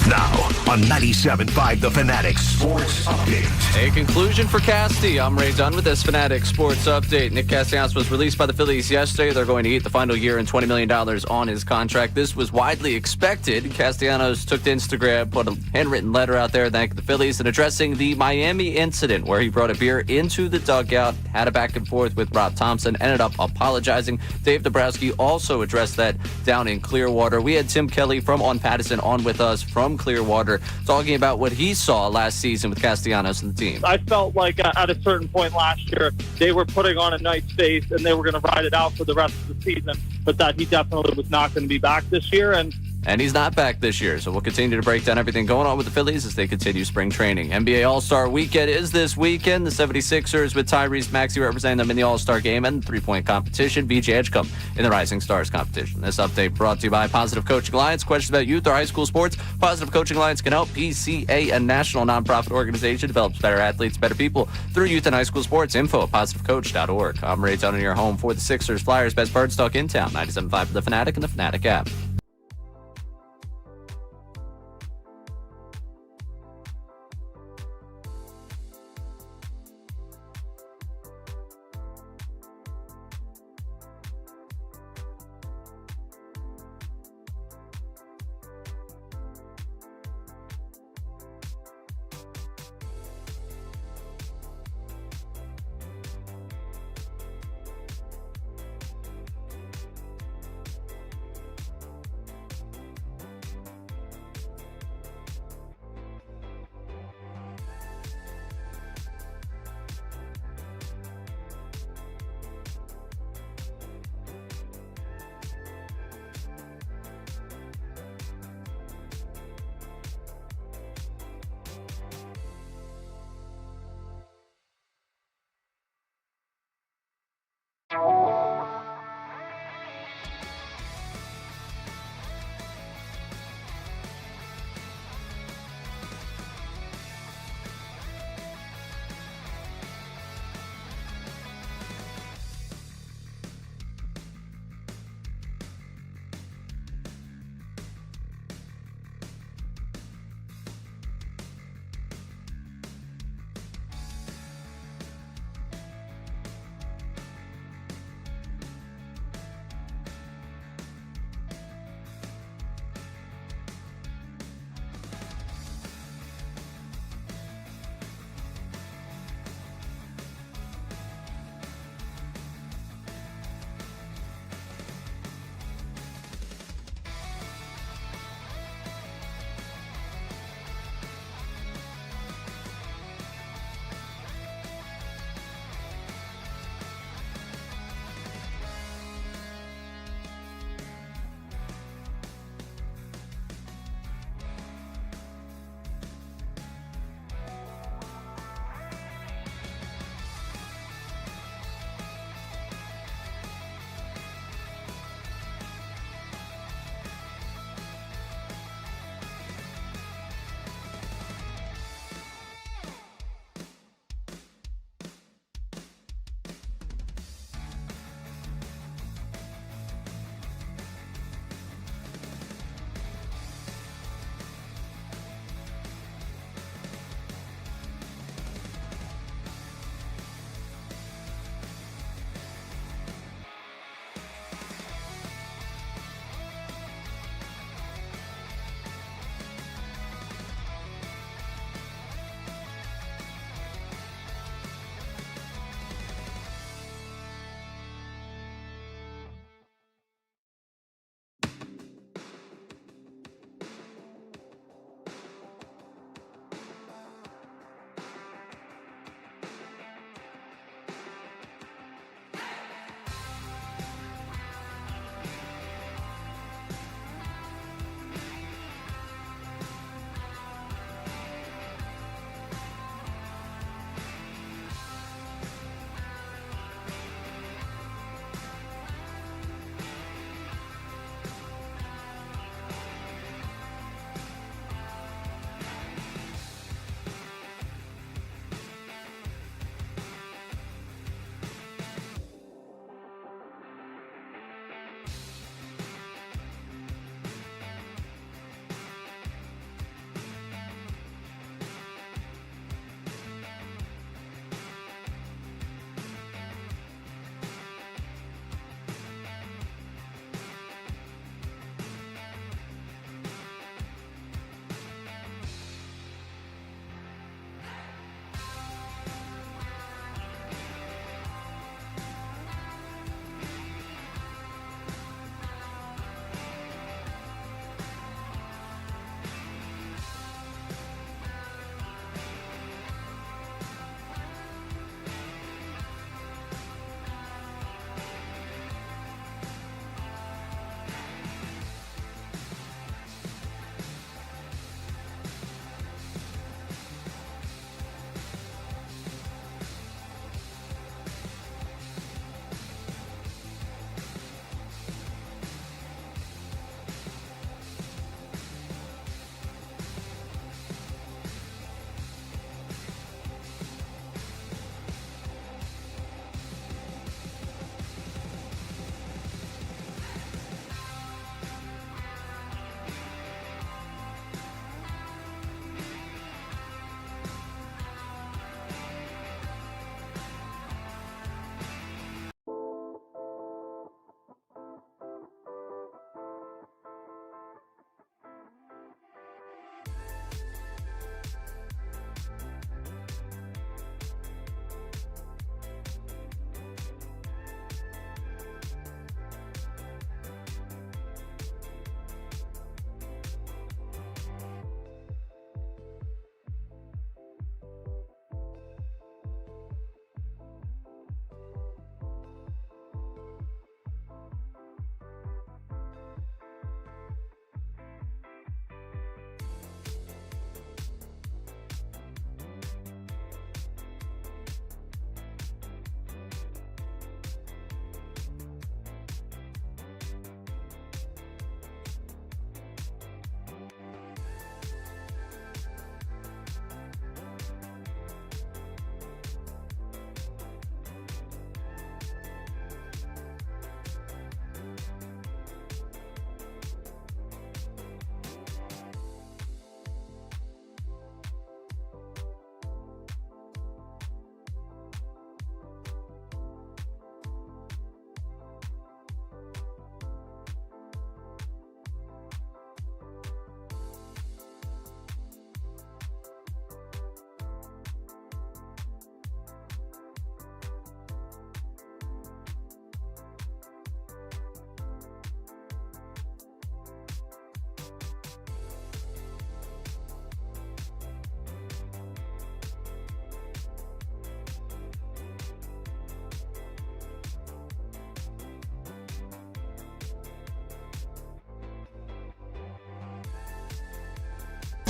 Now on 97.5 The Fanatic Sports Update. A conclusion for Casty. I'm Ray Dunn with this Fanatic Sports Update. Nick Castellanos was released by the Phillies yesterday. They're going to eat the final year and $20 million on his contract. This was widely expected. Castellanos took to Instagram, put a handwritten letter out there thanking the Phillies and addressing the Miami incident where he brought a beer into the dugout, had a back and forth with Rob Thompson, ended up apologizing. Dave Dabrowski also addressed that down in Clearwater. We had Tim Kelly from On Pattison on with us from Clearwater, talking about what he saw last season with Castellanos and the team. I felt like at a certain point last year, they were putting on a nice face and they were going to ride it out for the rest of the season, but that he definitely was not going to be back this year. And And he's not back this year, so we'll continue to break down everything going on with the Phillies as they continue spring training. NBA All-Star Weekend is this weekend. The 76ers with Tyrese Maxey representing them in the All-Star game and the three-point competition. BJ Edgecombe in the Rising Stars competition. This update brought to you by Positive Coaching Alliance. Questions about youth or high school sports? Positive Coaching Alliance can help. PCA, a national nonprofit organization, develops better athletes, better people through youth and high school sports. Info at positivecoach.org. I'm Ray Dunn in your home for the Sixers, Flyers, best bird talk in town. 97.5 for the Fanatic and the Fanatic app.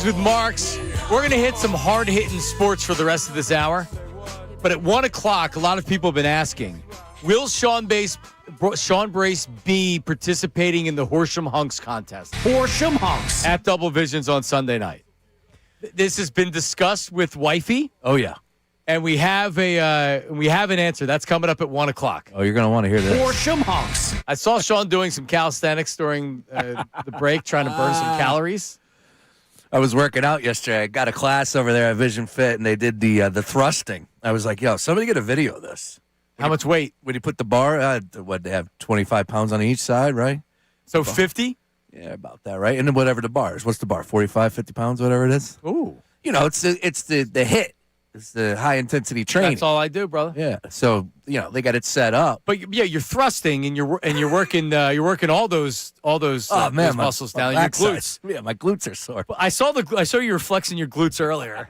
Middays with Marks. We're going to hit some hard-hitting sports for the rest of this hour. But at 1 o'clock, a lot of people have been asking, will Sean Brace be participating in the Horsham Hunks contest? Horsham Hunks. At Double Visions on Sunday night. This has been discussed with Wifey. Oh, yeah. And we have an answer. That's coming up at 1 o'clock. Oh, you're going to want to hear this. Horsham Hunks. I saw Sean doing some calisthenics during the break, trying to burn some calories. I was working out yesterday. I got a class over there at Vision Fit, and they did the thrusting. I was like, yo, somebody get a video of this. How much weight? When you put the bar, they have 25 pounds on each side, right? So 50? Yeah, about that, right? And then whatever the bar is. What's the bar? 45, 50 pounds, whatever it is? Ooh. You know, it's the hit. It's the high-intensity training. That's all I do, brother. Yeah. So, they got it set up. But, yeah, you're thrusting, and you're working all those those muscles down your glutes. Yeah, my glutes are sore. I saw you were flexing your glutes earlier.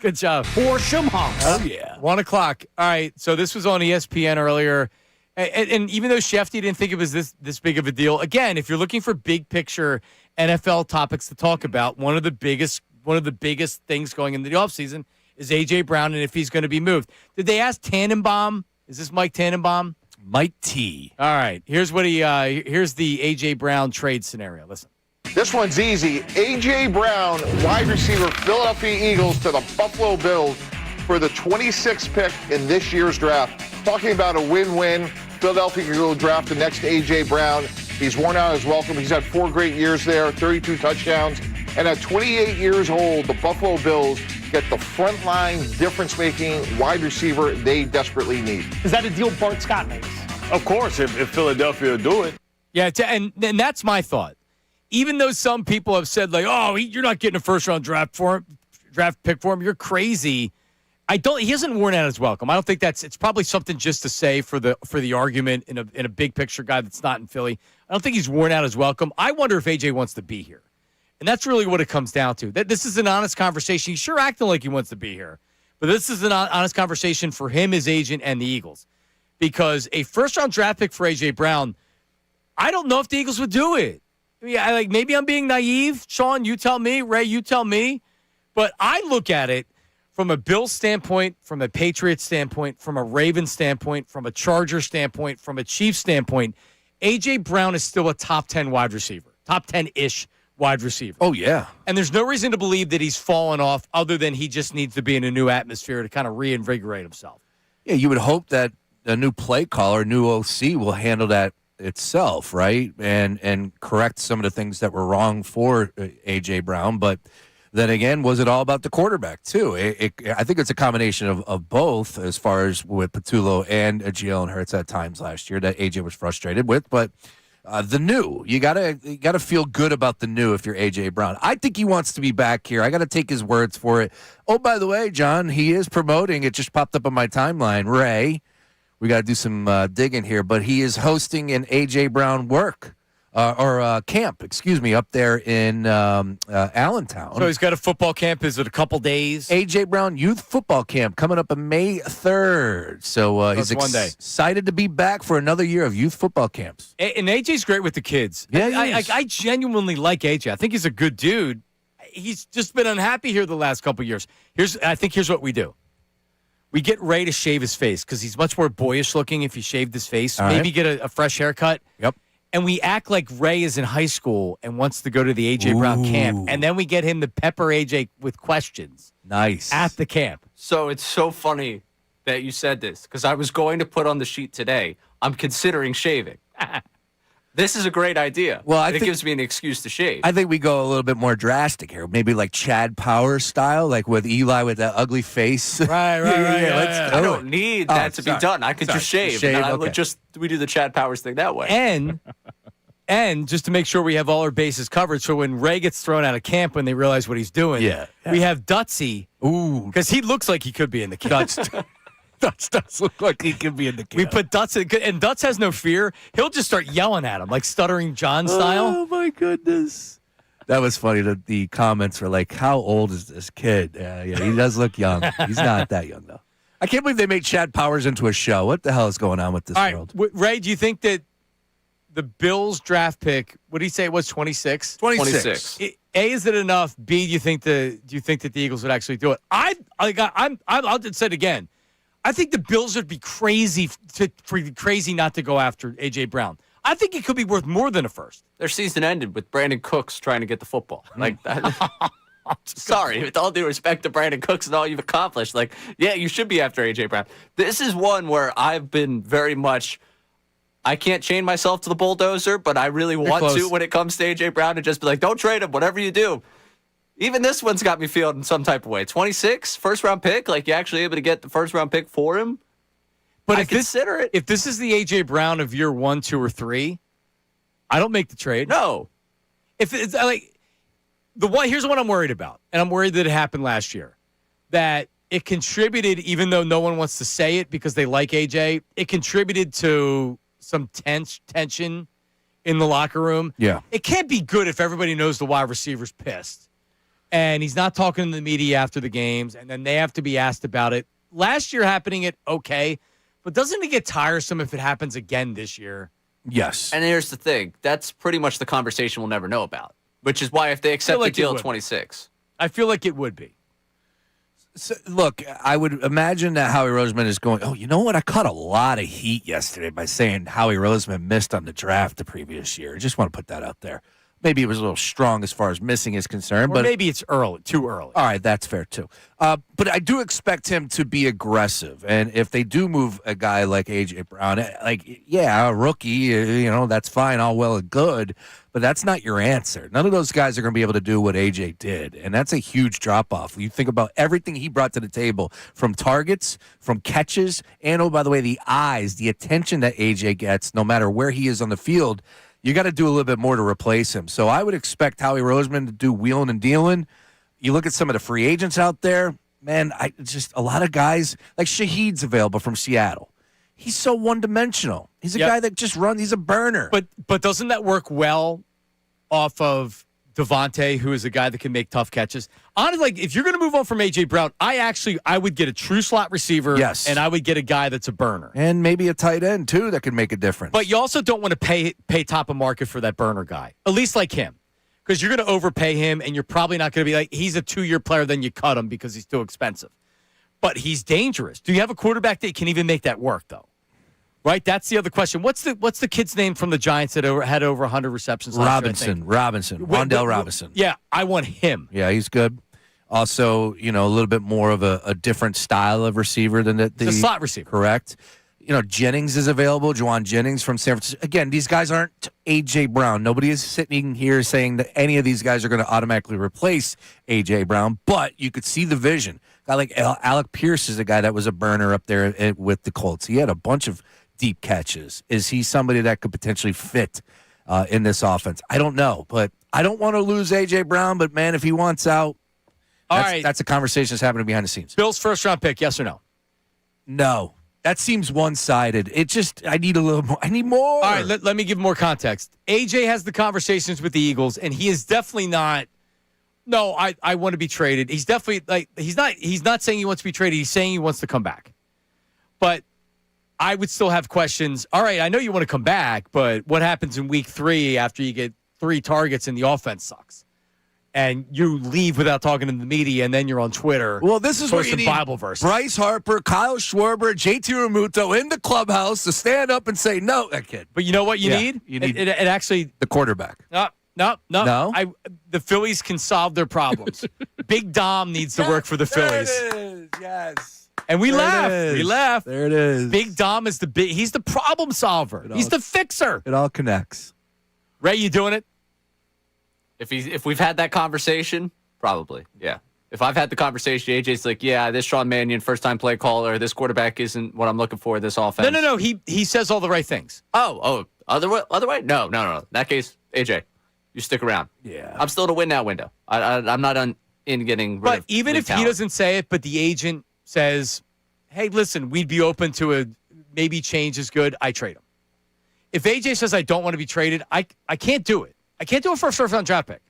Good job. Horsham Hunks. Oh, yeah. 1 o'clock. All right, so this was on ESPN earlier. And even though Shefty didn't think it was this big of a deal, again, if you're looking for big picture NFL topics to talk about, one of the biggest things going into the offseason is A.J. Brown and if he's going to be moved. Did they ask Tannenbaum? Is this Mike Tannenbaum? Mike T. All right. Here's the A.J. Brown trade scenario. Listen. This one's easy. A.J. Brown, wide receiver, Philadelphia Eagles to the Buffalo Bills for the 26th pick in this year's draft. Talking about a win-win. Philadelphia will draft the next A.J. Brown. He's worn out his welcome. He's had 4 great years there, 32 touchdowns. And at 28 years old, the Buffalo Bills get the frontline, difference-making wide receiver they desperately need. Is that a deal Bart Scott makes? Of course, if Philadelphia do it. Yeah, and that's my thought. Even though some people have said, like, oh, you're not getting a first-round draft pick for him, you're crazy. He hasn't worn out his welcome. I don't think it's probably something just to say for the argument in a big picture guy that's not in Philly. I don't think he's worn out his welcome. I wonder if AJ wants to be here. And that's really what it comes down to. This is an honest conversation. He's sure acting like he wants to be here. But this is an honest conversation for him, his agent, and the Eagles. Because a first-round draft pick for A.J. Brown, I don't know if the Eagles would do it. Maybe I'm being naive. Sean, you tell me. Ray, you tell me. But I look at it from a Bills standpoint, from a Patriots standpoint, from a Ravens standpoint, from a Chargers standpoint, from a Chiefs standpoint, A.J. Brown is still a top 10 wide receiver. Top 10-ish wide receiver. Oh, yeah. And there's no reason to believe that he's fallen off other than he just needs to be in a new atmosphere to kind of reinvigorate himself. Yeah, you would hope that a new play caller, new OC will handle that itself, right? And correct some of the things that were wrong for A.J. Brown. But then again, was it all about the quarterback, too? I think it's a combination of both as far as with Patullo and Jalen Hurts at times last year that A.J. was frustrated with. But the new, you gotta feel good about the new if you're A.J. Brown. I think he wants to be back here. I got to take his words for it. Oh, by the way, John, he is promoting. It just popped up on my timeline. Ray, we got to do some digging here, but he is hosting an A.J. Brown camp, up there in Allentown. So he's got a football camp. Is it a couple days? A.J. Brown Youth Football Camp coming up on May 3rd. So he's excited to be back for another year of youth football camps. And A.J.'s great with the kids. Yeah, I genuinely like A.J. I think he's a good dude. He's just been unhappy here the last couple years. Here's what we do. We get Ray to shave his face because he's much more boyish looking if he shaved his face. All Maybe right. get a fresh haircut. Yep. And we act like Ray is in high school and wants to go to the A.J. Brown camp. And then we get him to pepper A.J. with questions. Nice. At the camp. So it's so funny that you said this because I was going to put on the sheet today, I'm considering shaving. This is a great idea. Well, it gives me an excuse to shave. I think we go a little bit more drastic here. Maybe like Chad Powers style, like with Eli with that ugly face. Right. I don't need that to be done. I could just shave. We do the Chad Powers thing that way. And just to make sure we have all our bases covered, so when Ray gets thrown out of camp when they realize what he's doing, we have Dutsy. Ooh. Because he looks like he could be in the camp. Dutz does look like he could be in the camp. We put Dutz in, and Dutz has no fear. He'll just start yelling at him, like Stuttering John style. Oh, my goodness. That was funny. The comments were like, how old is this kid? Yeah, he does look young. He's not that young, though. I can't believe they made Chad Powers into a show. What the hell is going on with this world? Ray, do you think that the Bills draft pick, what did he say it was, 26? 26. Is it enough? B, do you think that the Eagles would actually do it? I'll just say it again. I think the Bills would be crazy not to go after A.J. Brown. I think it could be worth more than a first. Their season ended with Brandon Cooks trying to get the football. Like that. Sorry, with all due respect to Brandon Cooks and all you've accomplished, like, yeah, you should be after A.J. Brown. This is one where I've been very much, I can't chain myself to the bulldozer, but I really want to when it comes to A.J. Brown and just be like, don't trade him, whatever you do. Even this one's got me feeling some type of way. 26, first-round pick, like you're actually able to get the first-round pick for him? But I consider it. If this is the A.J. Brown of year 1, 2, or 3, I don't make the trade. No. If it's like, here's what I'm worried about, and I'm worried that it happened last year, that it contributed, even though no one wants to say it because they like AJ, it contributed to some tension in the locker room. Yeah. It can't be good if everybody knows the wide receiver's pissed, and he's not talking to the media after the games, and then they have to be asked about it. Last year happening it okay, but doesn't it get tiresome if it happens again this year? Yes. And here's the thing. That's pretty much the conversation we'll never know about. Which is why if they accept the deal at 26. I feel like it would be. So, look, I would imagine that Howie Roseman is going, oh, you know what? I caught a lot of heat yesterday by saying Howie Roseman missed on the draft the previous year. I just want to put that out there. Maybe it was a little strong as far as missing is concerned. Or maybe it's too early. All right, that's fair too. But I do expect him to be aggressive. And if they do move a guy like A.J. Brown, a rookie, that's fine, all well and good. But that's not your answer. None of those guys are going to be able to do what A.J. did. And that's a huge drop-off. You think about everything he brought to the table, from targets, from catches, and, oh, by the way, the eyes, the attention that A.J. gets, no matter where he is on the field. You got to do a little bit more to replace him. So I would expect Howie Roseman to do wheeling and dealing. You look at some of the free agents out there, man, a lot of guys, like Shaheed's available from Seattle. He's so one-dimensional. He's a guy that just runs. He's a burner. But doesn't that work well off of Devontae, who is a guy that can make tough catches? Honestly, like, if you're going to move on from A.J. Brown, I would get a true slot receiver, yes, and I would get a guy that's a burner. And maybe a tight end, too, that could make a difference. But you also don't want to pay top of market for that burner guy, at least like him, because you're going to overpay him, and you're probably not going to be like, he's a 2-year player, then you cut him because he's too expensive. But he's dangerous. Do you have a quarterback that can even make that work, though? Right, that's the other question. What's the kid's name from the Giants that had over 100 receptions last year? Robinson, Wan'Dale Robinson. Yeah, I want him. Yeah, he's good. Also, a little bit more of a different style of receiver than the slot receiver. Correct. Jennings is available. Juwan Jennings from San Francisco. Again, these guys aren't A.J. Brown. Nobody is sitting here saying that any of these guys are going to automatically replace A.J. Brown, but you could see the vision. A guy like Alec Pierce is a guy that was a burner up there with the Colts. He had a bunch of deep catches. Is he somebody that could potentially fit in this offense? I don't know, but I don't want to lose A.J. Brown, but, man, if he wants out, that's a conversation that's happening behind the scenes. Bills first-round pick, yes or no? No. That seems one-sided. I need a little more. I need more. All right, let me give more context. A.J. has the conversations with the Eagles, and he is definitely not, no, I want to be traded. He's definitely, he's not saying he wants to be traded. He's saying he wants to come back. But I would still have questions. All right, I know you want to come back, but what happens in week 3 after you get 3 targets and the offense sucks? And you leave without talking to the media, and then you're on Twitter. Well, this is where you need Bible verses. Bryce Harper, Kyle Schwarber, JT Realmuto in the clubhouse to stand up and say, no, that kid. But you know what you need? You need it actually the quarterback. No. The Phillies can solve their problems. Big Dom needs to work for the Phillies. There it is. Yes. And we laugh. We laugh. There it is. Big Dom is he's the problem solver. He's the fixer. It all connects. Ray, you doing it? If we've had that conversation, probably, yeah. If I've had the conversation, AJ's like, yeah, this Sean Mannion, first-time play caller, this quarterback isn't what I'm looking for in this offense. No. He says all the right things. Oh, other way? No. In that case, AJ, you stick around. Yeah. I'm still to win that window. I'm not in getting rid of But even if he doesn't say it, but the agent says, hey, listen, we'd be open to a maybe change is good, I trade him. If AJ says I don't want to be traded, I can't do it. I can't do it for a first-round draft pick.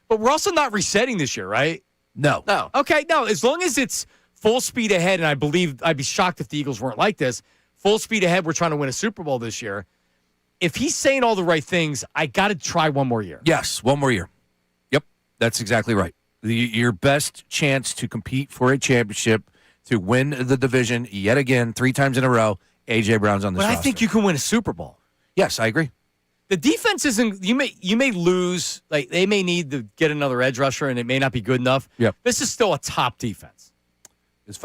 But we're also not resetting this year, right? No. Okay, no. As long as it's full speed ahead, and I believe I'd be shocked if the Eagles weren't like this, full speed ahead, we're trying to win a Super Bowl this year. if he's saying all the right things, I got to try one more year. Yes, one more year. Yep, that's exactly right. Your best chance to compete for a championship, to win the division yet again 3 times in a row, A.J. Brown's on this roster. I think you can win a Super Bowl. Yes, I agree. The defense isn't. You may lose. Like they may need to get another edge rusher, and it may not be good enough. Yep. This is still a top defense. Is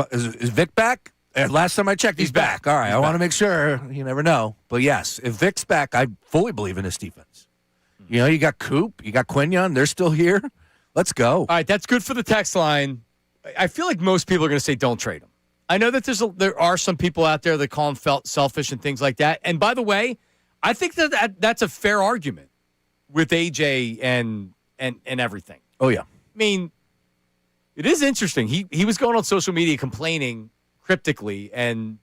Vic back? Last time I checked, he's back. All right, I want to make sure. You never know. But yes, if Vic's back, I fully believe in this defense. You know, you got Coop, you got Quinion. They're still here. Let's go. All right, that's good for the text line. I feel like most people are going to say don't trade him. I know that there are some people out there that call him selfish and things like that. And by the way, I think that's a fair argument with AJ and everything. Oh yeah. I mean, it is interesting. He was going on social media complaining cryptically, and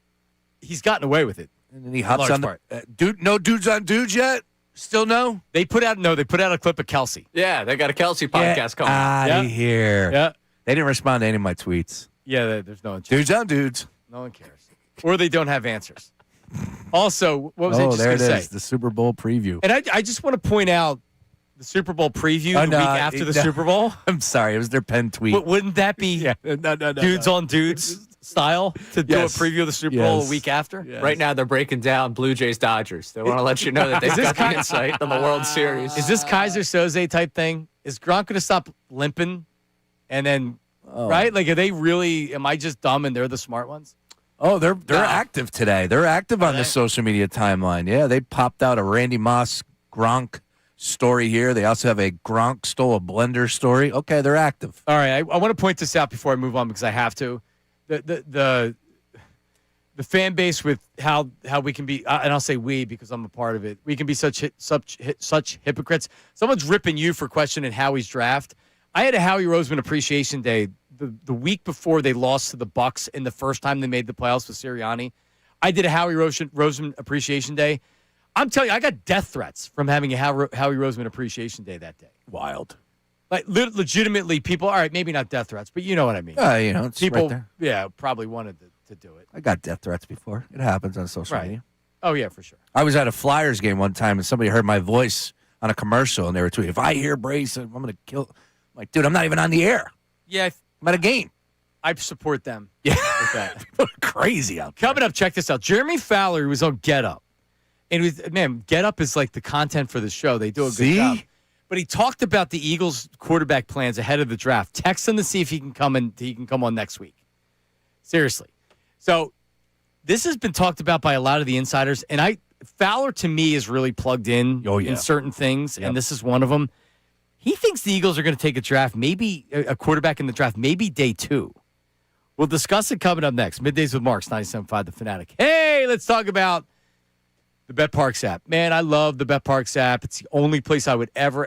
he's gotten away with it. And then he hops on the dude. No dudes on dudes yet. Still no. They put out a clip of Kelsey. Yeah, they got a Kelsey podcast coming. Out of here. Yeah. They didn't respond to any of my tweets. Yeah, there's no one. Dudes on dudes. No one cares. Or they don't have answers. Also, what was I just there going it to is, say? the Super Bowl preview. And I just want to point out the Super Bowl preview the week after the Super Bowl. I'm sorry, it was their pen tweet. But wouldn't that be dudes on dudes style to do a preview of the Super Bowl a week after? Yes. Right now, they're breaking down Blue Jays Dodgers. They want to let you know that they've got the insight on the World Series. Is this Kaiser Soze type thing? Is Gronk going to stop limping? And then, right? Like, are they really, am I just dumb and they're the smart ones? Oh, they're active today. They're active on the social media timeline. Yeah, they popped out a Randy Moss Gronk story here. They also have a Gronk stole a blender story. Okay, they're active. All right, I want to point this out before I move on because I have to. The fan base with how we can be, and I'll say we because I'm a part of it. We can be such hypocrites. Someone's ripping you for questioning Howie's draft. I had a Howie Roseman Appreciation Day the week before they lost to the Bucks in the first time they made the playoffs with Sirianni. I did a Howie Roseman Appreciation Day. I'm telling you, I got death threats from having a Howie Roseman Appreciation Day that day. Wild. Like legitimately, people. All right, maybe not death threats, but you know what I mean. You know, it's people. right there. Yeah, probably wanted to do it. I got death threats before. It happens on social media. Oh yeah, for sure. I was at a Flyers game one time, and somebody heard my voice on a commercial, and they were tweeting, "If I hear Brace, I'm going to kill." I'm like, dude, I'm not even on the air. Yeah, I'm at a game. I support them. Yeah, with that. Crazy out there. Coming up, check this out. Jeremy Fowler was on Get Up. And Get Up is like the content for the show. They do a good job. But he talked about the Eagles' quarterback plans ahead of the draft. Text him to see if he can come on next week. Seriously. So this has been talked about by a lot of the insiders, and Fowler to me is really plugged in in certain things, and this is one of them. He thinks the Eagles are going to take a draft, maybe a quarterback in the draft, maybe day 2. We'll discuss it coming up next. Middays with Marks, 97.5 The Fanatic. Hey, let's talk about the BetParks app. Man, I love the BetParks app. It's the only place I would ever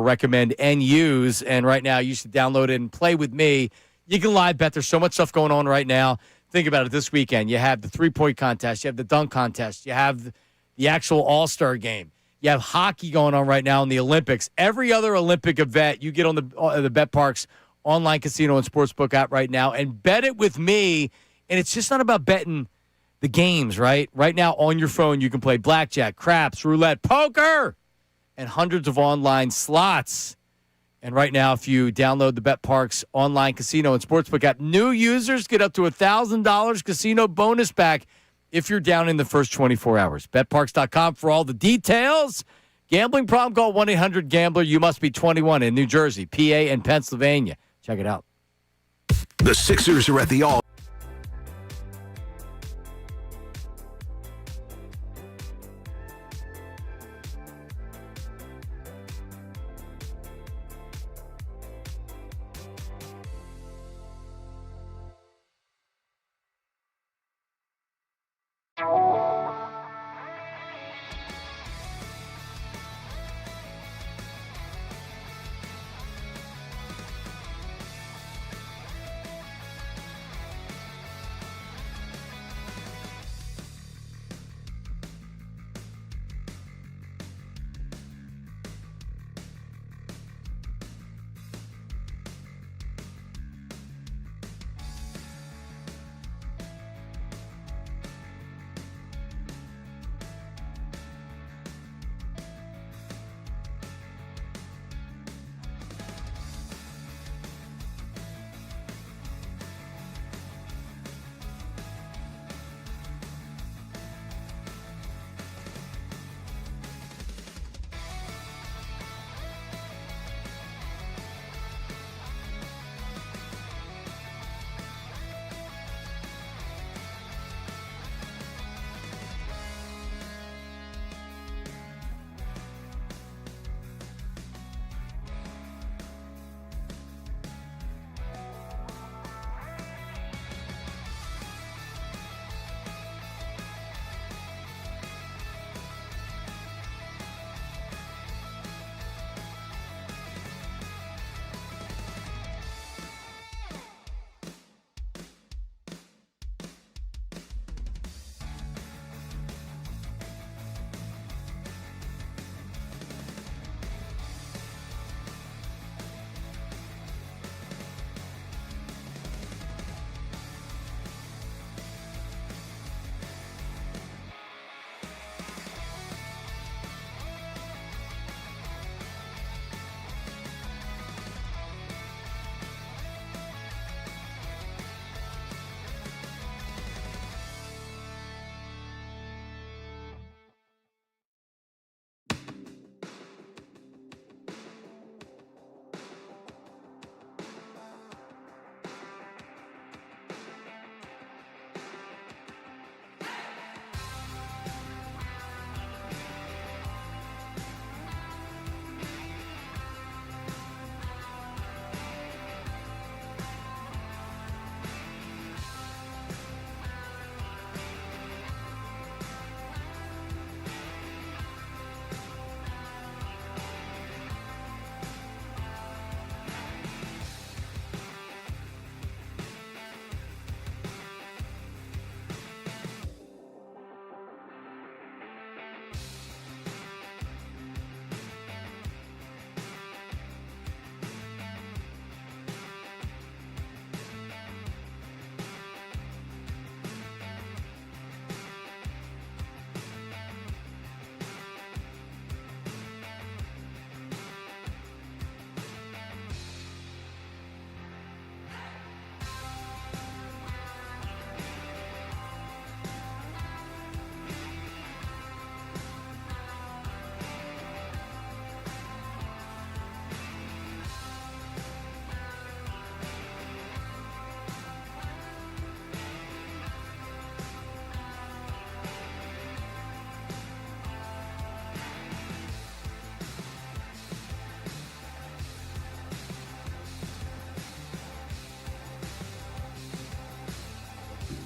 recommend and use. And right now, you should download it and play with me. You can live bet. There's so much stuff going on right now. Think about it this weekend. You have the 3-point contest. You have the dunk contest. You have the actual All-Star game. You have hockey going on right now in the Olympics. Every other Olympic event, you get on the BetParks online casino and sportsbook app right now and bet it with me. And it's just not about betting the games, right? Right now on your phone, you can play blackjack, craps, roulette, poker, and hundreds of online slots. And right now, if you download the BetParks online casino and sportsbook app, new users get up to $1,000 casino bonus back if you're down in the first 24 hours. BetParks.com for all the details. Gambling problem, call 1-800-GAMBLER. You must be 21 in New Jersey, PA, and Pennsylvania. Check it out. The Sixers are at the All.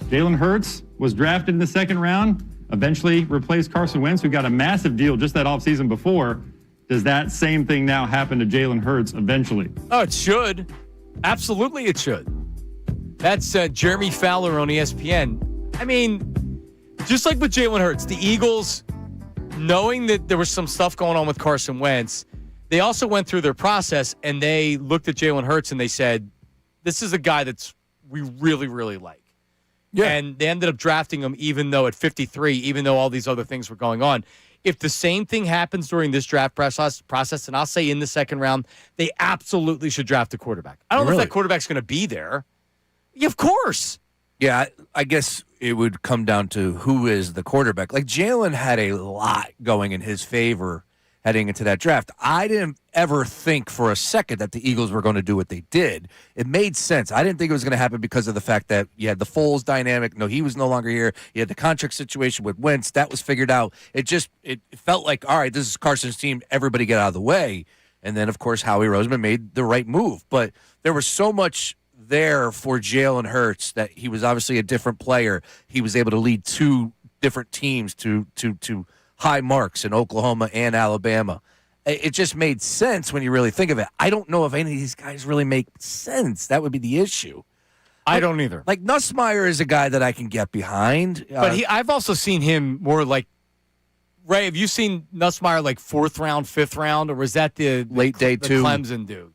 Jalen Hurts was drafted in the second round, eventually replaced Carson Wentz, who got a massive deal just that offseason before. Does that same thing now happen to Jalen Hurts eventually? Oh, it should. Absolutely, it should. That's Jeremy Fowler on ESPN. I mean, just like with Jalen Hurts, the Eagles, knowing that there was some stuff going on with Carson Wentz, they also went through their process and they looked at Jalen Hurts and they said, this is a guy we really, really like. Yeah. And they ended up drafting him even though at 53, even though all these other things were going on. If the same thing happens during this draft process, and I'll say in the second round, they absolutely should draft a quarterback. I don't know if that quarterback's going to be there. Yeah, of course. Yeah, I guess it would come down to who is the quarterback. Like Jalen had a lot going in his favor heading into that draft. I didn't ever think for a second that the Eagles were going to do what they did. It made sense. I didn't think it was going to happen because of the fact that you had the Foles dynamic. No, he was no longer here. You had the contract situation with Wentz. That was figured out. It felt like, all right, this is Carson's team. Everybody get out of the way. And then, of course, Howie Roseman made the right move. But there was so much there for Jalen Hurts that he was obviously a different player. He was able to lead two different teams to high marks in Oklahoma and Alabama. It just made sense when you really think of it. I don't know if any of these guys really make sense. That would be the issue. I don't either. Like Nussmeier is a guy that I can get behind. But I've also seen him more like, Ray, have you seen Nussmeier like 4th round, 5th round, or was that the late day the two Clemson dude?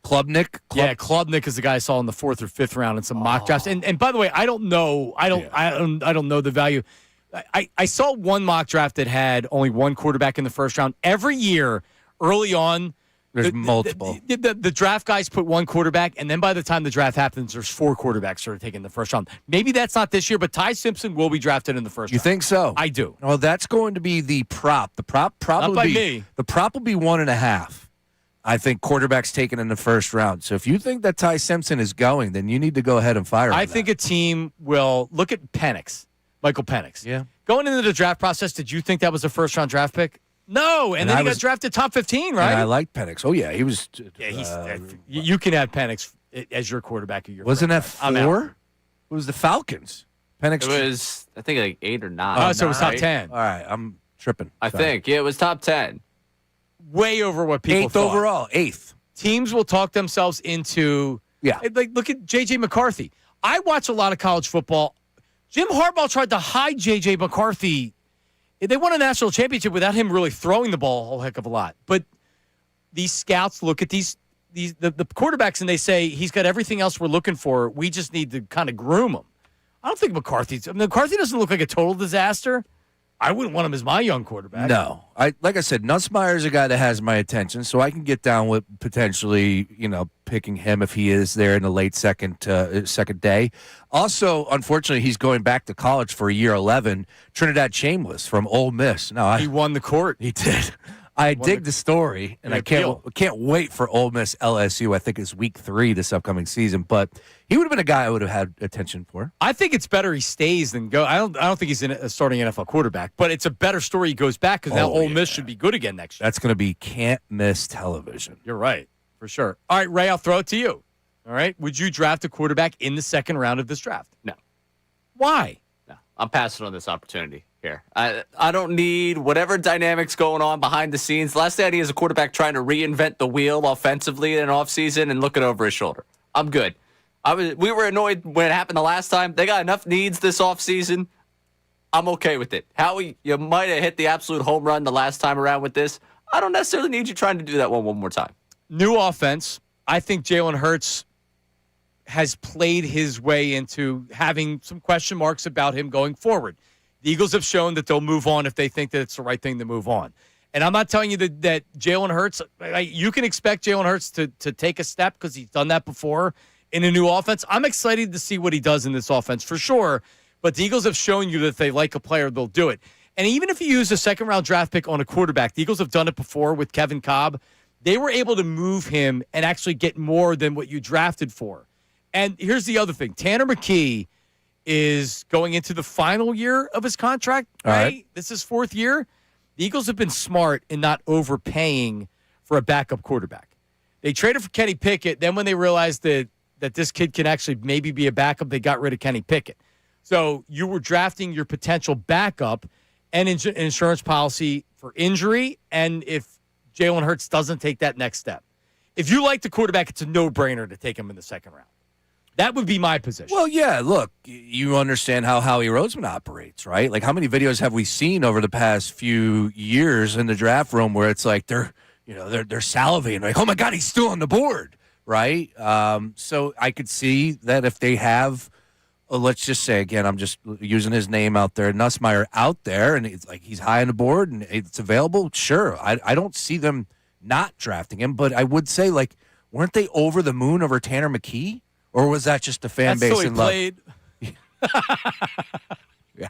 Klubnik? Yeah, Klubnik is the guy I saw in the 4th or 5th round in some mock drafts. And by the way, I don't know the value. I saw one mock draft that had only one quarterback in the first round. Every year, early on, there's multiple. The draft guys put one quarterback, and then by the time the draft happens, there's 4 quarterbacks sort of taken in the first round. Maybe that's not this year, but Ty Simpson will be drafted in the first round. You think so? I do. Well, that's going to be the prop. The prop probably not by me. The prop will be 1.5. I think quarterbacks taken in the first round. So if you think that Ty Simpson is going, then you need to go ahead and fire him. I think a team will look at Penix. Michael Penix. Yeah. Going into the draft process, did you think that was a first-round draft pick? No, and then he got drafted top 15, right? And I liked Penix. Oh, yeah, he was. You can have Penix as your quarterback of your Wasn't that 4? It was the Falcons. Penix. It was, I think, like 8 or 9. Oh, so it was top 10. All right, I'm tripping. I think. Yeah, it was top 10. Way over what people 8th thought. overall, 8th. Teams will talk themselves into, like, look at J.J. McCarthy. I watch a lot of college football. Jim Harbaugh tried to hide J.J. McCarthy. They won a national championship without him really throwing the ball a whole heck of a lot. But these scouts look at the quarterbacks and they say, he's got everything else we're looking for. We just need to kind of groom him. I don't think McCarthy doesn't look like a total disaster. I wouldn't want him as my young quarterback. No. Like I said, Nussmeier is a guy that has my attention, so I can get down with potentially, picking him if he is there in the late second day. Also, unfortunately, he's going back to college for year 11. Trinidad Chambliss from Ole Miss. No, he won the court. He did. I dig the story, and I can't wait for Ole Miss LSU. I think it's week 3 this upcoming season, but he would have been a guy I would have had attention for. I think it's better he stays than go. I don't think he's a starting NFL quarterback, but it's a better story he goes back because now Ole Miss should be good again next year. That's going to be can't miss television. You're right, for sure. All right, Ray, I'll throw it to you. All right, would you draft a quarterback in the second round of this draft? No. Why? No, I'm passing on this opportunity. Here. I don't need whatever dynamics going on behind the scenes. The last thing I need is a quarterback trying to reinvent the wheel offensively in an offseason and looking over his shoulder. I'm good. We were annoyed when it happened the last time. They got enough needs this offseason. I'm okay with it. Howie, you might have hit the absolute home run the last time around with this. I don't necessarily need you trying to do that one more time. New offense. I think Jalen Hurts has played his way into having some question marks about him going forward. The Eagles have shown that they'll move on if they think that it's the right thing to move on. And I'm not telling you that Jalen Hurts, you can expect Jalen Hurts to take a step because he's done that before in a new offense. I'm excited to see what he does in this offense for sure. But the Eagles have shown you that if they like a player, they'll do it. And even if you use a second-round draft pick on a quarterback, the Eagles have done it before with Kevin Cobb. They were able to move him and actually get more than what you drafted for. And here's the other thing. Tanner McKee is going into the final year of his contract, right? This is 4th year. The Eagles have been smart in not overpaying for a backup quarterback. They traded for Kenny Pickett. Then when they realized that this kid can actually maybe be a backup, they got rid of Kenny Pickett. So you were drafting your potential backup and insurance policy for injury, and if Jalen Hurts doesn't take that next step. If you like the quarterback, it's a no-brainer to take him in the second round. That would be my position. Well, yeah, look, you understand how Howie Roseman operates, right? Like, how many videos have we seen over the past few years in the draft room where it's like they're salivating, like, oh my God, he's still on the board, right? So I could see that if they have, let's just say, again, I'm just using his name out there, Nussmeier out there, and it's like he's high on the board and it's available, sure. I don't see them not drafting him, but I would say, like, weren't they over the moon over Tanner McKee? Or was that just the fan base in love? Yeah,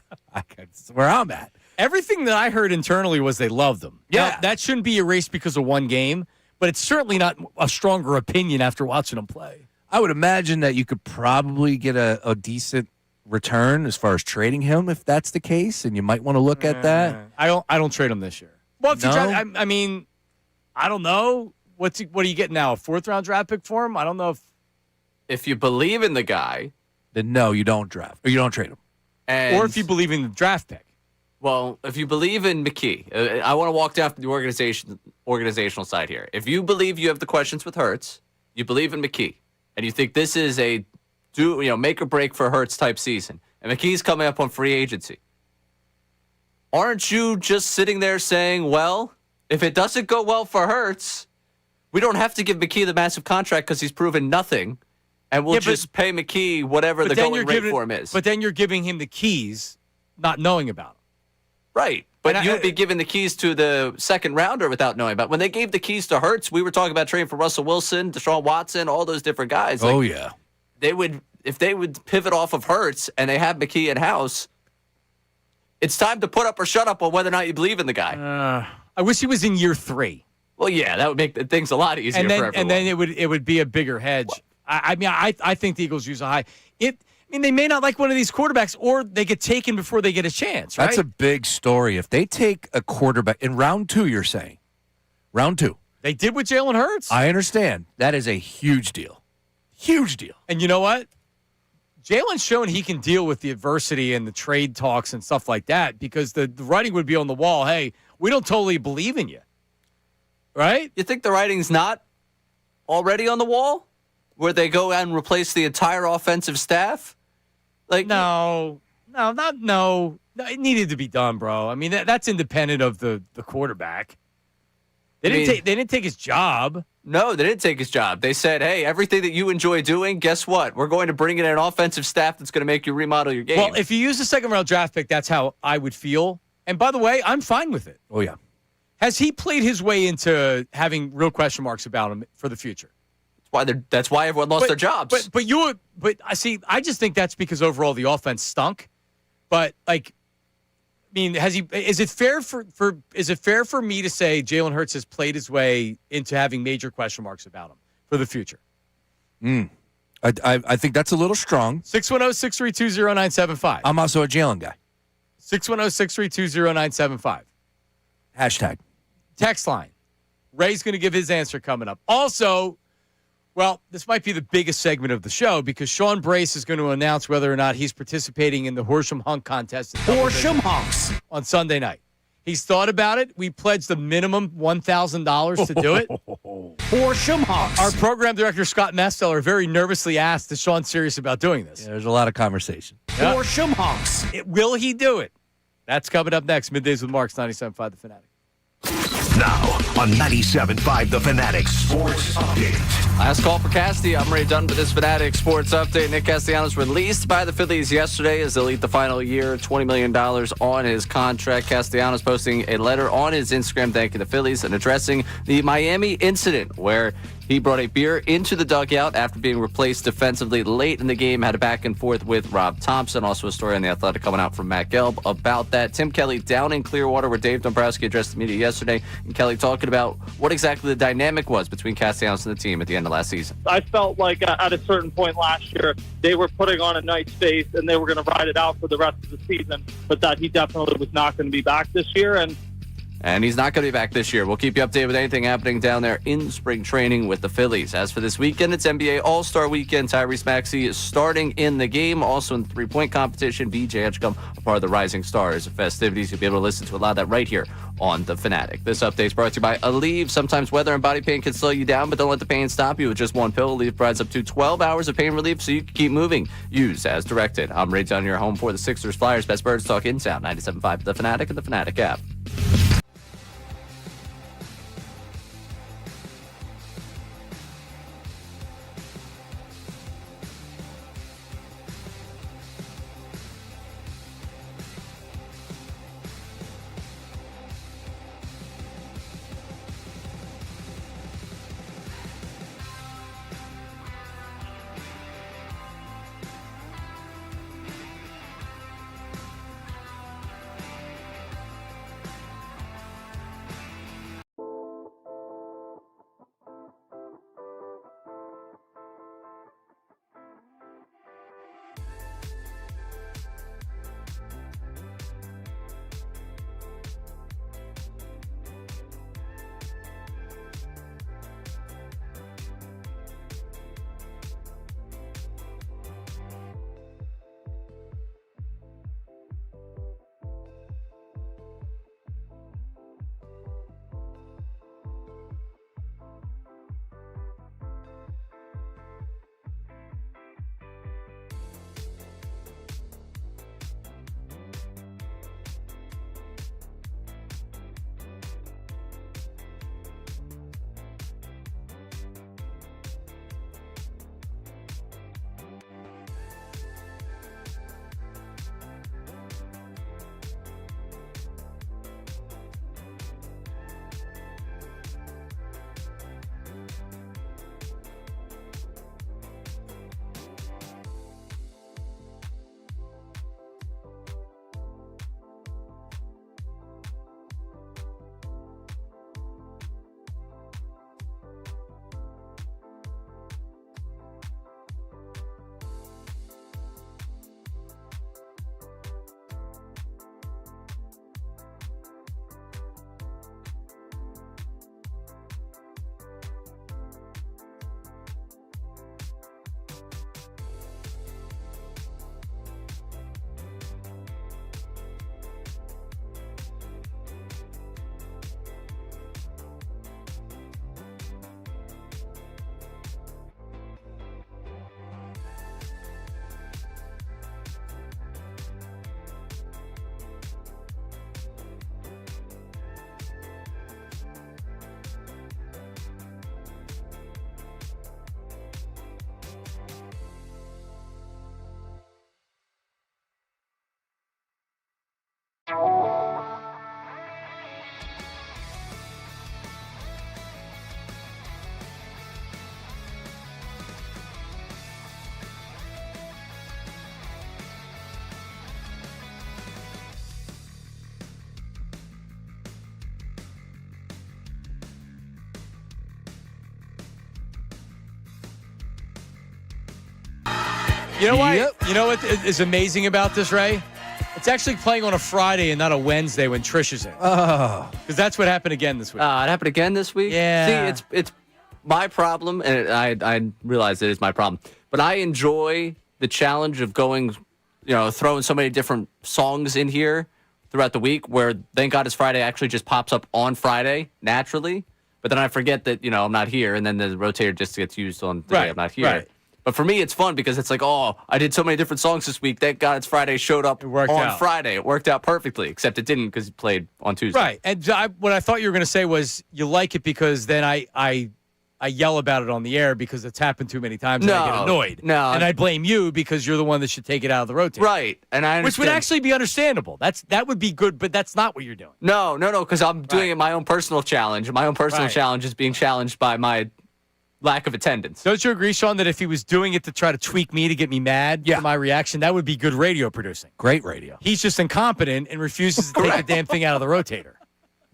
that's where I'm at. Everything that I heard internally was they loved him. Yeah. Now, that shouldn't be erased because of one game, but it's certainly not a stronger opinion after watching him play. I would imagine that you could probably get a decent return as far as trading him if that's the case, and you might want to look at that. I don't trade him this year. Well, if you draft, I mean, I don't know. What are you getting now? A 4th-round draft pick for him? I don't know if you believe in the guy, then no, you don't draft or you don't trade him. Or if you believe in the draft pick. Well, if you believe in McKee, I want to walk down the organizational side here. If you believe you have the questions with Hurts, you believe in McKee, and you think this is a make or break for Hurts type season, and McKee's coming up on free agency, aren't you just sitting there saying, well, if it doesn't go well for Hurts, we don't have to give McKee the massive contract because he's proven nothing. And we'll just pay McKee whatever the going rate for him is. But then you're giving him the keys, not knowing about them. Right. But you would be giving the keys to the second rounder without knowing about it. When they gave the keys to Hurts, we were talking about trading for Russell Wilson, Deshaun Watson, all those different guys. Oh, yeah. If they would pivot off of Hurts and they have McKee in-house, it's time to put up or shut up on whether or not you believe in the guy. I wish he was in year 3. Well, yeah, that would make things a lot easier for everyone. And then it would be a bigger hedge. I think the Eagles use a high. They may not like one of these quarterbacks, or they get taken before they get a chance, right? That's a big story. If they take a quarterback in round 2, you're saying? Round 2. They did with Jalen Hurts. I understand. That is a huge deal. Huge deal. And you know what? Jalen's shown he can deal with the adversity and the trade talks and stuff like that because the writing would be on the wall. Hey, we don't totally believe in you. Right? You think the writing's not already on the wall? Where they go out and replace the entire offensive staff? Like No. It needed to be done, bro. I mean, that's independent of the quarterback. They didn't take his job. No, they didn't take his job. They said, hey, everything that you enjoy doing, guess what? We're going to bring in an offensive staff that's going to make you remodel your game. Well, if you use the second-round draft pick, that's how I would feel. And by the way, I'm fine with it. Oh, yeah. Has he played his way into having real question marks about him for the future? That's why everyone lost their jobs. But I see. I just think that's because overall the offense stunk. But has he? Is it fair for me to say Jalen Hurts has played his way into having major question marks about him for the future? I think that's a little strong. 610-632-0975. I'm also a Jalen guy. 610-632-0975. Hashtag. Text line. Ray's going to give his answer coming up. Also, well, this might be the biggest segment of the show because Sean Brace is going to announce whether or not he's participating in the Horsham Hunk contest. Horsham Hunks. On Sunday night. He's thought about it. We pledged the minimum $1,000 to do it. Horsham Hunks. Our program director, Scott Mesteller, very nervously asked, is Sean serious about doing this? Yeah, there's a lot of conversation. Yeah. Horsham Hunks. Will he do it? That's coming up next. Middays with Marks, 97.5 The Fanatic. Now on 97.5 The Fanatic Sports Update. Last call for Casty. I'm already done with this Fanatic Sports Update. Nick Castellanos released by the Phillies yesterday as they'll eat the final year, $20 million on his contract. Castellanos posting a letter on his Instagram thanking the Phillies and addressing the Miami incident where he brought a beer into the dugout after being replaced defensively late in the game, had a back and forth with Rob Thompson. Also a story on The Athletic coming out from Matt Gelb about that. Tim Kelly down in Clearwater where Dave Dombrowski addressed the media yesterday. And Kelly talking about what exactly the dynamic was between Castellanos and the team at the end of last season. I felt like at a certain point last year, they were putting on a nice face and they were going to ride it out for the rest of the season, but that he definitely was not going to be back this year. And And he's not going to be back this year. We'll keep you updated with anything happening down there in spring training with the Phillies. As for this weekend, it's NBA All-Star Weekend. Tyrese Maxey is starting in the game. Also in the three-point competition, BJ Edgecombe, a part of the Rising Stars festivities. You'll be able to listen to a lot of that right here on The Fanatic. This update is brought to you by Aleve. Sometimes weather and body pain can slow you down, but don't let the pain stop you with just one pill. Aleve provides up to 12 hours of pain relief so you can keep moving. Use as directed. I'm Ray down your home for the Sixers Flyers. Best Birds Talk in town. 97.5 The Fanatic and The Fanatic app. You know what? You know what is amazing about this, Ray? It's actually playing on a Friday and not a Wednesday when Trish is in. Oh. Because that's what happened again this week. It happened again this week? Yeah. See, it's my problem, and I realize it is my problem. But I enjoy the challenge of going, throwing so many different songs in here throughout the week where Thank God It's Friday actually just pops up on Friday naturally. But then I forget that, I'm not here, and then the rotator just gets used on the day I'm not here. Right. But for me, it's fun because it's like, I did so many different songs this week. Thank God It's Friday showed up on Friday. It worked out perfectly, except it didn't because it played on Tuesday. Right. And what I thought you were going to say was you like it because then I yell about it on the air because it's happened too many times and I get annoyed. No. And I blame you because you're the one that should take it out of the rotator. Right. And I understand. Which would actually be understandable. That would be good, but that's not what you're doing. No, because I'm doing it my own personal challenge. My own personal challenge is being challenged by my lack of attendance. Don't you agree, Sean, that if he was doing it to try to tweak me to get me mad for my reaction, that would be good radio producing? Great radio. He's just incompetent and refuses to take the damn thing out of the rotator.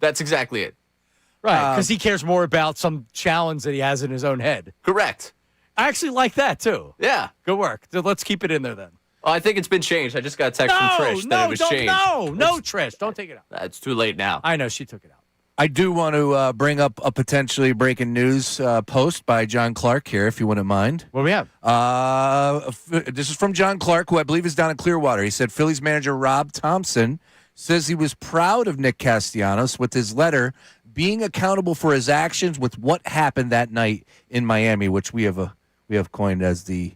That's exactly it. Right, because he cares more about some challenge that he has in his own head. Correct. I actually like that, too. Yeah. Good work. So let's keep it in there, then. Oh, I think it's been changed. I just got a text from Trish that it was changed. No, Trish, don't take it out. It's too late now. I know, she took it out. I do want to bring up a potentially breaking news post by John Clark here, if you wouldn't mind. What do we have? This is from John Clark, who I believe is down in Clearwater. He said Phillies manager Rob Thompson says he was proud of Nick Castellanos with his letter being accountable for his actions with what happened that night in Miami, which we have coined as the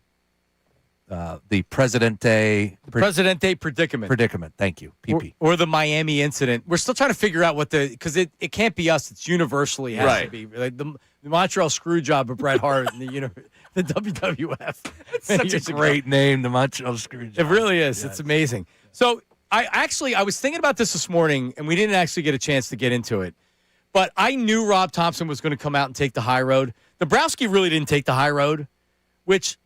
Presidente predicament. Predicament. Thank you, PP. Or the Miami incident. We're still trying to figure out because it can't be us. It's universally has to be like the Montreal Screwjob of Bret Hart and the WWF. It's such a great name, the Montreal Screwjob. It really is. Yes. It's amazing. So I was thinking about this morning, and we didn't actually get a chance to get into it. But I knew Rob Thompson was going to come out and take the high road. Dombrowski really didn't take the high road, which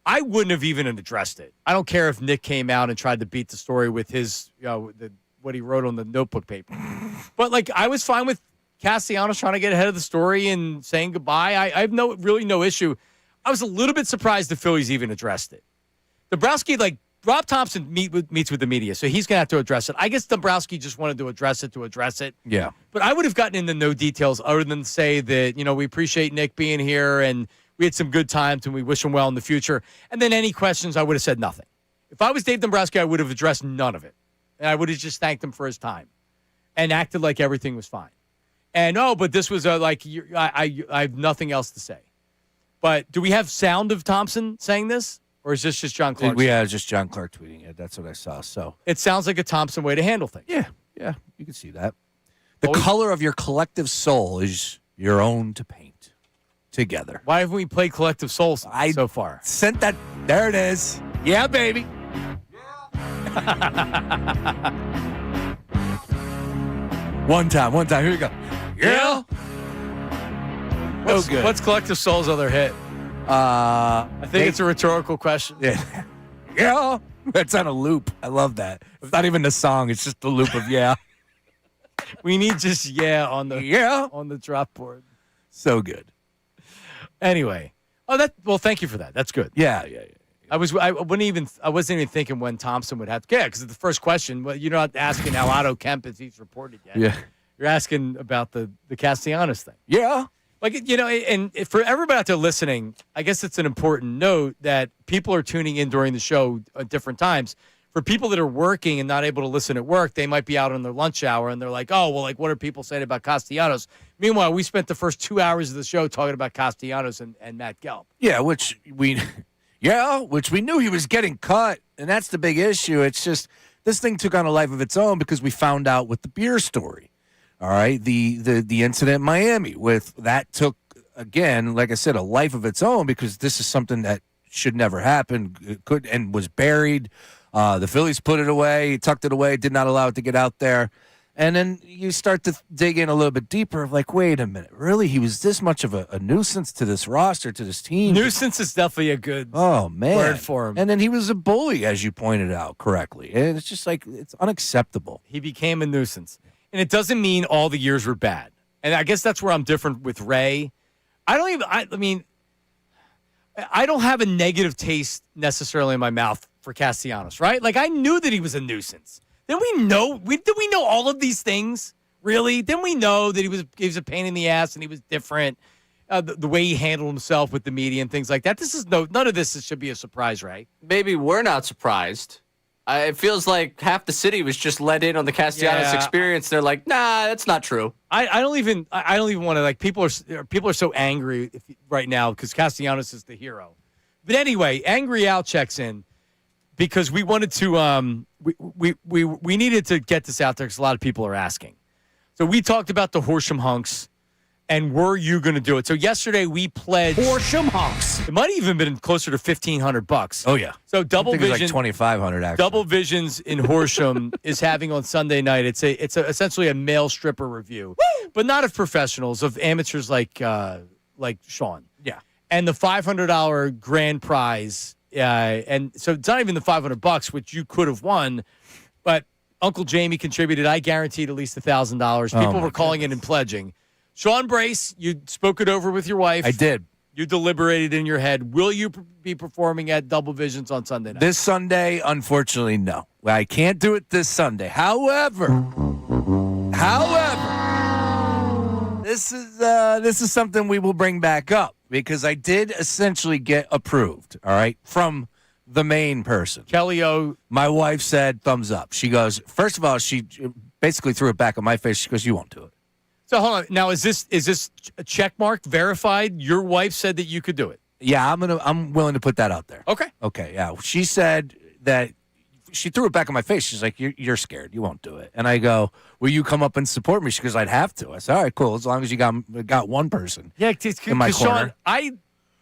I wouldn't have even addressed it. I don't care if Nick came out and tried to beat the story with his, what he wrote on the notebook paper. But I was fine with Castellanos trying to get ahead of the story and saying goodbye. I have really no issue. I was a little bit surprised the Phillies even addressed it. Dombrowski, Rob Thompson meets with the media, so he's going to have to address it. I guess Dombrowski just wanted to address it. Yeah. But I would have gotten into no details other than say that, we appreciate Nick being here and we had some good times and we wish him well in the future. And then any questions, I would have said nothing. If I was Dave Dombrowski, I would have addressed none of it. And I would have just thanked him for his time and acted like everything was fine. And, but this was I have nothing else to say. But do we have sound of Thompson saying this? Or is this just John Clark? Yeah, it's just John Clark tweeting it. That's what I saw. So it sounds like a Thompson way to handle things. Yeah, you can see that. The color of your collective soul is your own to paint together. Why haven't we played Collective Soul so far? Sent that. There it is. Yeah, baby. One time. Here we go. Yeah. What's Collective Soul's other hit? I think it's a rhetorical question. Yeah. Yeah. That's on a loop. I love that. It's not even the song. It's just the loop of yeah. We need just on the drop board. So good. Anyway. Thank you for that. That's good. Yeah. I wasn't even thinking when Thompson would have to. Yeah, because the first question, you're not asking how Otto Kemp is he's reported yet. Yeah. You're asking about the Castellanos thing. Yeah. And for everybody out there listening, I guess it's an important note that people are tuning in during the show at different times. For people that are working and not able to listen at work, they might be out on their lunch hour and they're like, what are people saying about Castellanos? Meanwhile, we spent the first 2 hours of the show talking about Castellanos and Matt Gelb. Yeah, which we knew he was getting cut, and that's the big issue. It's just this thing took on a life of its own because we found out with the beer story. All right, the incident in Miami that took, again, like I said, a life of its own because this is something that should never happen. It could and was buried. The Phillies put it away, tucked it away, did not allow it to get out there. And then you start to dig in a little bit deeper of wait a minute, really? He was this much of a nuisance to this roster, to this team? Nuisance is definitely a good word for him. And then he was a bully, as you pointed out correctly. And it's just it's unacceptable. He became a nuisance. And it doesn't mean all the years were bad. And I guess that's where I'm different with Ray. I don't have a negative taste necessarily in my mouth for Castellanos, right? I knew that he was a nuisance. Did we know all of these things? Really? Didn't we know that he was a pain in the ass and he was different? The way he handled himself with the media and things like that. None of this should be a surprise, Ray. Maybe we're not surprised. It feels like half the city was just let in on the Castellanos experience. They're like, nah, that's not true. I don't even want to people are so angry right now because Castellanos is the hero. But anyway, Angry Al checks in because we wanted to we needed to get this out there because a lot of people are asking. So we talked about the Horsham Hunks. And were you going to do it? So yesterday we pledged Horsham Hunks. It might have even been closer to $1,500. Oh yeah. So Double Vision, it was like $2,500 actually. Double Visions in Horsham is having on Sunday night. It's essentially a male stripper review, but not of professionals, of amateurs like Sean. Yeah. And the $500 grand prize, and so it's not even the $500 which you could have won, but Uncle Jamie contributed. I guaranteed at least $1,000. People were calling in and pledging. Sean Brace, you spoke it over with your wife. I did. You deliberated in your head. Will you be performing at Double Visions on Sunday night? This Sunday, unfortunately, no. I can't do it this Sunday. However, this is something we will bring back up because I did essentially get approved, all right, from the main person. Kelly O. My wife said thumbs up. She goes, first of all, she basically threw it back on my face. She goes, you won't do it. So hold on. Now, is this a check mark verified? Your wife said that you could do it. Yeah, I'm willing to put that out there. Okay. Okay, yeah. She said that she threw it back in my face. She's like, you're scared. You won't do it. And I go, will you come up and support me? She goes, I'd have to. I said, all right, cool. As long as you got one person in my corner. Sean,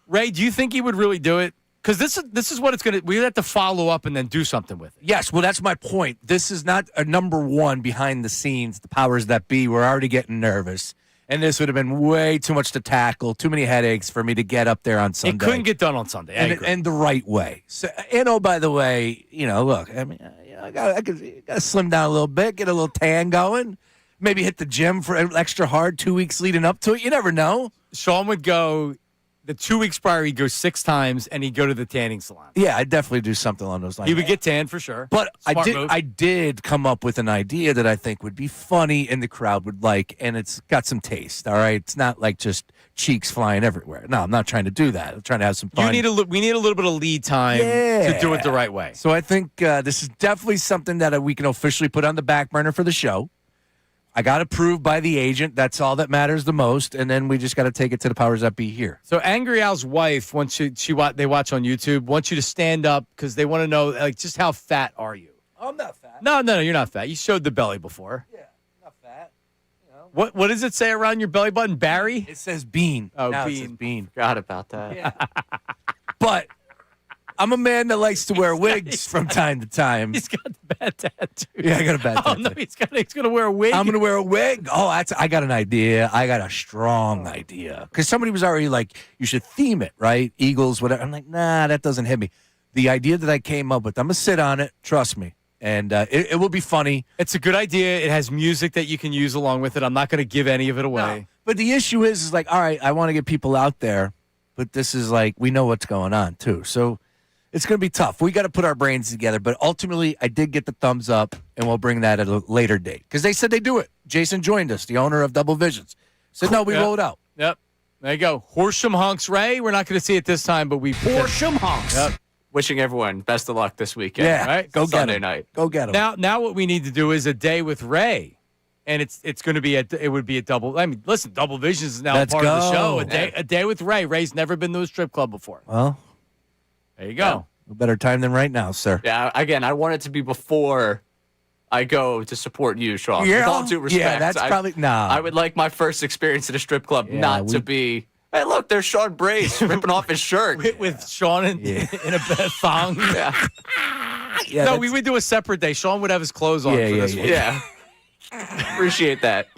Ray, do you think he would really do it? Because this is what it's going to – we have to follow up and then do something with it. Yes, well, that's my point. This is not a number one behind the scenes, the powers that be. We're already getting nervous. And this would have been way too much to tackle, too many headaches for me to get up there on Sunday. It couldn't get done on Sunday. And the right way. So, by the way, look, I mean, I got to slim down a little bit, get a little tan going, maybe hit the gym for extra hard 2 weeks leading up to it. You never know. Sean would go – the 2 weeks prior, he'd go 6 times, and he'd go to the tanning salon. Yeah, I'd definitely do something along those lines. He would get tanned for sure. But Smart move. I did come up with an idea that I think would be funny and the crowd would like, and it's got some taste, all right? It's not like just cheeks flying everywhere. No, I'm not trying to do that. I'm trying to have some fun. We need a little bit of lead time to do it the right way. So I think this is definitely something that we can officially put on the back burner for the show. I got approved by the agent. That's all that matters the most. And then we just got to take it to the powers that be here. So Angry Al's wife, once they watch on YouTube, wants you to stand up because they want to know, like, just how fat are you? I'm not fat. No, you're not fat. You showed the belly before. Yeah, not fat. What does it say around your belly button? Barry? It says bean. Oh, now bean. It says bean. Forgot about that. Yeah. But I'm a man that likes to wear wigs from time to time. He's got the bad tattoo. Yeah, I got a bad tattoo. Oh, no, he's going to wear a wig. I'm going to wear a wig. Oh, I got an idea. I got a strong idea. Because somebody was already like, you should theme it, right? Eagles, whatever. I'm like, nah, that doesn't hit me. The idea that I came up with, I'm going to sit on it. Trust me. And it will be funny. It's a good idea. It has music that you can use along with it. I'm not going to give any of it away. No. But the issue is like, all right, I want to get people out there. But this is like, we know what's going on, too. So it's going to be tough. We got to put our brains together. But ultimately, I did get the thumbs up, and we'll bring that at a later date. Because they said they do it. Jason joined us, the owner of Double Visions. Said, no, we roll it out. Yep. There you go. Horsham Hunks, Ray. We're not going to see it this time, but we Horsham Hunks. Yep. Wishing everyone best of luck this weekend. Yeah, right? Go get Sunday him. night. Go get him. Now what we need to do is a day with Ray. And it's going to be it would be a double. I mean, listen, Double Visions is now Let's part of the go. show. A day with Ray. Ray's never been to a strip club before. Well, there you go. No better time than right now, sir. Yeah, again, I want it to be before I go to support you, Sean. With all due respect. Yeah, that's probably I would like my first experience at a strip club not to be, hey, look, there's Sean Brace ripping off his shirt. With Sean in a thong. Yeah. No, we would do a separate day. Sean would have his clothes on for this one. Yeah. Appreciate that.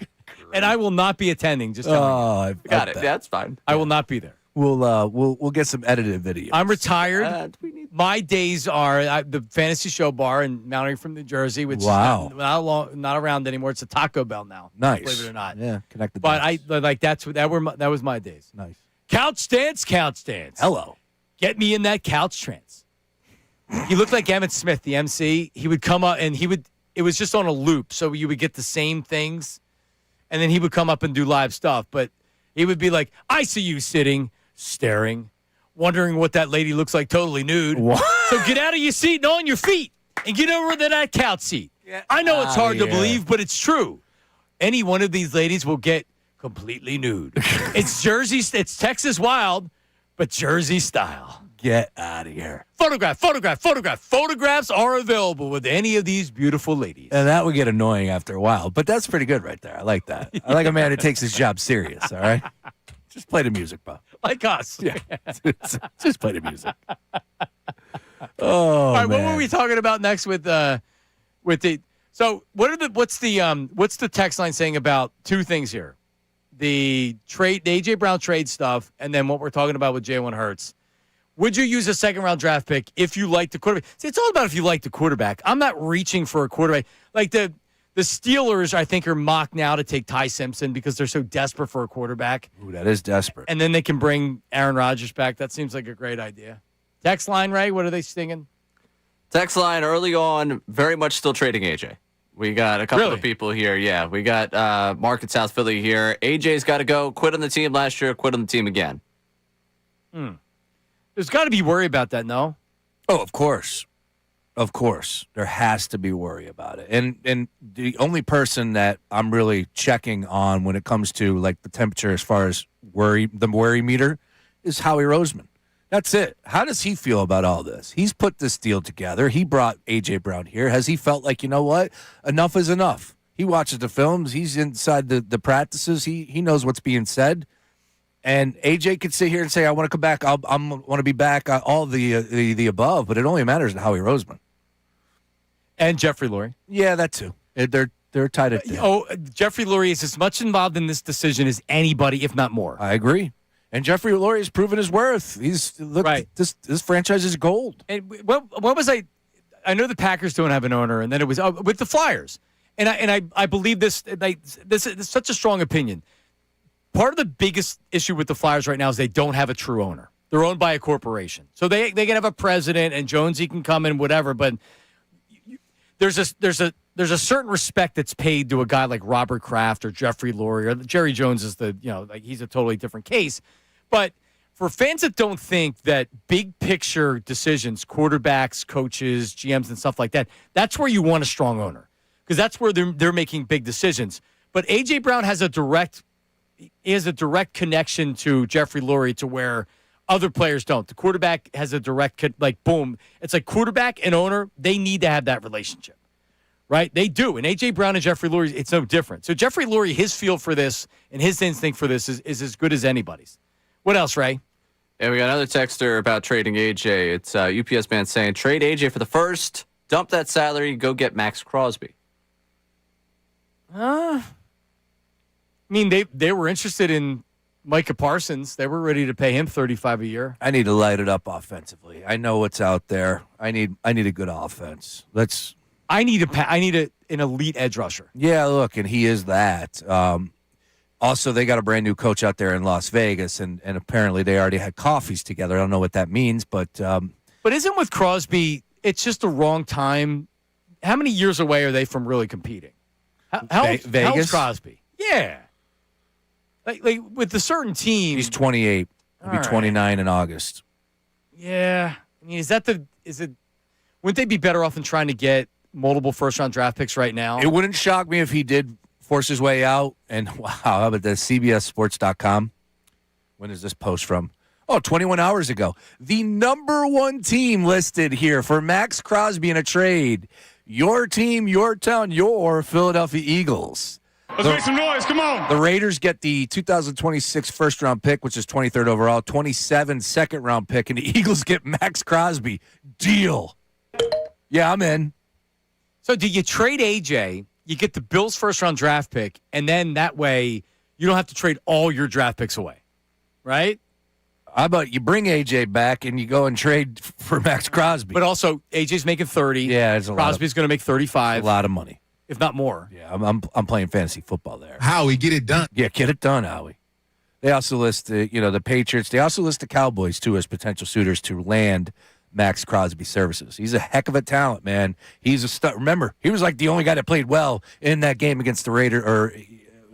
And I will not be attending. Just telling you. Got it. That's fine. I will not be there. We'll get some edited videos. I'm retired. My days are the Fantasy Show Bar in Mount from New Jersey, which is not around anymore. It's a Taco Bell now. Nice. Believe it or not. Yeah, connected. But that was my days. Nice. Couch dance. Hello. Get me in that couch trance. He looked like Emmett Smith, the MC. He would come up and it was just on a loop, so you would get the same things, and then he would come up and do live stuff. But he would be like, I see you sitting, staring, wondering what that lady looks like totally nude. What? So get out of your seat and on your feet and get over to that couch seat. I know it's hard to believe, but it's true. Any one of these ladies will get completely nude. It's Texas wild, but Jersey style. Get out of here. Photograph. Photographs are available with any of these beautiful ladies. And that would get annoying after a while, but that's pretty good right there. I like that. I like a man who takes his job serious, all right? Just play the music, Bob. Like us. Yeah. Just play the music. All right, man. what were we talking about next with the so what's the text line saying about two things here? The AJ Brown trade stuff, and then what we're talking about with Jalen Hurts. Would you use a second-round draft pick if you like the quarterback? See, it's all about if you like the quarterback. I'm not reaching for a quarterback. Like the The Steelers, I think, are mocked now to take Ty Simpson because they're so desperate for a quarterback. Ooh, that is desperate. And then they can bring Aaron Rodgers back. That seems like a great idea. Text line, Ray, what are they stinging? Text line early on, very much still trading AJ. We got a couple Really? of people here. Yeah, we got Mark in South Philly here. AJ's got to go. Quit on the team last year. Quit on the team again. There's got to be worry about that, no? Oh, of course. Of course. There has to be worry about it. And the only person that I'm really checking on when it comes to like the temperature as far as the worry meter is Howie Roseman. That's it. How does he feel about all this? He's put this deal together. He brought A.J. Brown here. Has he felt like, you know what? Enough is enough. He watches the films. He's inside the practices. He knows what's being said. And AJ could sit here and say, "I want to come back. I want to be back." All the above, but it only matters to Howie Roseman And Jeffrey Lurie. Yeah, that too. They're tied at. Jeffrey Lurie is as much involved in this decision as anybody, if not more. I agree. And Jeffrey Lurie has proven his worth. Right. This franchise is gold. And what was I know the Packers don't have an owner, and then it was with the Flyers, and I believe this. This is such a strong opinion. Part of the biggest issue with the Flyers right now is they don't have a true owner. They're owned by a corporation. So they can have a president and Jonesy can come in, whatever, but there's a certain respect that's paid to a guy like Robert Kraft or Jeffrey Lurie or Jerry Jones is he's a totally different case. But for fans that don't think that big picture decisions, quarterbacks, coaches, GMs and stuff like that, that's where you want a strong owner because that's where they're making big decisions. But A.J. Brown has a direct connection to Jeffrey Lurie to where other players don't. The quarterback has a direct, boom. It's like quarterback and owner, they need to have that relationship, right? They do. And A.J. Brown and Jeffrey Lurie, it's no different. So Jeffrey Lurie, his feel for this and his instinct for this is as good as anybody's. What else, Ray? Yeah, we got another texter about trading AJ. It's UPS man saying, trade AJ for the first, dump that salary, go get Max Crosby. I mean, they were interested in Micah Parsons. They were ready to pay him $35 a year. I need to light it up offensively. I know what's out there. I need a good offense. I need an elite edge rusher. Yeah, look, and he is that. Also, they got a brand new coach out there in Las Vegas, and apparently they already had coffees together. I don't know what that means, but isn't with Crosby, it's just the wrong time. How many years away are they from really competing? Vegas? How's Crosby? Yeah. Like with a certain team. He's 28. He'll be 29 in August. Yeah. I mean, wouldn't they be better off in trying to get multiple first-round draft picks right now? It wouldn't shock me if he did force his way out. And, wow, how about the CBSSports.com? When is this post from? Oh, 21 hours ago. The number one team listed here for Max Crosby in a trade. Your team, your town, your Philadelphia Eagles. Let's make some noise. Come on. The Raiders get the 2026 first-round pick, which is 23rd overall, 27 second-round pick, and the Eagles get Max Crosby. Deal. Yeah, I'm in. So do you trade AJ, you get the Bills' first-round draft pick, and then that way you don't have to trade all your draft picks away, right? How about you bring AJ back and you go and trade for Max Crosby? But also, AJ's making 30. Yeah, it's a Crosby's going to make 35. A lot of money. If not more. Yeah, I'm playing fantasy football there. Howie, get it done. Yeah, get it done, Howie. They also list the Patriots. They also list the Cowboys, too, as potential suitors to land Max Crosby services. He's a heck of a talent, man. He's a stud. Remember, he was like the only guy that played well in that game against the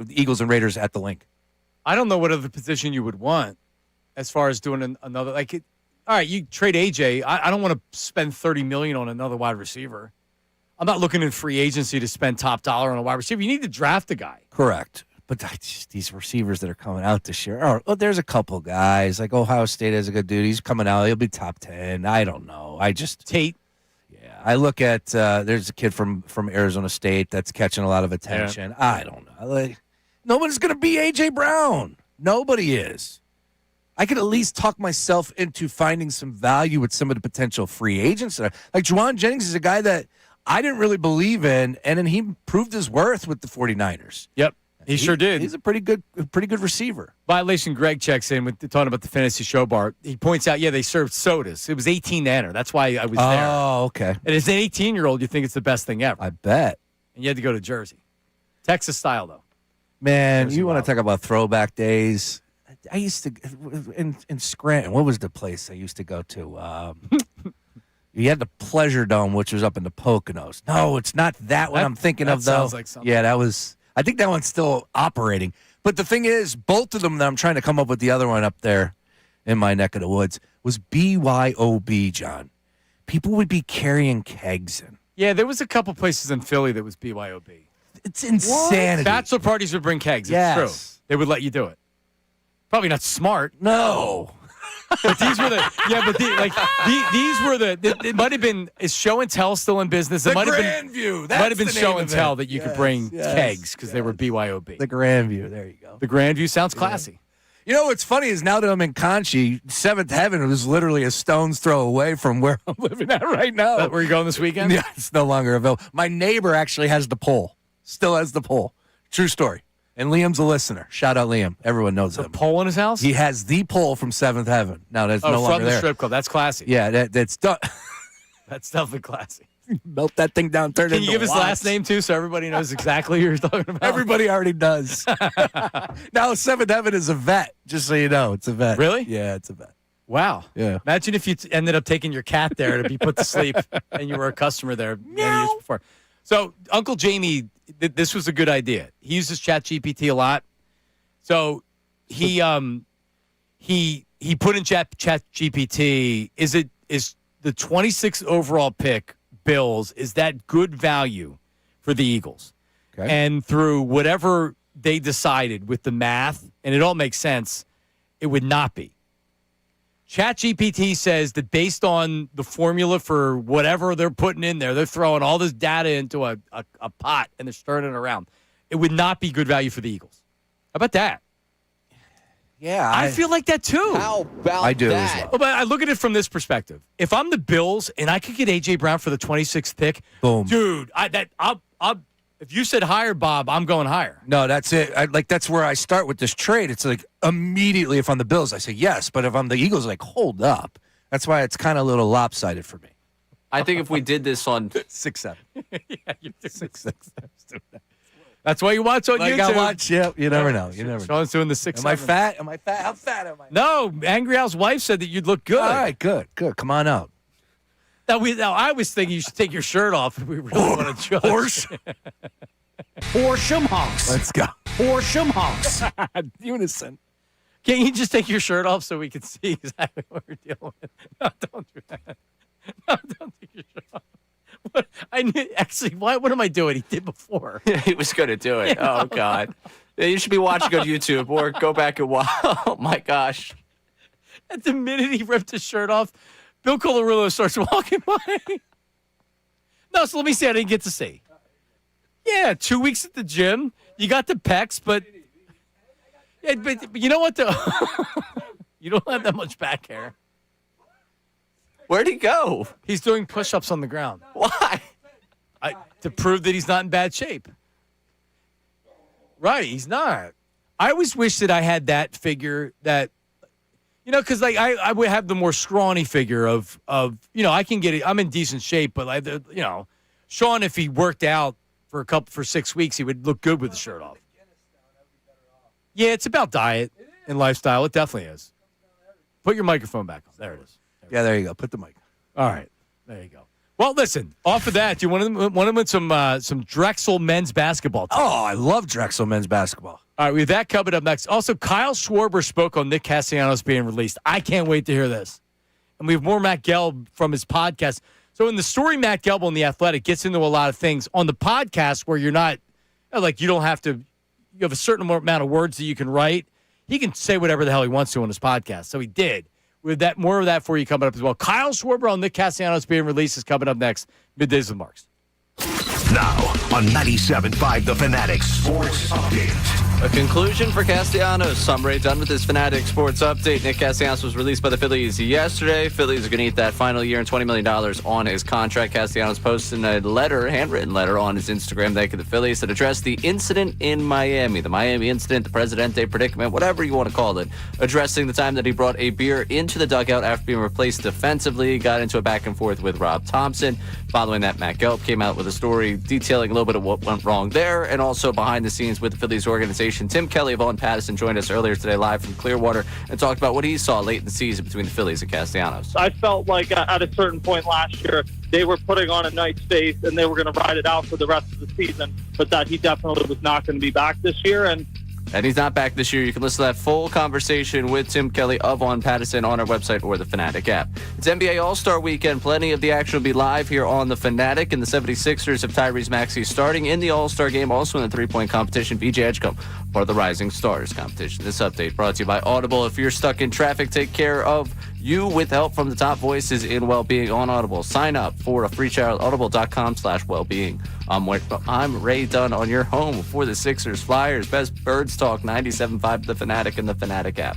Eagles and Raiders at the Link. I don't know what other position you would want as far as doing another. All right, you trade AJ. I don't want to spend $30 million on another wide receiver. I'm not looking in free agency to spend top dollar on a wide receiver. You need to draft a guy. Correct. But these receivers that are coming out this year, there's a couple guys. Like Ohio State has a good dude. He's coming out. He'll be top 10. I don't know. Tate. Yeah. I look at, there's a kid from Arizona State that's catching a lot of attention. Yeah. I don't know. Nobody's going to be A.J. Brown. Nobody is. I could at least talk myself into finding some value with some of the potential free agents. Like Juwan Jennings is a guy that I didn't really believe in, and then he proved his worth with the 49ers. Yep, he sure did. He's a pretty good receiver. Violation Greg checks in with talking about the fantasy show bar. He points out, they served sodas. It was 18 to enter. That's why I was there. Oh, okay. And as an 18-year-old, you think it's the best thing ever. I bet. and you had to go to Jersey. Texas style, though. Man, you want to talk about throwback days? I used to, in Scranton, what was the place I used to go to? You had the Pleasure Dome, which was up in the Poconos. No, it's not that one I'm thinking of, though. Sounds like something. Yeah, I think that one's still operating. But the thing is, both of them that I'm trying to come up with the other one up there in my neck of the woods was BYOB, John. People would be carrying kegs in. Yeah, there was a couple places in Philly that was BYOB. It's insanity. Bachelor parties would bring kegs. Yes. It's true. They would let you do it. Probably not smart. No. But these were these were it might have been, is show and tell still in business? The It might have Grandview. been, might have been show and tell that you could bring kegs because they were BYOB. The Grandview. There you go. The Grandview sounds classy. You know what's funny is now that I'm in Conchi, Seventh Heaven was literally a stone's throw away from where I'm living at right now. Where you going this weekend? Yeah, it's no longer available. My neighbor actually has the pole. Still has the pole. True story. And Liam's a listester. Shout out Liam. Everyone knows him. Pole in his house? He has the pole from Seventh Heaven. Now that's no longer from the there. strip club. That's classy. Yeah, that's done. That's definitely classy. Melt that thing down. Turn it Can you into give his lots. last name too, so everybody knows exactly who you're talking about? Everybody already does. Now Seventh Heaven is a vet. Just so you know, it's a vet. Really? Yeah, it's a vet. Wow. Yeah. Imagine if you ended up taking your cat there to be put to sleep, and you were a customer there many years before. So Uncle Jamie, this was a good idea. He uses ChatGPT a lot. So he put in ChatGPT, is the 26th overall pick, Bills, is that good value for the Eagles? Okay. And through whatever they decided with the math, and it all makes sense, it would not be. ChatGPT says that based on the formula for whatever they're putting in there, they're throwing all this data into a pot and they're stirring it around. It would not be good value for the Eagles. How about that? Yeah. I feel like that too. How about I do that? as well. But I look at it from this perspective. If I'm the Bills and I could get A.J. Brown for the 26th pick, Boom. dude, if you said higher, Bob, I'm going higher. No, that's it. That's where I start with this trade. It's like immediately if I'm the Bills, I say yes. But if I'm the Eagles, like, hold up. That's why it's kind of a little lopsided for me. I think if we did this on 6-7. Yeah, you're 6-6. That's why you watch on YouTube. I watch. Yeah, you never know. You never know. Sean's doing the 6. Am I fat? Am I fat? How fat am I? No, Angry Al's wife said that you'd look good. All right, good. Come on out. Now I was thinking you should take your shirt off if we really want to judge. Horsham honks. Let's go. Horsham honks. Unison. Can't you just take your shirt off so we can see exactly what we're dealing with? No, don't do that. No, don't take your shirt off. What? What am I doing? He did before. he was going to do it. Yeah. Oh, God. Yeah, you should be watching on YouTube or go back and watch. Oh, my gosh. At the minute he ripped his shirt off, Bill Colarulo starts walking by. No, so let me see. I didn't get to see. Yeah, 2 weeks at the gym. You got the pecs, but you know what? You don't have that much back hair. Where'd he go? He's doing push-ups on the ground. Why? To prove that he's not in bad shape. Right, he's not. I always wish that I had that figure that, because like I would have the more scrawny figure of I can get it. I'm in decent shape, but Sean, if he worked out for 6 weeks, he would look good with the shirt off. Yeah, it's about diet and lifestyle. It definitely is. Put your microphone back on. There it is. Yeah, there you go. Put the mic. All right, there you go. Well, listen. Off of that, you want to win some Drexel men's basketball team. Oh, I love Drexel men's basketball. All right, we have that coming up next. Also, Kyle Schwarber spoke on Nick Castellanos being released. I can't wait to hear this. And we have more Matt Gelb from his podcast. So in the story, Matt Gelb on The Athletic gets into a lot of things. On the podcast where you're not, you don't have to, you have a certain amount of words that you can write. He can say whatever the hell he wants to on his podcast. So he did. With that, more of that for you coming up as well. Kyle Schwarber on Nick Castellanos being released is coming up next. Middays with Marks. Now on 97.5 The Fanatic Sports Update. A conclusion for Castellanos. Summary done with this Fanatic Sports Update. Nick Castellanos was released by the Phillies yesterday. Phillies are going to eat that final year and $20 million on his contract. Castellanos posted a letter, handwritten letter, on his Instagram thanking the Phillies that addressed the incident in Miami. The Miami incident, the Presidente predicament, whatever you want to call it. Addressing the time that he brought a beer into the dugout after being replaced defensively. Got into a back and forth with Rob Thompson. Following that, Matt Gelb came out with a story detailing a little bit of what went wrong there, and also behind the scenes with the Phillies organization. Tim Kelly of On Patterson joined us earlier today live from Clearwater and talked about what he saw late in the season between the Phillies and Castellanos. I felt like at a certain point last year, they were putting on a nice face and they were going to ride it out for the rest of the season, but that he definitely was not going to be back this year. And he's not back this year. You can listen to that full conversation with Tim Kelly of On Patterson on our website or the Fanatic app. It's NBA All-Star Weekend. Plenty of the action will be live here on the Fanatic. And the 76ers have Tyrese Maxey starting in the All-Star game, also in the three-point competition. VJ Edgecombe, part of the Rising Stars competition. This update brought to you by Audible. If you're stuck in traffic, take care of you with help from the top voices in well-being on Audible. Sign up for a free trial at audible.com/wellbeing. I'm Ray Dunn on your home for the Sixers Flyers. Best Birds Talk 97.5 The Fanatic and the Fanatic app.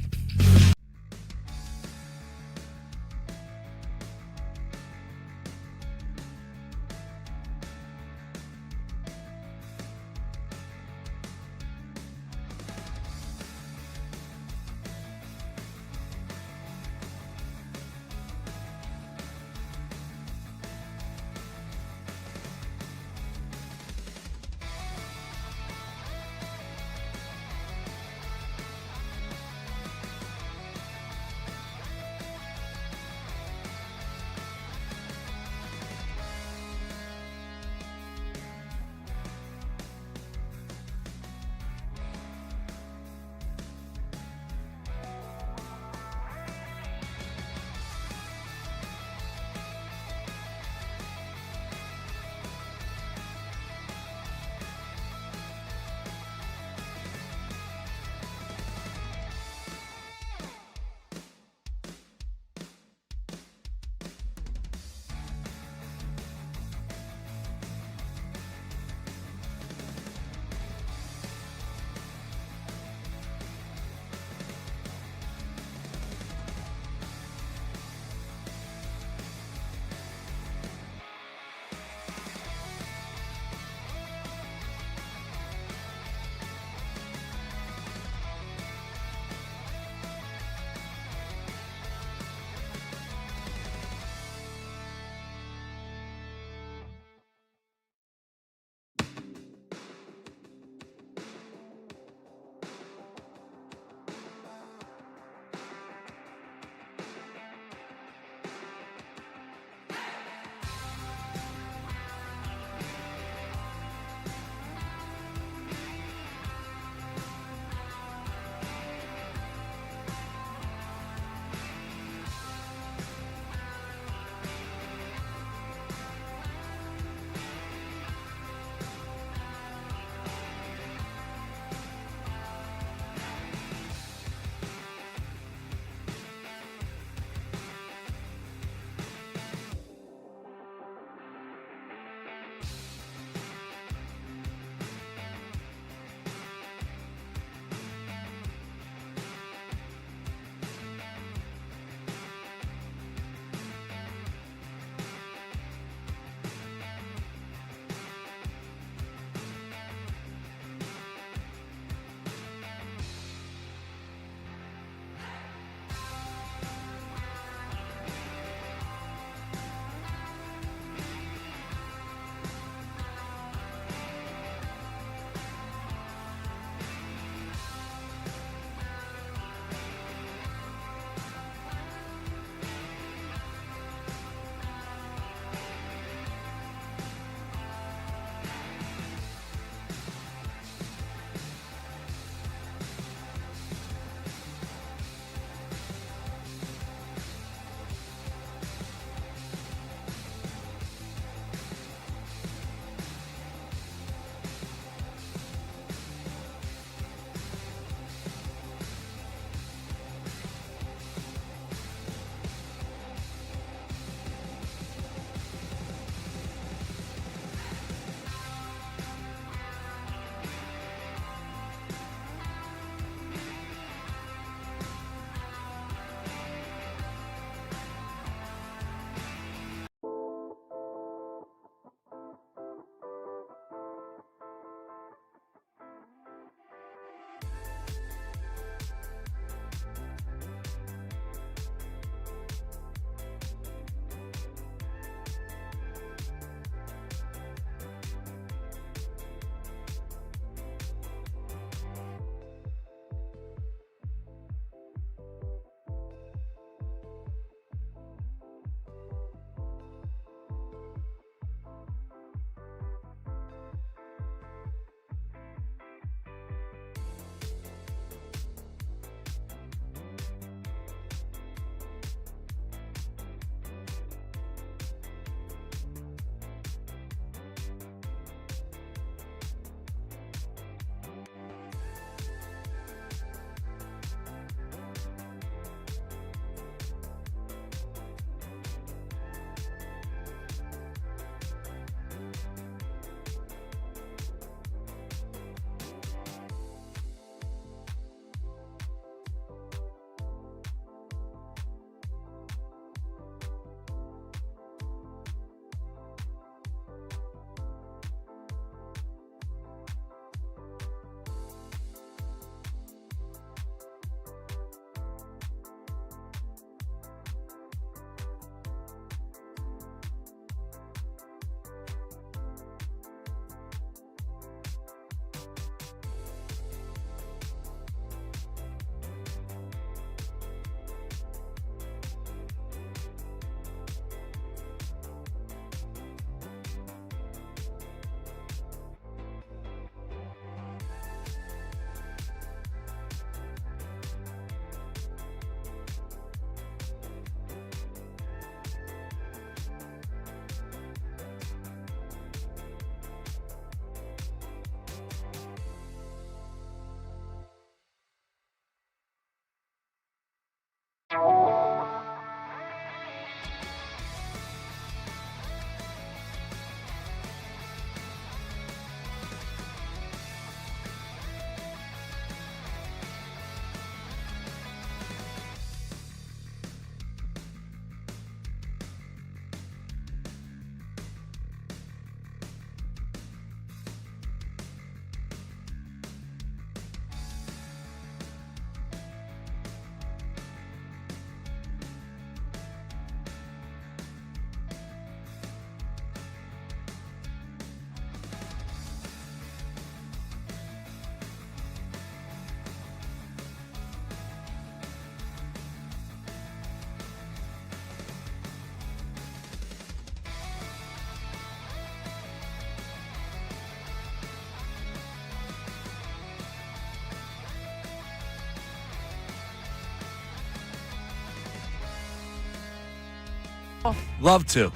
Love to.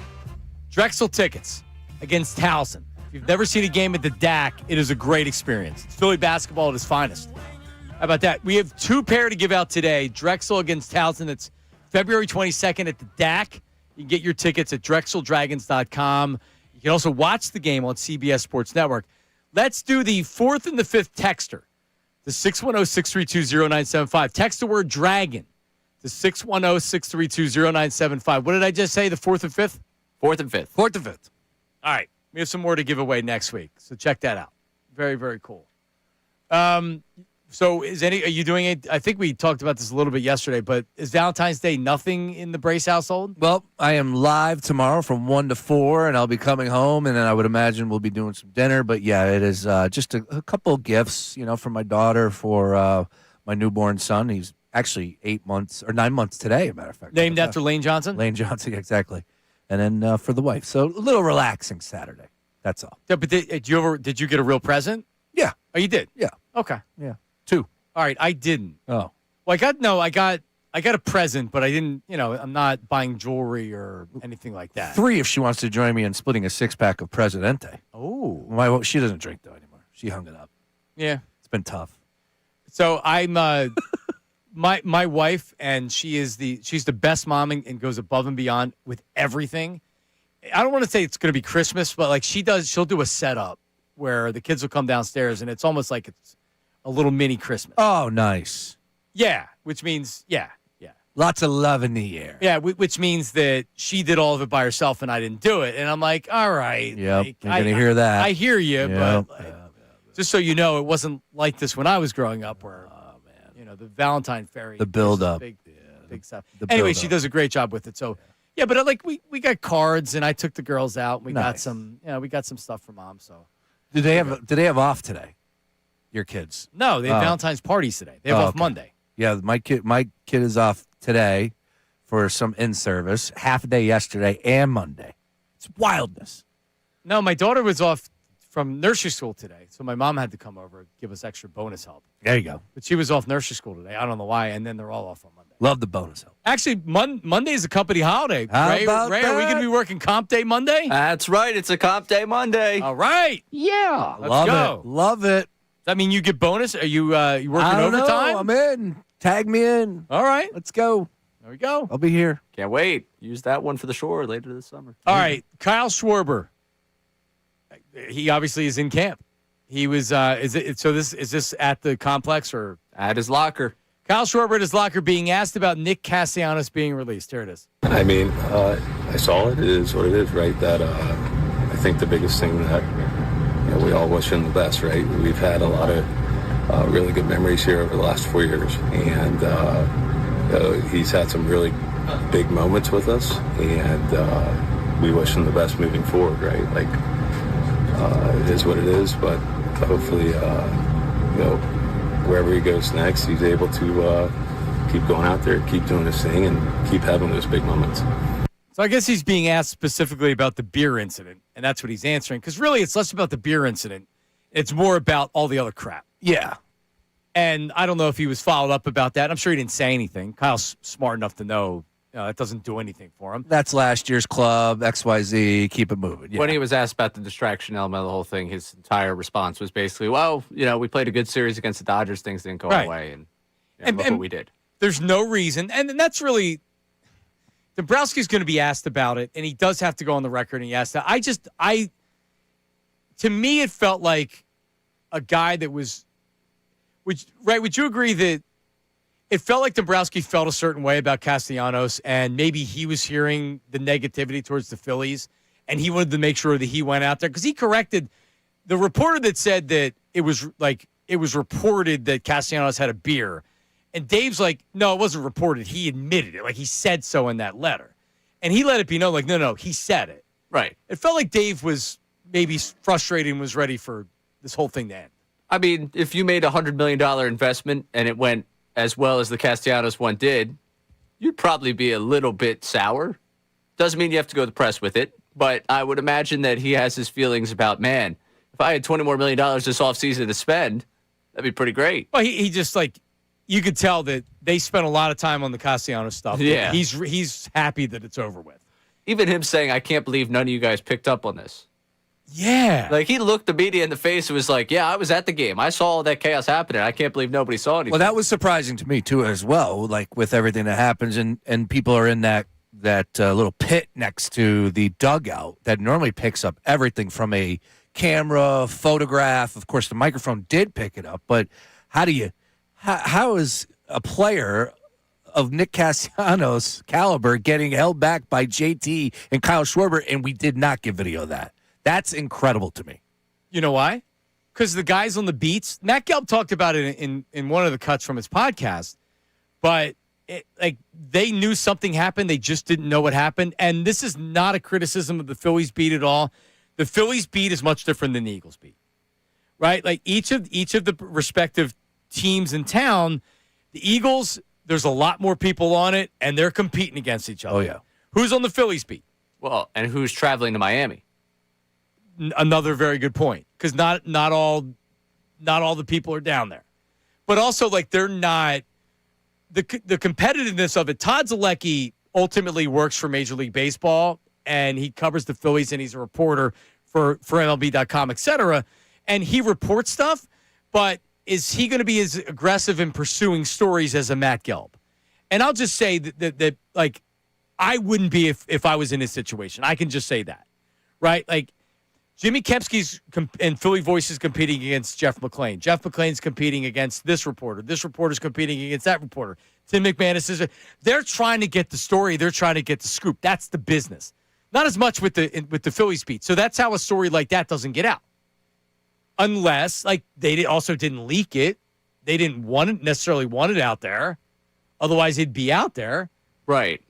Drexel tickets against Towson. If you've never seen a game at the DAC, it is a great experience. It's Philly basketball at its finest. How about that? We have 2 pair to give out today. Drexel against Towson. It's February 22nd at the DAC. You can get your tickets at drexeldragons.com. You can also watch the game on CBS Sports Network. Let's do the 4th and the 5th texter to 610-632-0975. Text the word dragon to 610-632-0975. What did I just say, the 4th and 5th? 4th and 5th. 4th and 5th. All right. We have some more to give away next week, so check that out. Very, very cool. So are you doing it? I think we talked about this a little bit yesterday, but is Valentine's Day nothing in the Brace household? Well, I am live tomorrow from 1 to 4, and I'll be coming home, and then I would imagine we'll be doing some dinner. But, yeah, it is just a couple of gifts, for my daughter, for my newborn son. He's actually 9 months today, as a matter of fact. Named after Lane Johnson? Lane Johnson, exactly. And then for the wife. So a little relaxing Saturday. That's all. Yeah, but did you get a real present? Yeah. Oh, you did? Yeah. Okay. Yeah. 2. All right, I didn't. Oh. Well, I got a present, but I didn't, I'm not buying jewelry or anything like that. 3 if she wants to join me in splitting a 6-pack of Presidente. Oh. Well, she doesn't drink, though, anymore. She hung it up. Yeah. It's been tough. So I'm my wife, and she's the best mom and goes above and beyond with everything. I don't want to say it's going to be Christmas, but she'll do a setup where the kids will come downstairs, and it's almost like it's a little mini Christmas. Oh, nice. Yeah, which means, yeah. Lots of love in the air. Yeah, which means that she did all of it by herself and I didn't do it. And I'm like, all right. Yep, you're going to hear that. I hear you, Yep. but just so you know, it wasn't like this when I was growing up where, the Valentine fairy. The build-up. Big stuff. The Anyway, build-up. she does a great job with it. So, yeah, but we got cards, and I took the girls out. And we got some, we got some stuff for mom. So, Do they have off today? Your kids? no, they have Valentine's parties today. They have off okay. Monday. Yeah, my kid is off today for some in-service, half a day yesterday and Monday. It's wildness. No, my daughter was off from nursery school today, so my mom had to come over and give us extra bonus help. There you go. But she was off nursery school today. I don't know why, and then they're all off on Monday. Love the bonus help. Actually, Monday is a company holiday. How Ray, about Ray, are we that? going to be working comp day Monday? That's right. It's a comp day Monday. All right. Yeah. Let's Love go. it. Love it. Does that mean you get bonus? Are you working I don't overtime? know. I'm in. Tag me in. All right. Let's go. There we go. I'll be here. Can't wait. Use that one for the shore later this summer. All right. Kyle Schwarber. He obviously is in camp. He was. Is this at the complex or at his locker? Kyle Schwarber at his locker being asked about Nick Castellanos being released. Here it is. I mean, I saw it. It is what it is, right? That I think the biggest thing that we all wish him the best, right? We've had a lot of really good memories here over the last 4 years, and he's had some really big moments with us, and we wish him the best moving forward, right? Like it is what it is, but hopefully, wherever he goes next, he's able to keep going out there, keep doing his thing, and keep having those big moments. So I guess he's being asked specifically about the beer incident, and that's what he's answering. Because really, it's less about the beer incident. It's more about all the other crap. Yeah. And I don't know if he was followed up about that. I'm sure he didn't say anything. Kyle's smart enough to know that doesn't do anything for him. That's last year's club, XYZ, keep it moving. Yeah. When he was asked about the distraction element of the whole thing, his entire response was basically, well, we played a good series against the Dodgers. Things didn't go our way, and look what we did. There's no reason. And that's really – Dombrowski's going to be asked about it, and he does have to go on the record, and he asked that. To me, it felt like a guy that was – would you agree that it felt like Dombrowski felt a certain way about Castellanos, and maybe he was hearing the negativity towards the Phillies, and he wanted to make sure that he went out there? Because he corrected the reporter that said that it was reported that Castellanos had a beer. And Dave's like, no, it wasn't reported. He admitted it. Like, he said so in that letter. And he let it be known, like, no, he said it. Right. It felt like Dave was maybe frustrated and was ready for this whole thing to end. I mean, if you made a $100 million investment and it went as well as the Castellanos one did, you'd probably be a little bit sour. Doesn't mean you have to go to the press with it, but I would imagine that he has his feelings about, man, if I had $20 more million this offseason to spend, that'd be pretty great. Well, he just, like, you could tell that they spent a lot of time on the Castellanos stuff. Yeah. He's happy that it's over with. even him saying, I can't believe none of you guys picked up on this. Yeah. Like, he looked the media in the face and was like, yeah, I was at the game. I saw all that chaos happening. I can't believe nobody saw anything. Well, that was surprising to me, too, as well, like with everything that happens. And people are in that little pit next to the dugout that normally picks up everything from a camera, photograph. Of course, the microphone did pick it up. But how is a player of Nick Castellanos' caliber getting held back by JT and Kyle Schwarber, and we did not get video of that? That's incredible to me. You know why? Because the guys on the beats, Matt Gelb talked about it in one of the cuts from his podcast, but they knew something happened. They just didn't know what happened. And this is not a criticism of the Phillies beat at all. The Phillies beat is much different than the Eagles beat, right? Like each of the respective teams in town, the Eagles, there's a lot more people on it, and they're competing against each other. Oh, yeah. Who's on the Phillies beat? Well, and who's traveling to Miami? Another very good point, because not all the people are down there, but also like they're not the competitiveness of it. Todd Zalecki ultimately works for Major League Baseball, and he covers the Phillies, and he's a reporter for MLB.com, et cetera, and he reports stuff. But is he going to be as aggressive in pursuing stories as a Matt Gelb? And I'll just say that like I wouldn't be if I was in his situation. I can just say that, right? Like. Jimmy Kempski's and Philly Voice is competing against Jeff McClain. Jeff McClain's competing against this reporter. This reporter's competing against that reporter. Tim McManus is. They're trying to get the story. They're trying to get the scoop. That's the business. Not as much with the Phillies beat. So that's how a story like that doesn't get out. Unless, like, they also didn't leak it. They didn't necessarily want it out there. Otherwise, it'd be out there. Right.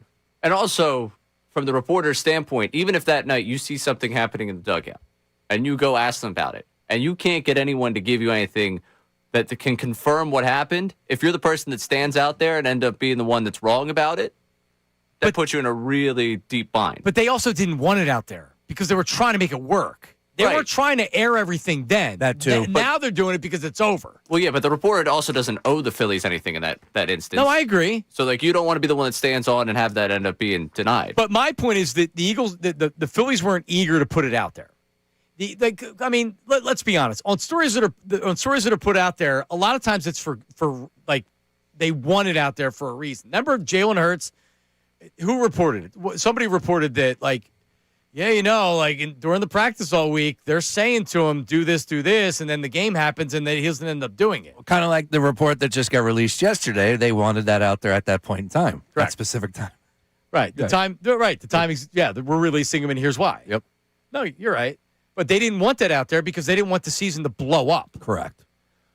And also, from the reporter's standpoint, even if that night you see something happening in the dugout, and you go ask them about it, and you can't get anyone to give you anything that can confirm what happened, if you're the person that stands out there and end up being the one that's wrong about it, that puts you in a really deep bind. But they also didn't want it out there because they were trying to make it work. They were trying to air everything then. That too. Now they're doing it because it's over. Well, yeah, but the reporter also doesn't owe the Phillies anything in that instance. No, I agree. So, like, you don't want to be the one that stands on and have that end up being denied. But my point is that the Eagles, the Phillies weren't eager to put it out there. Let's be honest. On stories that are put out there, a lot of times it's for like they want it out there for a reason. Remember Jalen Hurts? Who reported it? Somebody reported that, like, yeah, during the practice all week, they're saying to him, do this, and then the game happens, and then he doesn't end up doing it. Kind of like the report that just got released yesterday. They wanted that out there at that point in time, Correct. that specific time. Right. The timing. Yeah, we're releasing him, and here's why. Yep. No, you're right. But they didn't want that out there because they didn't want the season to blow up. Correct.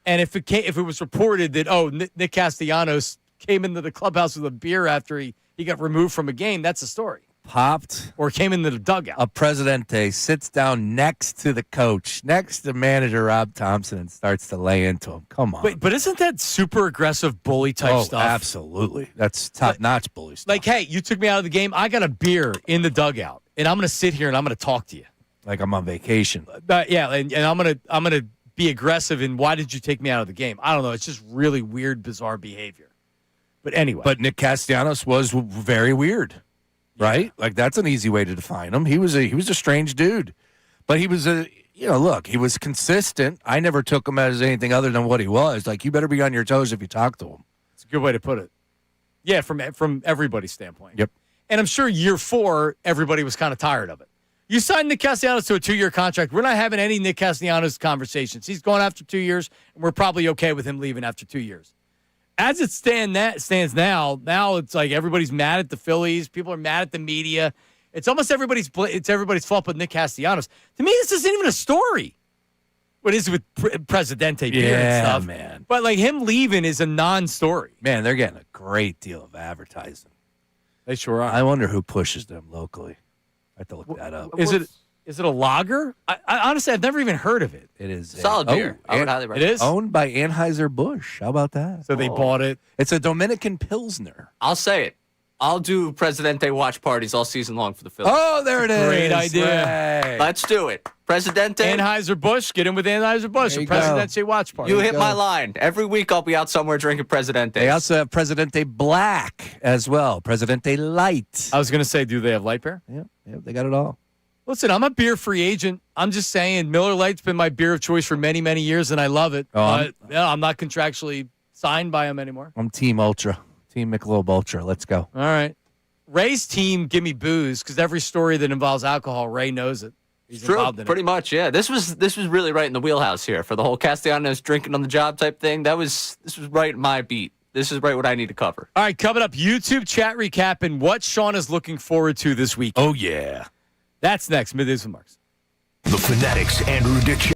And if it was reported that, Nick Castellanos came into the clubhouse with a beer after he got removed from a game, that's a story. Popped. Or came into the dugout. A Presidente sits down next to the coach, next to manager Rob Thompson, and starts to lay into him. Come on. But isn't that super aggressive bully type stuff? Absolutely. That's top-notch bully stuff. Like, hey, you took me out of the game. I got a beer in the dugout, and I'm going to sit here and I'm going to talk to you. Like I'm on vacation. Yeah, and I'm gonna be aggressive in why did you take me out of the game? I don't know. It's just really weird, bizarre behavior. But anyway. But Nick Castellanos was very weird, right? Yeah. Like that's an easy way to define him. He was a strange dude, but he was he was consistent. I never took him as anything other than what he was. Like you better be on your toes if you talk to him. It's a good way to put it. Yeah, from everybody's standpoint. Yep. And I'm sure year 4, everybody was kind of tired of it. You signed Nick Castellanos to a 2-year contract. We're not having any Nick Castellanos conversations. He's going after 2 years, and we're probably okay with him leaving after 2 years. As it stands now it's like everybody's mad at the Phillies. People are mad at the media. It's almost everybody's fault but Nick Castellanos. To me, this isn't even a story. What is it with Presidente beer and stuff? Man. But like him leaving is a non-story. Man, they're getting a great deal of advertising. They sure are. I wonder who pushes them locally. I have to look that up. Is it a lager? I honestly, I've never even heard of it. It is solid beer. I would highly recommend it. Is owned by Anheuser-Busch. How about that? So they bought it. It's a Dominican Pilsner. I'll say it. I'll do Presidente watch parties all season long for the Phillies. Oh, there it is. Great idea. Right. Let's do it. Presidente. Anheuser-Busch. Get in with Anheuser-Busch. There A you go. Presidente watch party. You There you hit go. my line. Every week I'll be out somewhere drinking Presidente. They also have Presidente Black as well. Presidente Light. I was going to say, do they have light beer? Yeah, they got it all. Listen, I'm a beer free agent. I'm just saying Miller Lite's been my beer of choice for many, many years, and I love it. Oh, But I'm not contractually signed by them anymore. I'm Team Ultra. Team Michelob Ultra. Let's go. All right. Ray's team, give me booze, because every story that involves alcohol, Ray knows it. He's True, involved in pretty it. much, yeah. This was really right in the wheelhouse here for the whole Castellanos drinking on the job type thing. This was right in my beat. This is right what I need to cover. All right, coming up, YouTube chat recap and what Sean is looking forward to this week. Oh, yeah. That's next. Middays with Marks. The Fanatics, Andrew Dick.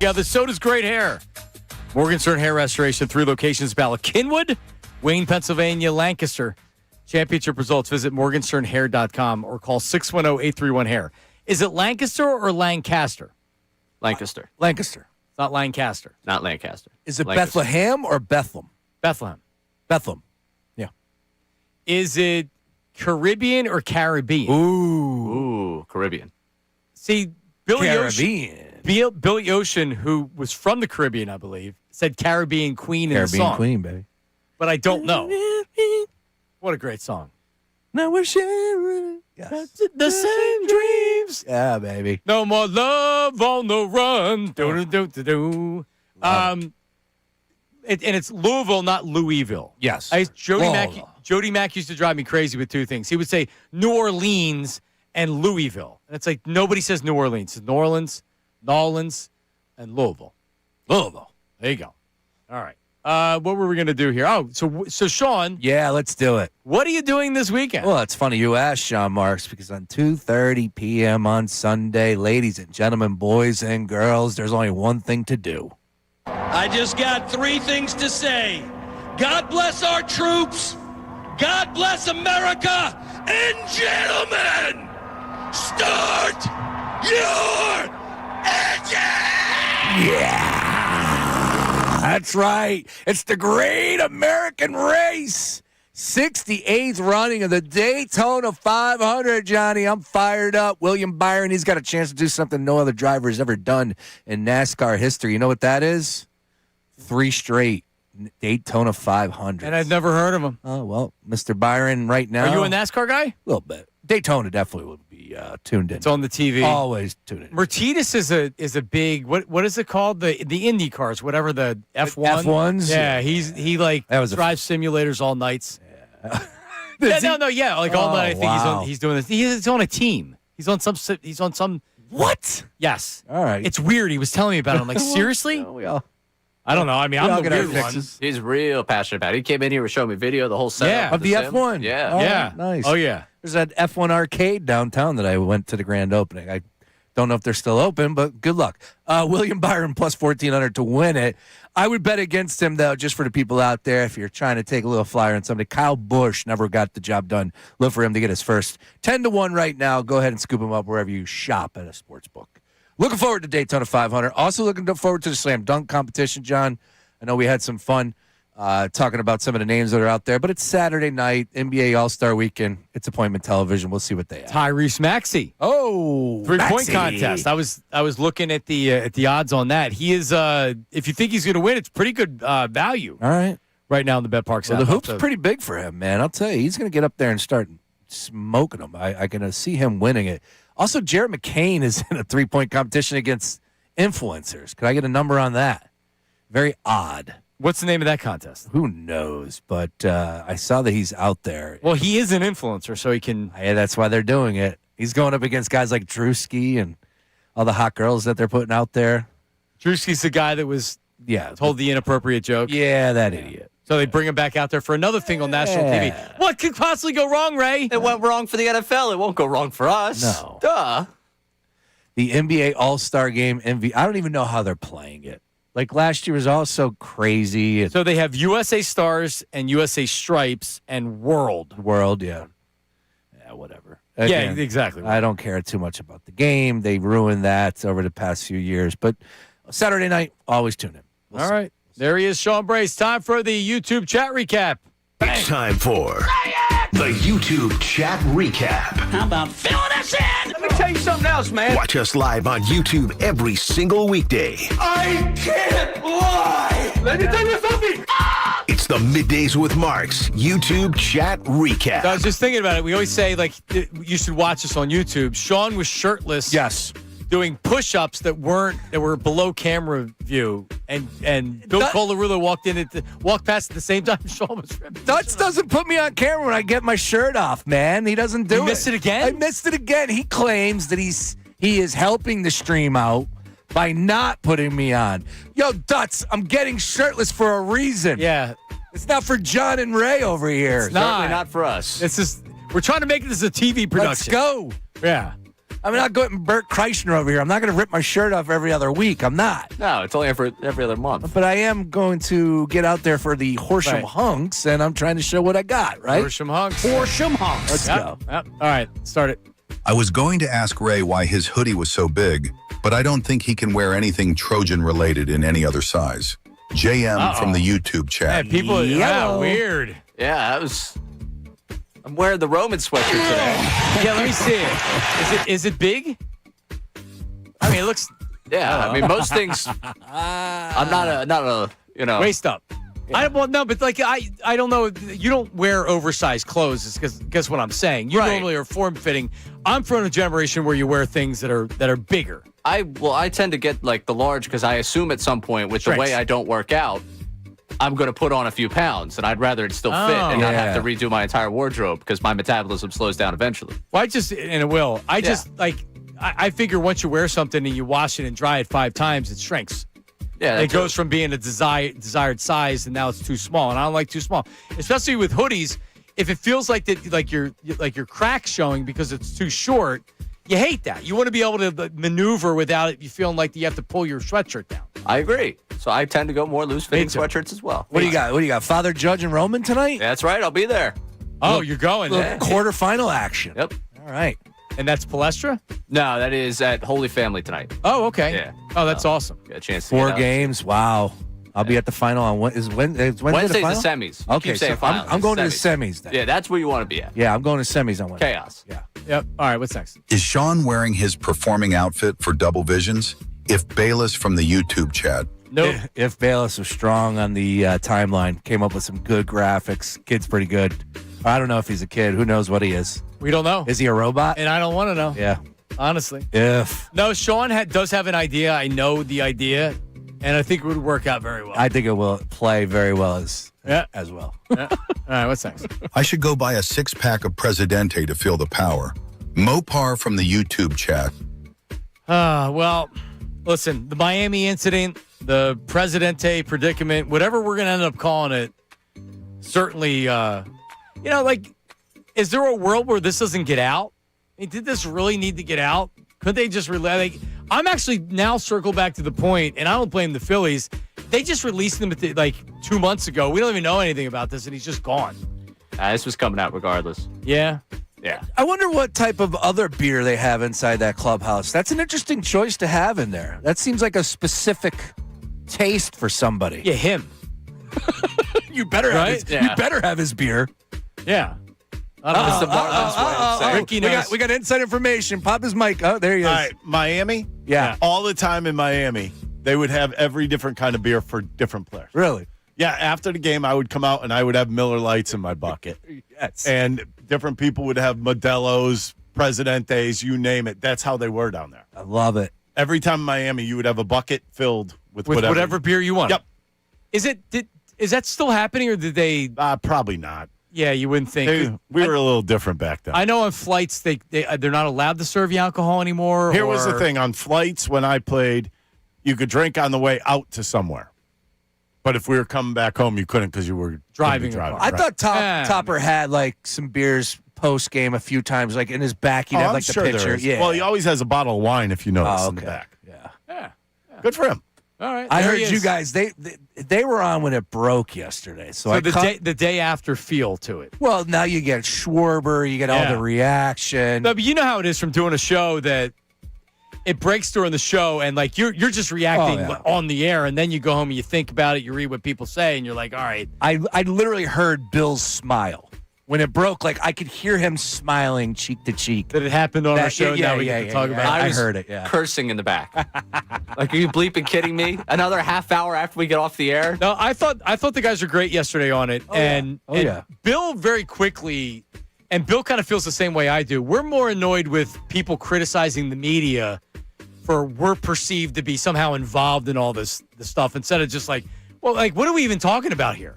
Yeah, so does great hair. Morgenstern Hair Restoration, 3 locations, Bala Kinwood, Wayne, Pennsylvania, Lancaster. Championship results, visit morgensternhair.com or call 610-831-HAIR. Is it Lancaster or Lancaster? Lancaster. Lancaster. It's not Lancaster. Not Lancaster. Is it Lancaster. Bethlehem or Bethlehem? Bethlehem. Bethlehem. Yeah. Is it Caribbean or Caribbean? Ooh, Caribbean. See, Billy Caribbean. Billy Ocean, who was from the Caribbean, I believe, said Caribbean Queen in the Caribbean song. Queen, baby. But I don't know. What a great song. Now we're sharing the same dreams. Yeah, baby. No more love on the run. Do-do-do-do-do. And it's Louisville, not Louisville. Yes. Jody Mack used to drive me crazy with 2 things. He would say New Orleans and Louisville. And it's like nobody says New Orleans. It's New Orleans, and Louisville. Louisville. There you go. All right. What were we going to do here? Oh, so Sean. Yeah, let's do it. What are you doing this weekend? Well, it's funny you asked, Sean Marks, because on 2:30 p.m. on Sunday, ladies and gentlemen, boys and girls, there's only one thing to do. I just got 3 things to say. God bless our troops. God bless America. And gentlemen, start your engine! Yeah. That's right. It's the great American race. 68th running of the Daytona 500, Johnny. I'm fired up. William Byron, he's got a chance to do something no other driver has ever done in NASCAR history. You know what that is? 3 straight Daytona 500. And I've never heard of him. Oh, well, Mr. Byron right now. Are you a NASCAR guy? A little bit. Daytona definitely would be tuned in. It's on the TV. Always tuned in. Mercedes is a big what is it called, the Indy cars, whatever, the F1 F1s. Yeah, he drives simulators all nights. Yeah. Yeah, like all night. I think he's doing this. He's on a team. He's on some. What? Yes. All right. It's weird. He was telling me about it. I'm like, seriously? I don't know. I mean, I'm the weird one. He's real passionate about it. He came in here and showed me video of the whole setup of the sim. F1. Yeah. Oh, yeah. Nice. Oh, yeah. There's that F1 arcade downtown that I went to the grand opening. I don't know if they're still open, but good luck. William Byron plus 1,400 to win it. I would bet against him, though, just for the people out there. If you're trying to take a little flyer on somebody, Kyle Busch never got the job done. Look for him to get his first 10-1 right now. Go ahead and scoop him up wherever you shop at a sports book. Looking forward to Daytona 500. Also looking forward to the slam dunk competition, John. I know we had some fun talking about some of the names that are out there, but it's Saturday night, NBA All-Star Weekend. It's appointment television. We'll see what they have. Tyrese Maxey. Oh, 3-point contest. I was looking at the odds on that. He is if you think he's going to win, it's pretty good value. All right. Right now in the Bet Parks. Well, the hoop's pretty big for him, man. I'll tell you, he's going to get up there and start smoking them. I can see him winning it. Also, Jarrett McCain is in a 3-point competition against influencers. Could I get a number on that? Very odd. What's the name of that contest? Who knows? But I saw that he's out there. Well, he is an influencer, so he can. Yeah, that's why they're doing it. He's going up against guys like Drewski and all the hot girls that they're putting out there. Drewski's the guy that was told the inappropriate joke. Yeah, that idiot. So they bring him back out there for another thing on national TV. What could possibly go wrong, Ray? It went wrong for the NFL. It won't go wrong for us. No. Duh. The NBA All-Star Game I don't even know how they're playing it. Like last year was also crazy. So they have USA Stars and USA Stripes and World. Yeah, whatever. Again, yeah, exactly. I don't care too much about the game. They ruined that over the past few years. But Saturday night, always tune in. All right. There he is, Sean Brace. Time for the YouTube chat recap. Bang. It's time for the YouTube chat recap. How about filling us in? Let me tell you something else, man. Watch us live on YouTube every single weekday. I can't lie. Let me tell you something. It's the Middays with Marks YouTube chat recap. So I was just thinking about it. We always say, like, you should watch us on YouTube. Sean was shirtless. Yes. Doing push-ups that were below camera view, and Bill Colarulo walked past at the same time. Sean was ripping. Dutz doesn't put me on camera when I get my shirt off, man. He doesn't do it. You missed it again? I missed it again. He claims that he is helping the stream out by not putting me on. Yo, Dutz, I'm getting shirtless for a reason. Yeah, it's not for John and Ray over here. It's certainly not for us. We're trying to make this a TV production. Let's go. Yeah. I'm not going Bert Kreischer over here. I'm not going to rip my shirt off every other week. I'm not. No, it's only every other month. But I am going to get out there for the Horsham Hunks, and I'm trying to show what I got, right? Horsham Hunks. Horsham Hunks. Let's go. Yep. All right, start it. I was going to ask Ray why his hoodie was so big, but I don't think he can wear anything Trojan-related in any other size. JM from the YouTube chat. Hey, people, weird. Yeah, that was... I'm wearing the Roman sweatshirt today. Yeah, let me see it. Is it big? I mean, it looks... Yeah, I mean, most things... I'm not a Waist up. Yeah. I don't know. You don't wear oversized clothes. Is guess what I'm saying. You normally are form fitting. I'm from a generation where you wear things that are bigger. I tend to get like the large because I assume at some point with the way I don't work out, I'm going to put on a few pounds, and I'd rather it still fit and not have to redo my entire wardrobe because my metabolism slows down eventually. Well, it will. I figure once you wear something and you wash it and dry it 5 times, it shrinks. Yeah, it goes from being a desired size, and now it's too small. And I don't like too small, especially with hoodies. If it feels like that, like your crack's showing because it's too short, you hate that. You want to be able to maneuver without it. You feeling like you have to pull your sweatshirt down. I agree. So I tend to go more loose-fitting sweatshirts as well. What do you got? What do you got? Father Judge and Roman tonight? Yeah, that's right. I'll be there. Oh, you're going. Quarterfinal action. Yep. All right. And that's Palestra? No, that is at Holy Family tonight. Oh, okay. Yeah. Oh, that's awesome. Got a chance to 4 get out. games. Wow. I'll be at the final on Wednesday's Wednesday's the semis. You Okay, keep saying so final. I'm going to the semis then. Yeah, that's where you want to be at. Yeah, I'm going to semis on Wednesday. Chaos. Yeah. Yep. All right, what's next? Is Sean wearing his performing outfit for Double Visions? If Bayless from the YouTube chat. Nope. If Bayless was strong on the timeline, came up with some good graphics. Kid's pretty good. I don't know if he's a kid. Who knows what he is? We don't know. Is he a robot? And I don't want to know. Yeah. Honestly. No, Sean does have an idea. I know the idea, and I think it would work out very well. I think it will play very well as well. Yeah. All right, what's next? I should go buy a 6-pack of Presidente to feel the power. Mopar from the YouTube chat. Well, listen, the Miami incident, the Presidente predicament, whatever we're going to end up calling it, certainly, is there a world where this doesn't get out? I mean, did this really need to get out? Could they just I'm actually now circle back to the point, and I don't blame the Phillies. They just released him 2 months ago. We don't even know anything about this, and he's just gone. This was coming out regardless. Yeah. Yeah. I wonder what type of other beer they have inside that clubhouse. That's an interesting choice to have in there. That seems like a specific taste for somebody. Yeah, him. You better have his beer. Yeah. Mr. Marlin's way of saying. Ricky knows. We got inside information. Pop his mic. Oh, there he is. All right, Miami? Yeah. All the time in Miami, they would have every different kind of beer for different players. Really? Yeah, after the game, I would come out and I would have Miller Lights in my bucket. Yes. And different people would have Modelo's, Presidentes, you name it. That's how they were down there. I love it. Every time in Miami, you would have a bucket filled with whatever beer you want. Yep. Is that still happening, or did they? Probably not. Yeah, you wouldn't think. We were a little different back then. I know on flights they're not allowed to serve you alcohol anymore. Here was the thing. On flights, when I played, you could drink on the way out to somewhere. But if we were coming back home, you couldn't because you were driving. I thought Topper had some beers post game a few times, like in his back. He'd have the pitcher. Yeah. Well, he always has a bottle of wine if you notice in the back. Yeah. Good for him. All right. I heard you guys. They were on when it broke yesterday. So the day after feel to it. Well, now you get Schwarber, you get all the reaction. No, but you know how it is from doing a show that it breaks during the show, and you're just reacting on the air, and then you go home and you think about it, you read what people say, and you're like, all right. I literally heard Bill's smile. When it broke, I could hear him smiling cheek to cheek. That it happened on our show. Now we get to talk about it. I heard it. Yeah, cursing in the back. Are you bleeping kidding me? Another half hour after we get off the air? No, I thought the guys were great yesterday on it, and Bill very quickly, and Bill kind of feels the same way I do. We're more annoyed with people criticizing the media for we're perceived to be somehow involved in all this stuff instead of just what are we even talking about here?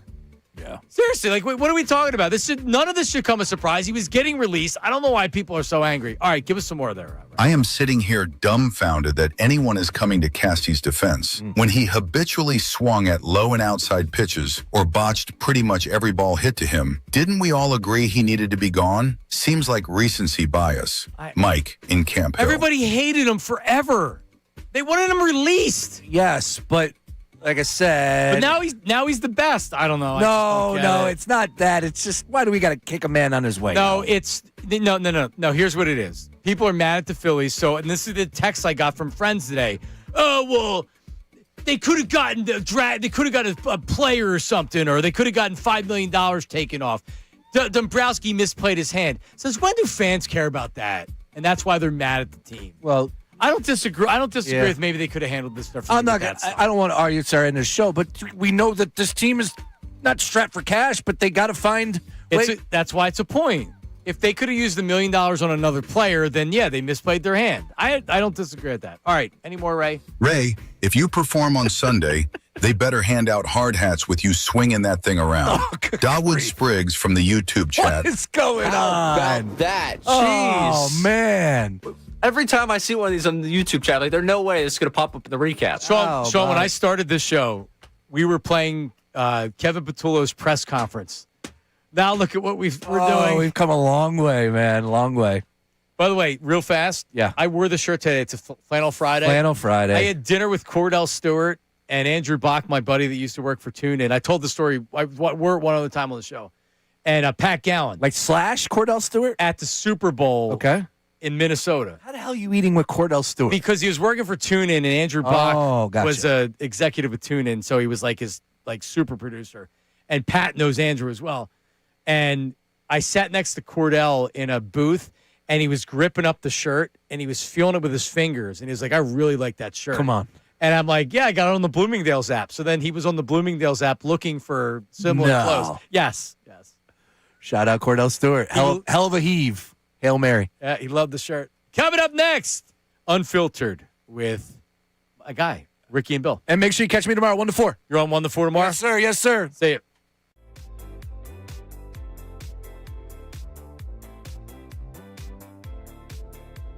Yeah. Seriously, like, what are we talking about? None of this should come as a surprise. He was getting released. I don't know why people are so angry. All right, give us some more there. I am sitting here dumbfounded that anyone is coming to Casty's defense when he habitually swung at low and outside pitches or botched pretty much every ball hit to him. Didn't we all agree he needed to be gone? Seems like recency bias. Mike in Camp Hill. Everybody hated him forever. They wanted him released. Yes, but like I said, but now he's the best. I don't know. No, it's not that. It's just, why do we got to kick a man on his way? No, no. Here's what it is. People are mad at the Phillies. So, and this is the text I got from friends today. Oh, well, they could have gotten the draft. They could have gotten a player or something, or they could have gotten $5 million taken off. Dombrowski misplayed his hand. Says, when do fans care about that? And that's why they're mad at the team. Well, I don't disagree. With maybe they could have handled this stuff. I'm not gonna. I don't want to argue. Sorry, in this show, but we know that this team is not strapped for cash, but they got to find. That's why it's a point. If they could have used $1 million on another player, then yeah, they misplayed their hand. I don't disagree with that. All right, any more, Ray? Ray, if you perform on Sunday, they better hand out hard hats with you swinging that thing around. Dawood Spriggs from the YouTube chat. What is going How on? about that? Jeez. Oh man. Every time I see one of these on the YouTube channel, like, there's no way it's going to pop up in the recap. Sean, when I started this show, we were playing Kevin Patullo's press conference. Now look at what we're doing. We've come a long way, man. Long way. By the way, real fast. Yeah. I wore the shirt today. It's a Flannel Friday. Flannel Friday. I had dinner with Cordell Stewart and Andrew Bach, my buddy that used to work for TuneIn. I told the story one other time on the show. And Pat Gallen. Like slash Cordell Stewart? At the Super Bowl. Okay. In Minnesota. How the hell are you eating with Cordell Stewart? Because he was working for TuneIn, and Andrew Bach was an executive with TuneIn, so he was like his super producer. And Pat knows Andrew as well. And I sat next to Cordell in a booth, and he was gripping up the shirt, and he was feeling it with his fingers, and he was like, I really like that shirt. Come on. And I'm like, yeah, I got it on the Bloomingdale's app. So then he was on the Bloomingdale's app looking for similar clothes. Yes. Shout out Cordell Stewart. Hell of a heave. Hail Mary. Yeah, he loved the shirt. Coming up next, Unfiltered with a guy, Ricky and Bill. And make sure you catch me tomorrow, 1 to 4. You're on 1 to 4 tomorrow? Yes, sir. Yes, sir. See you.